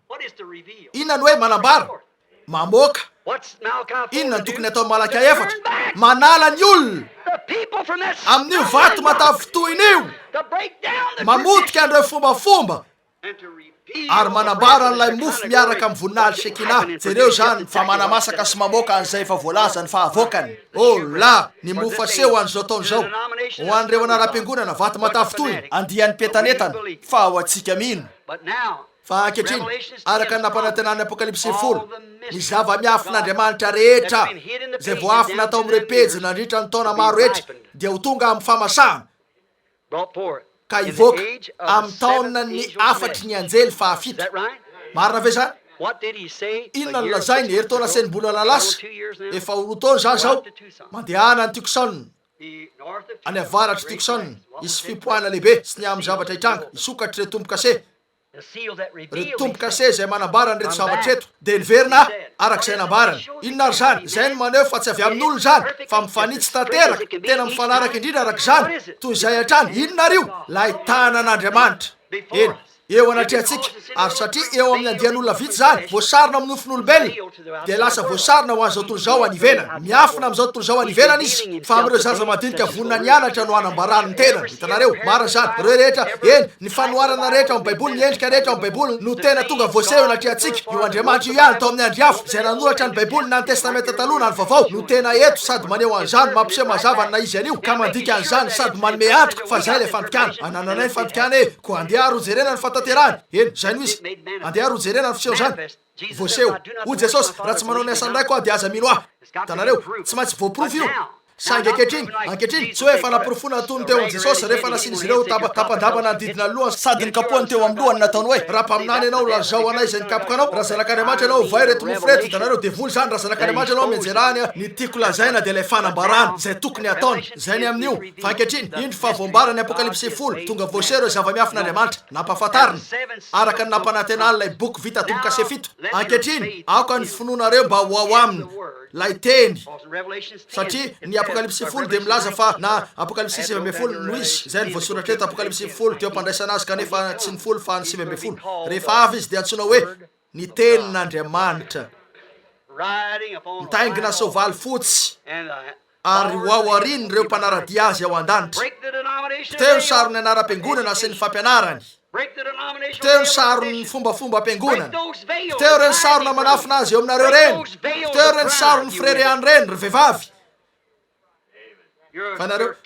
inona ny hoe manambara mamoaka inona ny tokony atao Malaka 4 manala ny olona amin'io vato matafitohina io mamotika an'ireo fombafomba ary manambara n'ilay mofo miaraka amin'ny voninahitra Shekina jereo zany fa manamasaka sy mamoaka an'izay efa voalaza ny fahavokany la ny mofo aseho an'izao taona zao ho an'ireo anaram-piangonana vato matafitohina andihan'ny mpientanetana fa ho antsika mino fa ankehitriny araka ny nampanantenany Apokalipsy 10 ny zava-miafin'Andriamanitra rehetra zay voafina tao amin'ireo pezy nandritra ny taona maro rehetra dia ho tonga amin'ny famasahana ka ivoaka amin'ny taona ny afatry ny anjely fahafito marina ve zany inona no lazainy herintaona senimbolana lasa efa roa taona zany zao mandehana ny Tucson any avaratra Tucson isy fipoahana lehibe sy ny amin'ny zavatra hitranga isokatry re tombo-kase re tombo-kase zay manambara ny reto zavatra eto de niverina arak'izay nambarany inona ary zany zay no maneho fa tsy avy amin'olo zany fa mifanitsy tanteraka tena mifanaraka indrindra arak' zany toy zay hatrany inona rio lay tanan'Andriamanitra eny eo anatria antsika ary satria eo amin'ny andian'olona vitsy zany voasarina amin'ny nofon'olombelona de lasa voasarina ho an'izao tontolo zao any ivelany miafina amin'izao tontolo zao any ivelany izy fa amin'ireo zaza madinika vonina ny anatra no hanambarany ny tenany hitanareo marina zany reo rehetra eny ny fanoharana rehetra amin'ny baiboly ny endrika rehetra amin'ny baiboly no tena tonga voaseho anatria antsika io Andriamanitra io ihany tao amin'ny andriafo zay nanoratra ny baiboly na ny testamenta taloha na ny vaovao no tena eto sady maneho an'izany mampiseho mazava na izy an'io ka mandika an'izany sady manome antoka fa zay le fantikana anananay ny fantikana e ko andeha rojerena ny fataterany eny zay no izy andeha rojerena ny fiseho zany voaseho o Jesosy raha tsy manao ny asany raiky de aza mino aho tanareo tsy maintsy voaporofo io saingy ankehitriny tsy hoe fanaporofona tony teo Jesosy rehefa nasiny izy ireo tapandabana ny didina lohany sady nikapohany teo amin'ny lohany nataony hoe raha mpaminany ianao lazao anay zay nikapoka anao raha zanak'Andriamanitra ianao vai reto mofo reto hitanareo de voly zany raha zanak'Andriamanitra ianao mianjerany ny tiako lazaina de lay fanambarany zay tokony ataony zay ny amin'io fa ankehitriny indro fa voambarany Apokalipsy 10 tonga voaseho ireo zava-miafin'Andriamanitra nampahafantariny araka ny nampanantenany lay boky vita tombo-kase 7 ankehitriny aoka ny finoanareo mba ho ao aminy lay teny satria ny Apokalipsy 10 de milaza fa na Apokalipsy 7 no izy zay ny voasoratra eto Apokalipsy 10 teo ampandraisana azy kanefa tsy ny 10 fa ny 7 rehefa avy izy de antsoina hoe ny tenin'Andriamanitra mitaingina soavaly fotsy ary ho ao ariny reo mpanaradia azy ao an-danitra teo ny sarony anaram-piangonana sy ny fampianarany teo ny sarony fombafomba ampiangonana teo reny sarona manafina azy eo aminareo reny teo reny sarony freriany reny ry vehivavy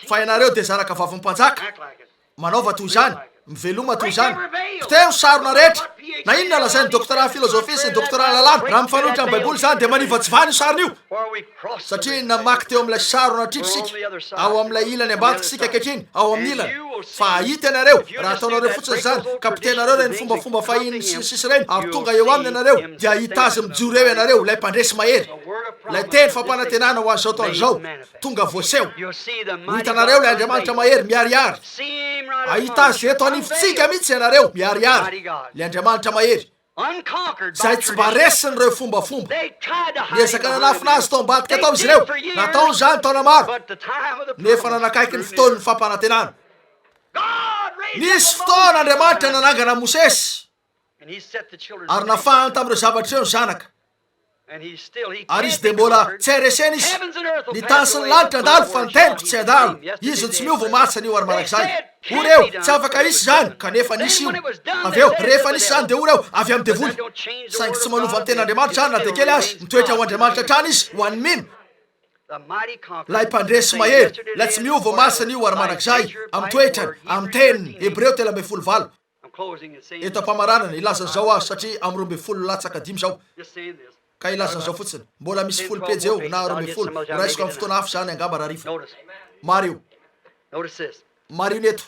fa ianareo de zanaka vavy mpanjaka manaova toy zany miveloma toy zany fiteo sarona rehetra na inona lazainy doctorat philosophie sy doctorat lalàna raha mifanohitra amin'ny baiboly zany de manivatsivany io sarina io satria namaky teo amin'ilay sarona tritrosika ao amin'ilay ilany ambadika sika ankehitriny ao amin'ny ilany fa ahita ianareo raha ataonareo fotsiny zany kapitenareo reny fombafomba fahiny sisy reny ary tonga eo aminy ianareo dia ahita azy mijoro eo ianareo lay mpandresy mahery lay teny fampanantenana ho an'izao taona zao tonga voaseho ho hitanareo lay andriamanitra mahery miariary ahita azy eto anifitsika mihitsy ianareo miariary le andriamanitra mahery zay tsy mba resiny reo fombafomba niezaka nanafina azy tao ambadika tao izy ireo nataony zany taona maro nefa nanakaiky ny fotoany fampanantenana nisy fotoana andriamanitra nanangana mosesy ary nafahany tamin'ireo zavatra ireo ny zanaka ary izy de mbola tsy airesena izy ny tany sy ny lanitra andalo fa niteniko tsy andalo izy tsy miova masany io ary marak'izay oreo tsy afaka isy zany kanefa nisy io aveo rehefa nisy zany de oreo avy amin'ny devoly saingy tsy manova ny ten'andriamanitra zany na de kely azy mitoetra ho andriamanitra trany izy ho any mino lay mpandresy mahery lay tsy miova masany io ary marak'izay amin'ny toetrany amin'ny teniny hebreo 13 eto ampamaranana ilazany zao azy satria amin'ny 12 latsaka 5 zao ka ilazany zao fotsiny mbola misy 10 pejy eo na 12 raisiko amin'ny fotoana hafa zany angamba raha rifa mario marioneto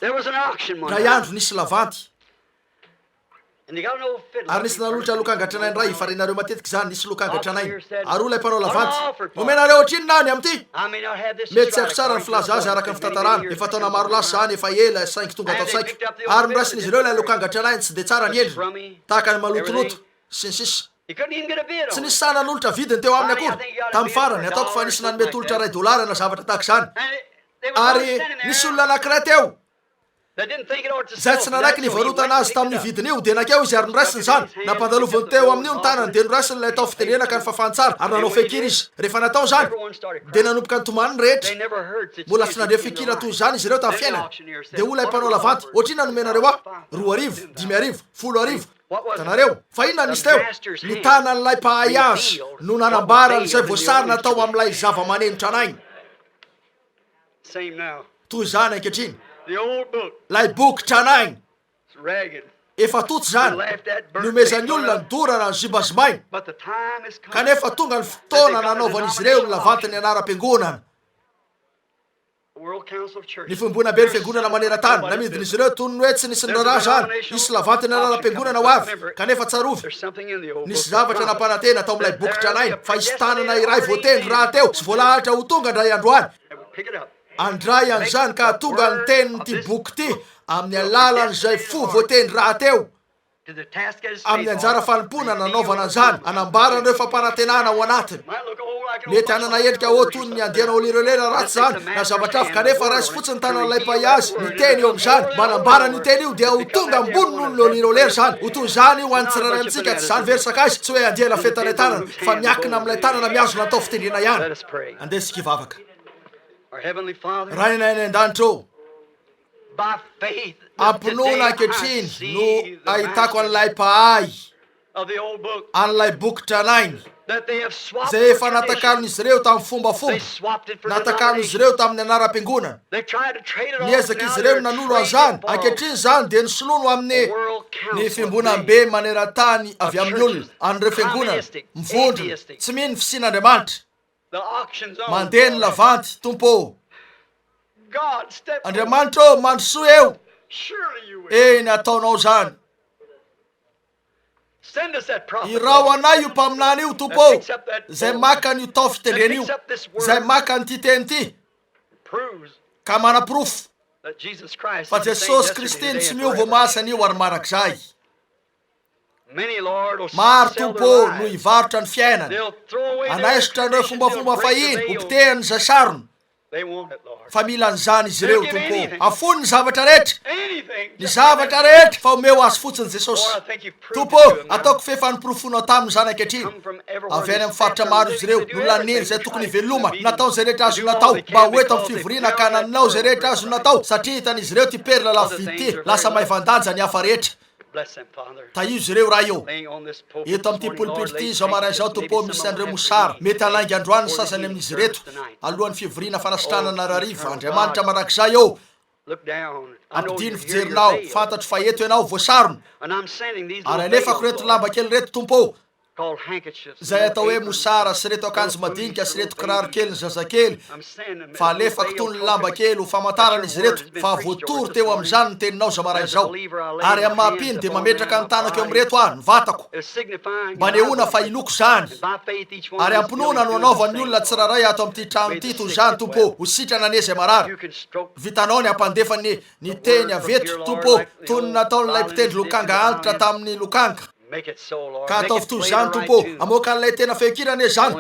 ray andro nisy lavanty ary nisy nanolotra lokangatranainy ray fa renareo matetiky zany nisy lokangatranainy ary o lay mpanao lavanty omenareo ohatrinonany amty mety tsy haiko tsara ny filaza azy araka ny fitantarana efa taona maro lasa zany efa ela saingy tonga atao saiko ary mirasin'izy ireo lay lokangatranainy tsy de tsara ny endriny tahaka ny malotoloto sy ny sisa tsy nisy sanan'olotra vidiny teo aminy akory tamin'ny farany ataoko fa nisy nanomety olotra $1 na zavatra tahaka zany ary nisy olona anankiray teo zay tsy nanaiky nivarotana azy tamin'ny vidiny io de nakeo izy ary norasiny zany nampandalovany teo amin'io ny tanany de norasiny lay atao fitenenaka ny fafantsara ary nanao fekiry izy rehefa natao zany de nanomboka ny tomaniny rehetra mbola tsy nandre fekiry toy zany izy ireo tamin'ny fiainany de o lay mpanao lavanty ohatrina nomenareo a 2 5 10 tanareo fa inona nisy teo ny tanan'lay mpahay azy no nanambarany zay voasary natao amin'ilay zava-maneno tranainy toy zany ankehitriny lay boky tranainy efa totsy zany nomezany olona ny dorana ny zibazimainy kanefa tonga ny fotoana nanaovan'izy ireo ny lavantiny anara-piangonana ny fimbona be ny fiangonana maneran-tany namidin'izy ireo toy ny hoe tsy nisy ny raraha zany isy lavantiny anara-piangonana ho avy kanefa tsarovy nisy zavatra nampanantena atao amin'ilay boky tranainy fa isy tanana iray voatendry raha teo sy voalahatra ho tonga ndray androany andray an'izany ka tonga ny teniny ty boky ty amin'ny alalan'izay fo voatendry raha teo amin'ny anjara fanimpona nanaovana an'izany anambarany reo fampanantenana ao anatiny mety anana endrika oatony ny andiana olirolera ratsy zany na zavatra afy kanefa raisy fotsiny tanan'ilay mpahay azy ny teny eo amin'izany manambarany io teny io dia ho tonga ambony noho ny olirolera zany ho toy zany io anytsiraray amitsika tsy zany versaka azy tsy hoe andiana fetana tanana fa miakina amin'ilay tanana miazona atao fitendrena ihany andesika ivavaka rainay an-danitro ampinoana ankehitriny no ahitako an'ilay mpahay an'ilay boky tranainy zay efa natakaron'izy ireo tamin'ny fombafomba natakaron'izy ireo tamin'ny anara-piangonana niezaka izy ireo nanolo an'izany ankehitriny zany de ny solono amin'ny ny fimbonam-be maneran-tany avy amin'ny olona an'ireo fiangonana mivondrona tsy mino ny fisian'andriamanitra mandeha ny lavanty tompo andriamanitra ô mandrosoa eo eny ataonao zany irao anay io mpaminany io tompo zay maka ny tao fitendreny io zay maka ny ty teny ty ka manaprofo fa jesosy kristiny tsy miova masany io ary marak'izay maro tompo no hivarotra ny fiainany anaisotra an'ireo fombafomba fahiny hopitehany zay sarony fa mila an'izany izy ireo tompo afony ny zavatra rehetra ny zavatra rehetra fa omeo azy fotsiny jesosy tompo ataoko fefanimpirofonao tamin'ny zany ankehitriny avy any amin'ny faritra maro izy ireo no laniny zay tokony veloma nataony zay rehetra azo natao mba hoeto amin'ny fivoriana ka naninao zay rehetra azo natao satria hitan'izy ireo ty perla lavidy ty lasa maivandanja ny hafa rehetra taio izy ireo raha io eto amin'ity polipity ty zao marainy zao tompo misy an'ireo mosara mety alaingy androany sasany amin'izy reto alohan'ny fivoriana fanasitranana rariva andriamanitra marak'izay eo ampidiny fijerinao fantatro fa eto ianao voasarona ary alefako reto lamba kely reto tompo zay atao hoe mosara sy reto akanjo madinika sy reto kiraro kely ny zazakely fa alefako tony lamba kely ho famantarana izy reto fa voatory teo am'izany ny teninao za maraina zao ary amin'ny mampiny de mametraka ny tanako eo am'reto ah ny vatako mba nehoana fa iloko zany ary ampinoana no anaovan'ny olona tsiraray ato am'ty trano ty toy zany tompo ho sitrana ane zay marary vitanao ny ampandefa ny teny aveto tompo toy ny nataon'ilay mpitendry lokanga antitra tamin'ny lokanga ka ataovy toy zany tompo amoaka an'ilay tena fehikirana e zany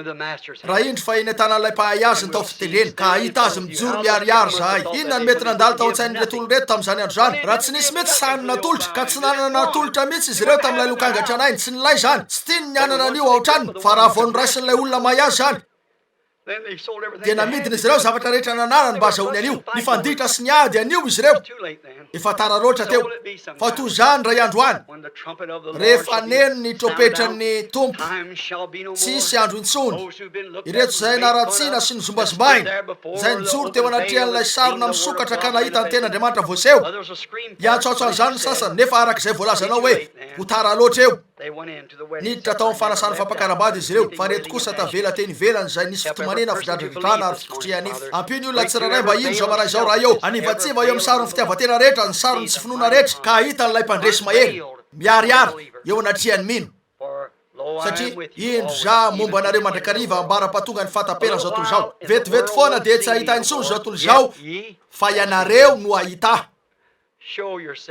raha indry fa iny tanan'ilay mpahay azy ny tao fitendreny ka ahita azy mijoro miariary zahay inona ny mety nandalo tao an-tsainy reto olo reto tam'izany andro zany raha tsy nisy mety sany natolotra ka tsy nanana natolotra mihitsy izy ireo tam'ilay lokanga tranainy tsy nilay zany tsy tiany ny anana an'io aotraniny fa raha vao noraisin'ilay olona mahay azy zany dia namidina izy ireo zavatra rehetra nanarany mba azahoany an'io ny fanditra sy ny ady an'io izy ireo efa tara loatra teo fa toy zany ray andro any rehefa neno ny tropetrany tompo tsisy andro intsony ireto zay naratsiana sy ny zombazombaina zay nijoro teo anatrehan'ilay sarona misokatra ka nahita ny ten'andriamanitra voaseho iantsoatso an'izany ny sasany nefa arak'izay voalazanao hoe ho tara loatra eo niditra tao amin'ny fanasany fampakarabady izy ireo fa reto kosa tavela teny velany zay nisy fitomanena fidradradrana ary fikotrihanify ampiny olona tsiraray mba ino zao maray zao raha eo anivatsiva eo amin'ny sarony fitiavatena rehetra ny sarony tsy finoana rehetra ka ahita n'ilay mpandresy mahely miariary eo anatriany mino satria indro za momba anareo mandrakariva ambara-patonga ny fatapera zao tolo zao vetivety foana de tsy ahita intsony zao tolo zao fa ianareo no ahita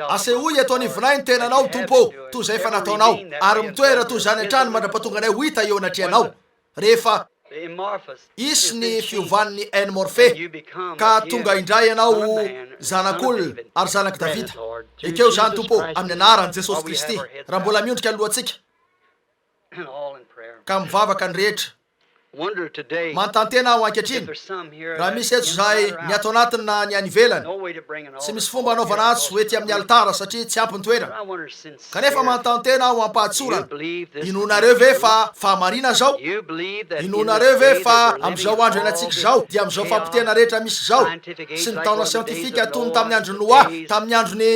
asehoy eto anivonay ny tenanao tompo toy zay fa nataonao ary mitoera toy zany antrany mandra-patonganay ho hita eo anatrianao rehefa isy ny fiovan'ny enmorfe ka tonga indray ianao zanak'olona ary zanaky davida ekeo zany tompo amin'ny anaran'i jesosy kristy raha mbola miondrika alohantsika ka mivavaka ny rehetra mantantena ao ankehitriny raha misy etso zahay ny ato anatiny na ny any ivelany tsy misy fomba anaovana atso hoety amin'ny alitara satria tsy ampy ny toerana kanefa mantantena ao ampahatsorana inonareo ve fa fahamarina zao inonareo ve fa am'izao andro enatsika zao dia am'izao fampitena rehetra misy zao sy ny taona sientifika tony tamin'ny andro noa tamin'ny androny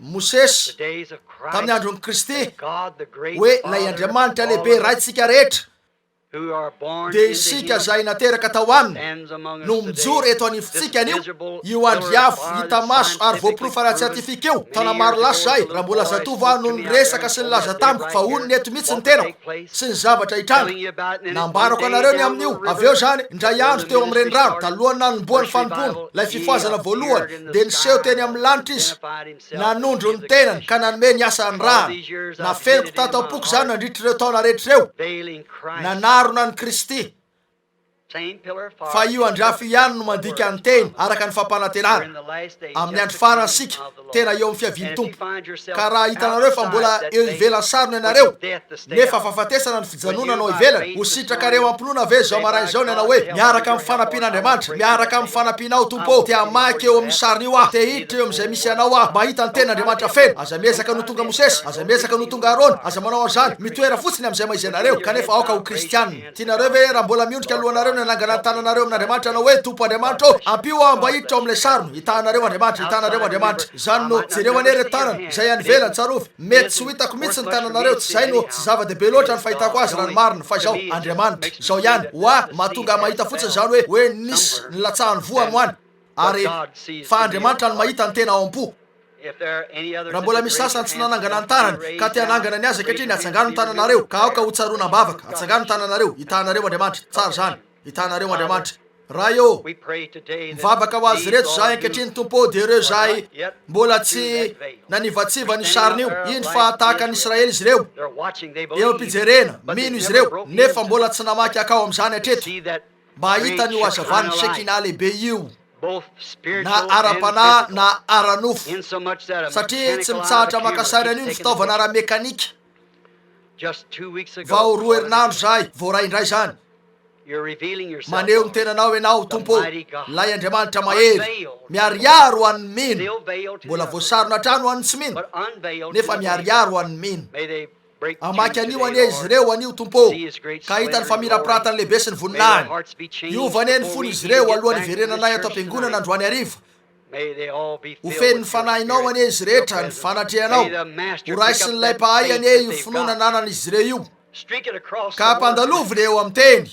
mosesy tamin'ny androny kristy hoe lay andriamanitra lehibe raitsika rehetra de isika zay nateraka tao aminy no mijoro eto anifitsika an'io io andriafo hita maso ary voaprofa raha tsy atifika eo taona maro lasy zay raha mbola zatova no ny resaka sy ny laza tamiko fa onony eto mihitsy ny tenako sy ny zavatra hitranga nambarako anareo ny amin'io avy eo zany indray andro teo amin'ny renirano talohany nanomboany fanompona lay fifoazana voalohany de niseho teny amin'ny lanitra izy nanondro ny tenany ka nanome ny asa ny rano na feniko tataopoko zany nandritr'ireo taona rehetr'ireo nanarona ny kristy fa io andrafo ihany no mandika ny teny araka ny fampanantenana amin'ny andro farany sika tena eo amin'ny fiaviany tompo ka raha hitanareo fa mbola eo ivelany sarony ianareo nefa fahafatesana ny fijanona anao ivelany ho sitrakareo ampinoana ave zao marainy zao ny anao hoe miaraka amin'ny fanampian'andriamanitra miaraka amin'ny fanampinao tompo te amaky eo amin'ny sariny io ah te hiditra eo am'izay misy anao ah mahita ny ten'andriamanitra feno aza miezaka no tonga mosesy aza miezaka no tonga arona aza manao an'izany mitoera fotsiny am'izay maizy anareo kanefa aoka ho kristianina tianareo ve raha mbola miondrika alohanareo nangana ny tananareo amin'andriamanitra anao hoe tompo andriamanitra o ampio ah mba hiditra ao am'lay sarony hitanareo andriamanitra hitanareo andriamanitra zany no jereo ane reto tanana zay any velany tsarovy mety tsy ho hitako mihitsy ny tananareo tsy zay no tsy zava-dehibe loatra ny fahitako azy raha ny marina fa zao andriamanitra zao ihany hoa mahatonga mahita fotsiny zany hoe nisy ny latsahany voa moany ary fa andriamanitra no mahita ny tena ao am-po raha mbola misy sasany tsy nanangana ny tanany ka te hanangana ny azy ankehitriny atsangano ny tananareo ka aoka ho tsaroana mbavaka atsangano ny tananareo hitanareo andriamanitra tsara zany hitanareo andriamanitra raha eo mivavaka ho azy reto zahay ankehitriny tompo de ireo zahay mbola tsy nanivatsiva ny sariny io indro fa tahaka ny israely izy ireo eo ampijerena mino izy ireo nefa mbola tsy namaky akao am'izany hatreto mba hahita ny ho azavan'ny sekina lehibe io na ara-panà na ara-nofo satria tsy mitsahatra makasary an'io ny fitaovana ara-mekanika vao roa herinandro zahay vao ray indray zany maneho ny tenanao ianao tompo lay andriamanitra mahery miariary ho an'ny mino mbola voasarona trano ho an'ny tsy mino nefa miariary ho an'ny mino amaky an'io ane izy ireo an'io tompo ka hita ny famirapiratany lehibe sy ny voninahiny iovane ny fony izy ireo alohan'ny iverenanay ato am-piangonana androany ariva ho feno ny fanahinao anie izy rehetra ny fanatrehanao ho raisin'ilay mpahay anie io finoana nanan'izy ireo io ka mpandalovina eo amin'ny teny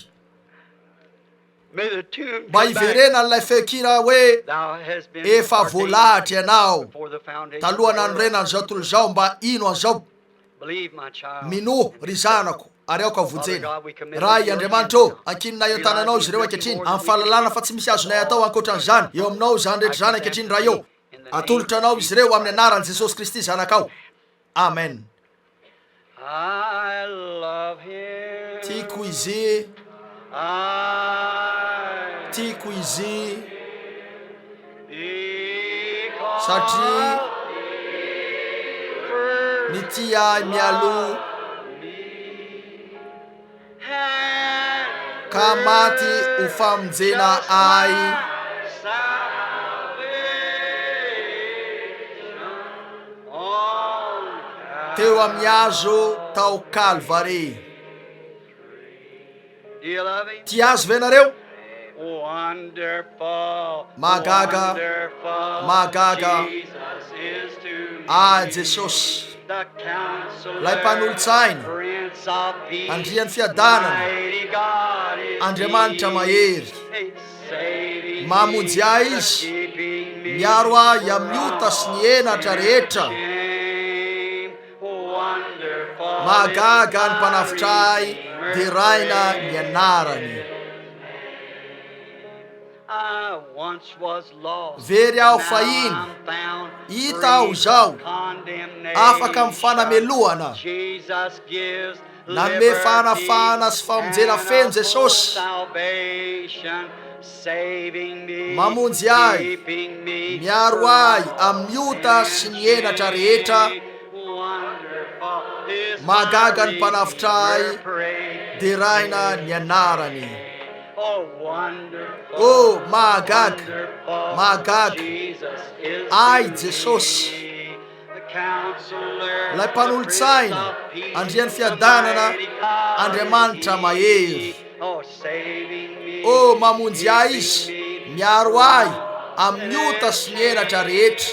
mba hiverena n'ilay feokira hoe efa voalahatra ianao taloha nanorenany zao tontolo zao mba ino an'izao minoho ry zanako ary aoka vonjena raha i Andriamanitra ô ankinona eo tananao izy ireo ankehitriny amin'ny fahalalana fa tsy misy azonay atao ankoatran'izany eo aminao zany rehetra zany ankehitriny raha eo atolotra anao izy ireo amin'ny anaran'i Jesosy Kristy zanakao amen. Tiako izy tiako izy satria nitia mialoha ka maty ho famonjena ay teo amin'ny hazo tao Kalvary. Tia azy ve nareo? Magaga magaga Jesosy lay mpanolotsaina andrian'ny fiadanana Andriamanitra mahery mamonjy ahy izy miaro ahy amin'ny ota sy ny henatra rehetra magaga ny mpanafitra ahy dia raina ny anarany. Very aho fahiny hita aho zao afaka mifanamelohana nanome fanafana sy famonjena feno Jesosy mamonjy ahy miaro ahy amin'ny ota sy ny henatra rehetra magaga ny mpanafitra ahy dia raina ny anarany. Oh magaga magaga ay Jesosy lay mpanolotsaina andrian'ny fiadanana Andriamanitra mahery oh mamonjy ahy izy miaro ahy amin'ny ota sy ny henatra rehetra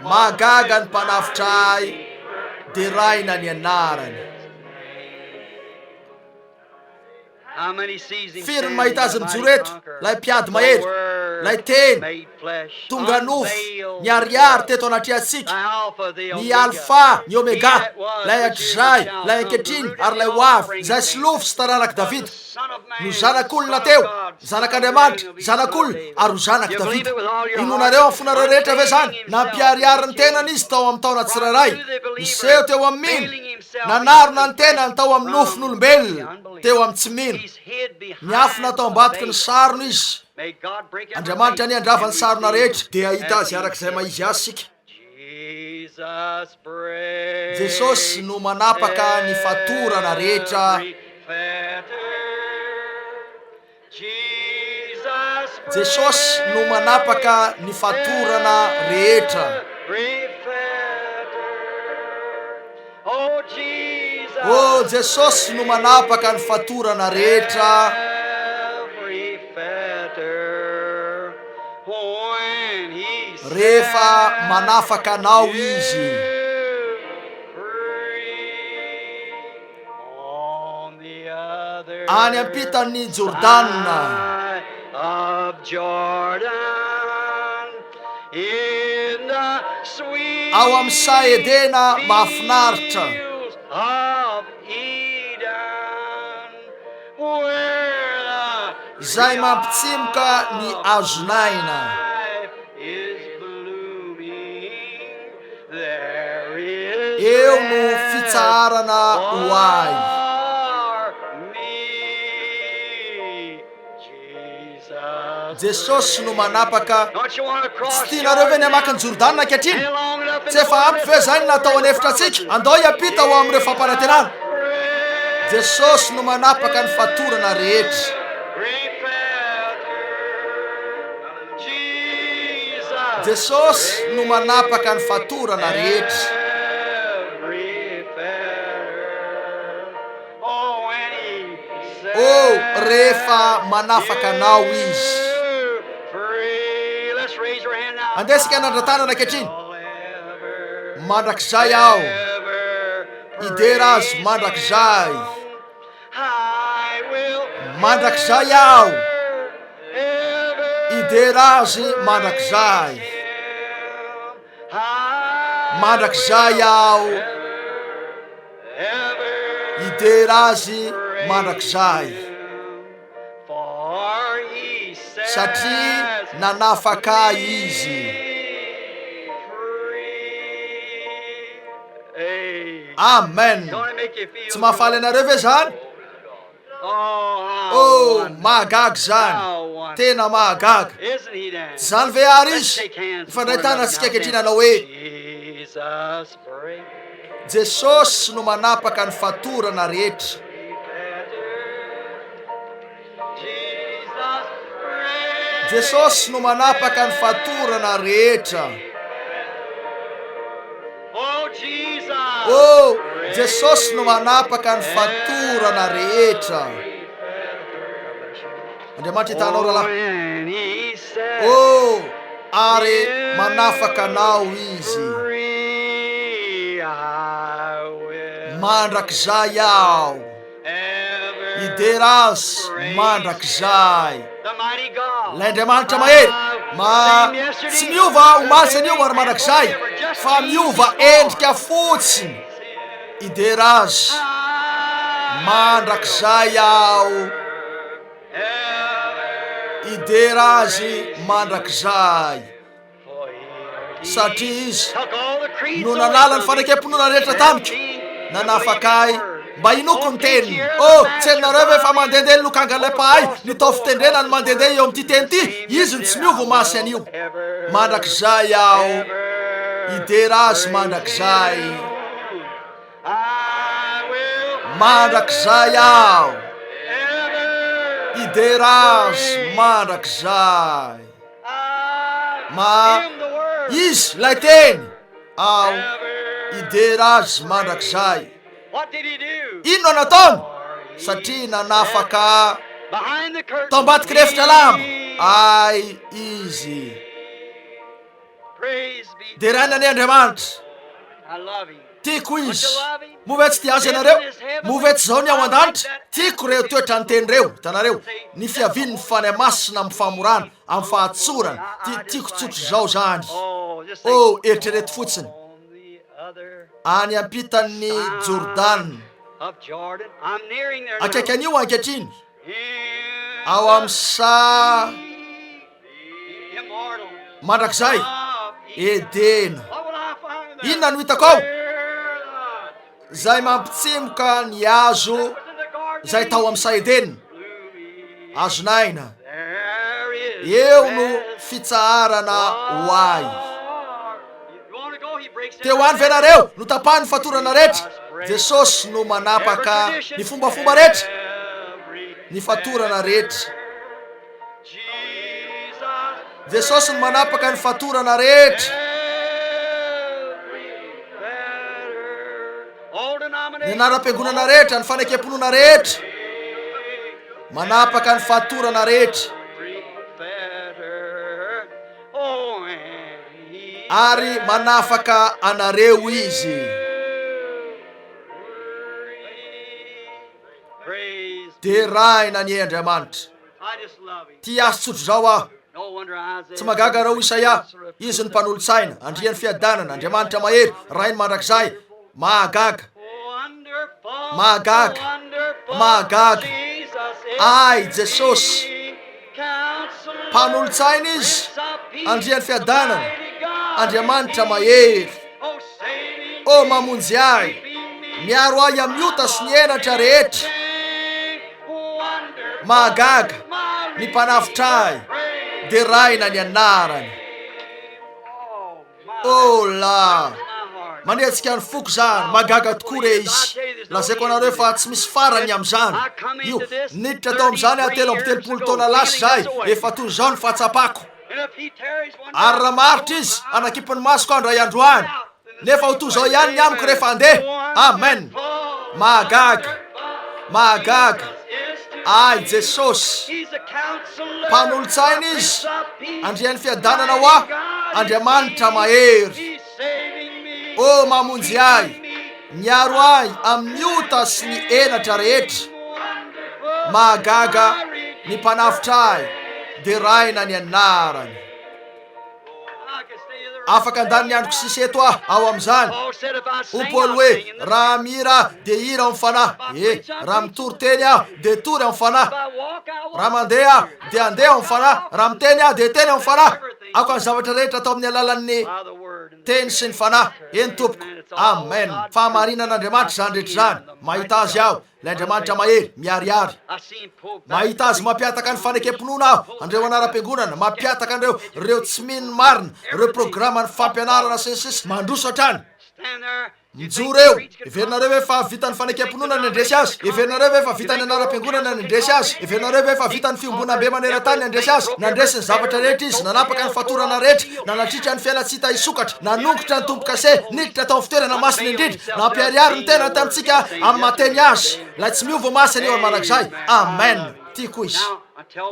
magaga ny mpanafitra ahy dia raina ny anarany. Firy ny mahita azy mijoro eto lay mpiady mahery lay teny tonga nofo ny ariary teto anatria antsika ny alfa ny omega lay hatrizay lay ankehitriny ary lay hoavy izay silofo sy taranak'i Davida no zanak'olona teo zanak'Andriamanitra zanak'olona ary ho zanak'i Davida. Inonareo amin'ny fonareo rehetra ve zany nampiariary ny tenany izy tao amin'ny taona tsirairay niseho teo amin'ny mino nanarona ny tenany tao amin'ny nofon'olombelona teo amin'ny tsy mino niafina tao ambadiky ny sarony izy. Andriamanitra ny andrava ny sarona rehetra dia hita azy arak'izay maizy azy sika. Jesosy no manapaka ny fatorana rehetra. Jesosy no manapaka ny fatorana rehetra. Oh Jesosy no manapaka ny fatorana rehetra. Rehefa manafaka anao izy any ampitan'ny Jordana ao amin'ny Saedena mahafinaritra zay mampitsimoka ny azonaina eo no fitsarana ho ahy. Jesosy no manapaka. Tsy tianareo ve ny hamaky ny Jordana ankehitriny? Tsy efa ampy ve zany natao anefitra atsika andao hiampita ho amin'ireo fampanantenana. Jesosy no manapaka ny fatorana rehetra. Jesosy no manapaka ny fatorana rehetra. Oh rehefa manafaka anao izy raise your hand now. Andesika nandratanana ankehitriny. Ever, Mandrakizay aho. ever Idera azy praise mandrakizay. Him. I will Mandrakizay aho. ever Idera azy mandrakizay. praise Him. I Mandrakizay aho. ever Idera azy mandrakizay. For He says Satria nanafaka izy. Amen. Don't it make you feel Tsy mahafaly anareo ve zany? Oh, mahagaga zany. Tena mahagaga. Isn't He then? Zany ve ary Let's izy? shake hands Ifandray before tana another antsika now, ankehitriny then. hanao hoe Jesus break Jesosy no manapaka ny fatorana rehetra. Jesus break Jesosy no manapaka ny fatorana rehetra. Oh Jesus Oh, Jesosy no manapaka ny fatorana rehetra. Andriamanitra hitanao rahalahy. when He said Oh, ary manafaka anao izy. free, I will Mandrakizay aho. ever Idera azy mandrakizay. the mighty God. Ilay Andriamanitra mahery tsy miova omaly anio ary mandrakizay fa miova endrika fotsiny. Idera azy mandrakizay aho. Idera azy mandrakizay. Satria izy no nanala ny fanekam-ponona rehetra tamiko, nanafakay mba inoko ny teniny. Oh, tsy hainareo ve fa mandehandeha ny lokangan'ilay mpahay nitao fitendrena ny mandehandeha eo amin'ity teny ity. Izy ny tsy miova masy an'io. Mandrakizay aho. Idera azy mandrakizay. Mandrakizay aho. Idera azy mandrakizay. Izy lay teny aho. Idera azy mandrakizay. What did He do? Ino nataony? Satria nanafaka Behind the curtain. tao ambadiky lefitra lamba. Ay, izy. Praise be. De raina ny Andriamanitra. I love Him. Tiako izy. Move tsy tia azy ianareo. Move tsy zao ny ao an-danitra. Tiako reo toetra ny teny reo. Hitanareo, ny fiaviany ny fanay masina amin'ny famorana, amin'ny fahatsorana. Tiako tsotro zao zany. Oh, just Oh, eritrereto fotsiny. on the other Any ampitan'ny Jordan. of Jordan. I'm nearing there Akaiky now. an'io ankehitriny. In Ao amin'ny sa the immortal mandrakizay. of Edena. What will I find there? Inona no hitako ao? Where Zay mampitsemoka ny hazo was in the garden zay tao amin'ny sa Edena. gloomy. Hazonaina. There is Eo no rest fitsaharana ho ahy. You want to go? He breaks Teo any ve nareo no tapahany fatorana rehetra. Jesosy no manapaka ny fombafomba rehetra, ny fatorana rehetra. Jesus Jesosy no manapaka ny fatorana rehetra. Ny anara-piangonana rehetra, ny fanekam-ponona rehetra, manapaka ny fatorana rehetra. Ary manafaka anareo izy. De raina ny Andriamanitra. Ty azo tsotro zao aho. Tsy magaga rao Isaia, izy ny mpanolotsaina, andriany fiadanana, Andriamanitra mahery, rainy mandrakizay, mahagaga. Mahagaga. Mahagaga. Ay, Jesosy. Mpanolotsaina izy, andriany fiadanana, Andriamanitra mahery. O mamonjy ahy, miaro ahy amin'ny ota sy ny enatra rehetra. Mahagaga ny mpanafitra ahy, de raina ny anarany. Oh la, manetsika ny foko zany, mahagaga tokoa re izy. Lazaiko anareo fa tsy misy farany amin'izany. Io, niditra tao amin'izany aho 3 taona lasa zahay, efa toy zao ny fahatsapako. Ary raha maritra izy, anakipony masoko andro androany, nefa ho toy zao ihany ny amiko rehefa andeha. Amen. Mahagaga. Mahagaga. Ay Jesosy mpanolotsaina izy andrian'ny fiadanana ho aho Andriamanitra mahery o mamonjy ahy miaro ahy amin'ny ota sy ny enatra rehetra mahagaga ny mpanafitra ahy de raina ny anarany afaka andaniny androko sisy eto ao am'izany o Paoly hoe raha mira de hira amin'ny fanahy raha mitory teny aho de tory amin'ny fanahy raha mandeha aho de andeha amin'ny fanahy raha miteny aho de teny amin'ny fanahy ako ny zavatra rehetra atao amin'ny alalan'ny teny sy ny fanahy eny tompoko amen fahamarinan'Andriamanitra zany rehetra zany mahita azy aho le Andriamanitra mahery miariary mahita azy mampiataka ny fanekemponona aho andreo anara-piangonana mampiataka andreo tsy mino marina reo programa ny fampianarana sisy mandroso hatrany mijoro eo iverinareo efa vitany fanekemponona ny andresy azy iverinareo efa vitany anara-piangonana ny andresy azy iverinareo efa vitany fiombonambe maneran-tany ny andresy azy nandresy ny zavatra rehetra izy nanapaka ny fatorana rehetra nanatritra ny fiaina tsy hita hisokatra nanongotra ny tombo-kase niditra tao fitoerana masina indrindra nampiariary ny tena tamitsika amin'ny mateny azy la tsy miova masina eo manak'izay amen tiako izy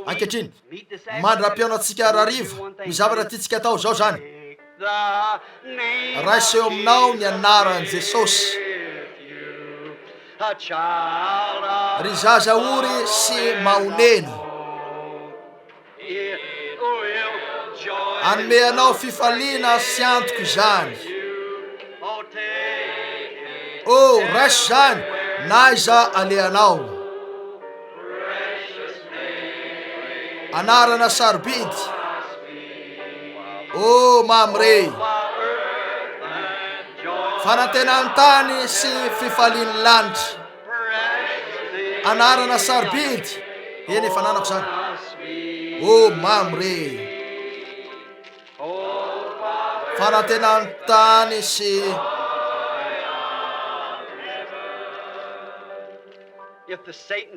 ankehitriny mandra-piano atsika rariva ny zavatra tiatsika atao zao zany raisy eo aminao ny anaran'i Jesosy ry zaza ory sy maonena anome anao fifaliana sy antoko izany raiso zany na iza aleanao anarana sarobidy mamre fanantenany tany sy fifaliany lanitra anarana sarobidy eny efa nanako zany mamre fanantenany tany sy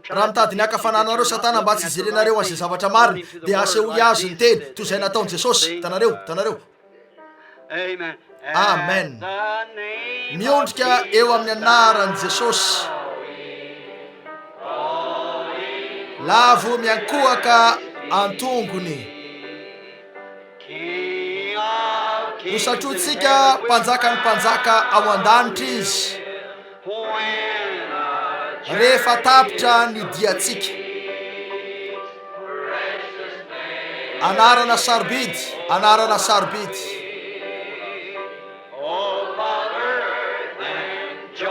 raha mitady ny akafananareo satana mba tsy ijerenareo azay zavatra marina de asehoy azy ny teny toy izay nataony Jesosy tanareo amen miondrika eo amin'ny anaran'i Jesosy lavo miankohaka antongony hosatrotsika mpanjaka ny mpanjaka ao an-danitra izy rehefa tapitra ny diatsika anarana sarobidy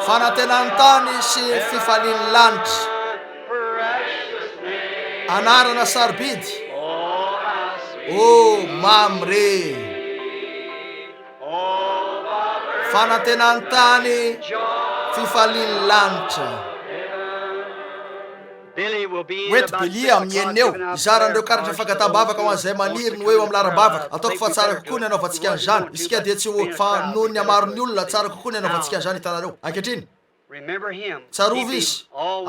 fanantenany tany sy fifaliany lanitra anarana sarobidy mamre fanantenany tany fifaliany lanitra oety Bili amin'ny eniny eo izarandreo karatra fangatambavaka ho an'izay maniry no eo amin'ny laram-bavaka ataoko fa tsara kokoa ny anaovantsika an'izany isika dia tsy ho fa noho ny amaron'ny olona tsara kokoa ny anaovantsika an'izany hitanareo ankehitriny tsarovy izy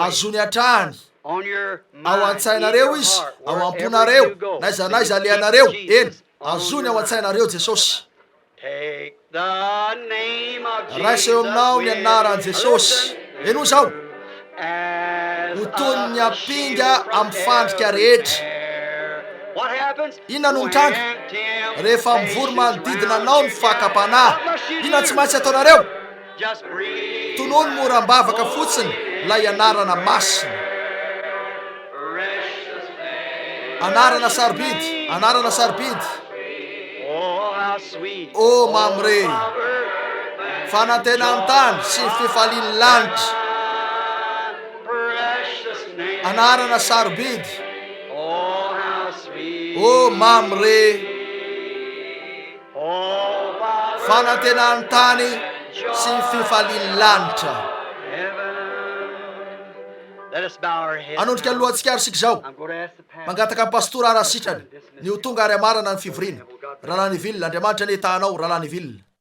azony hatrany ao an-tsainareo izy ao amponareo na iza aleanareo eny azony ao an-tsainareo Jesosy raisy eo aminao ny anaran'i Jesosy eno zao hotony ny ampinga amin'ny fandrika rehetra inona no mitranga rehefa mivory manodidina anao ny fakapanahy inona tsy maintsy ataonareo tonono moram-bavaka fotsiny la ianarana masina anarana sarobidy mamre fanantenany tany sy fifaliany lanitra anarana sarobidy mamre fanantenany tany sy fifaliany lanitra anondrika ny lohantsika arysika zao mangataka amin'ny pastora arasitrany ny ho tonga ary amarana ny fivoriana rahalany vilona Andriamanitra ny etanao rahalany vilona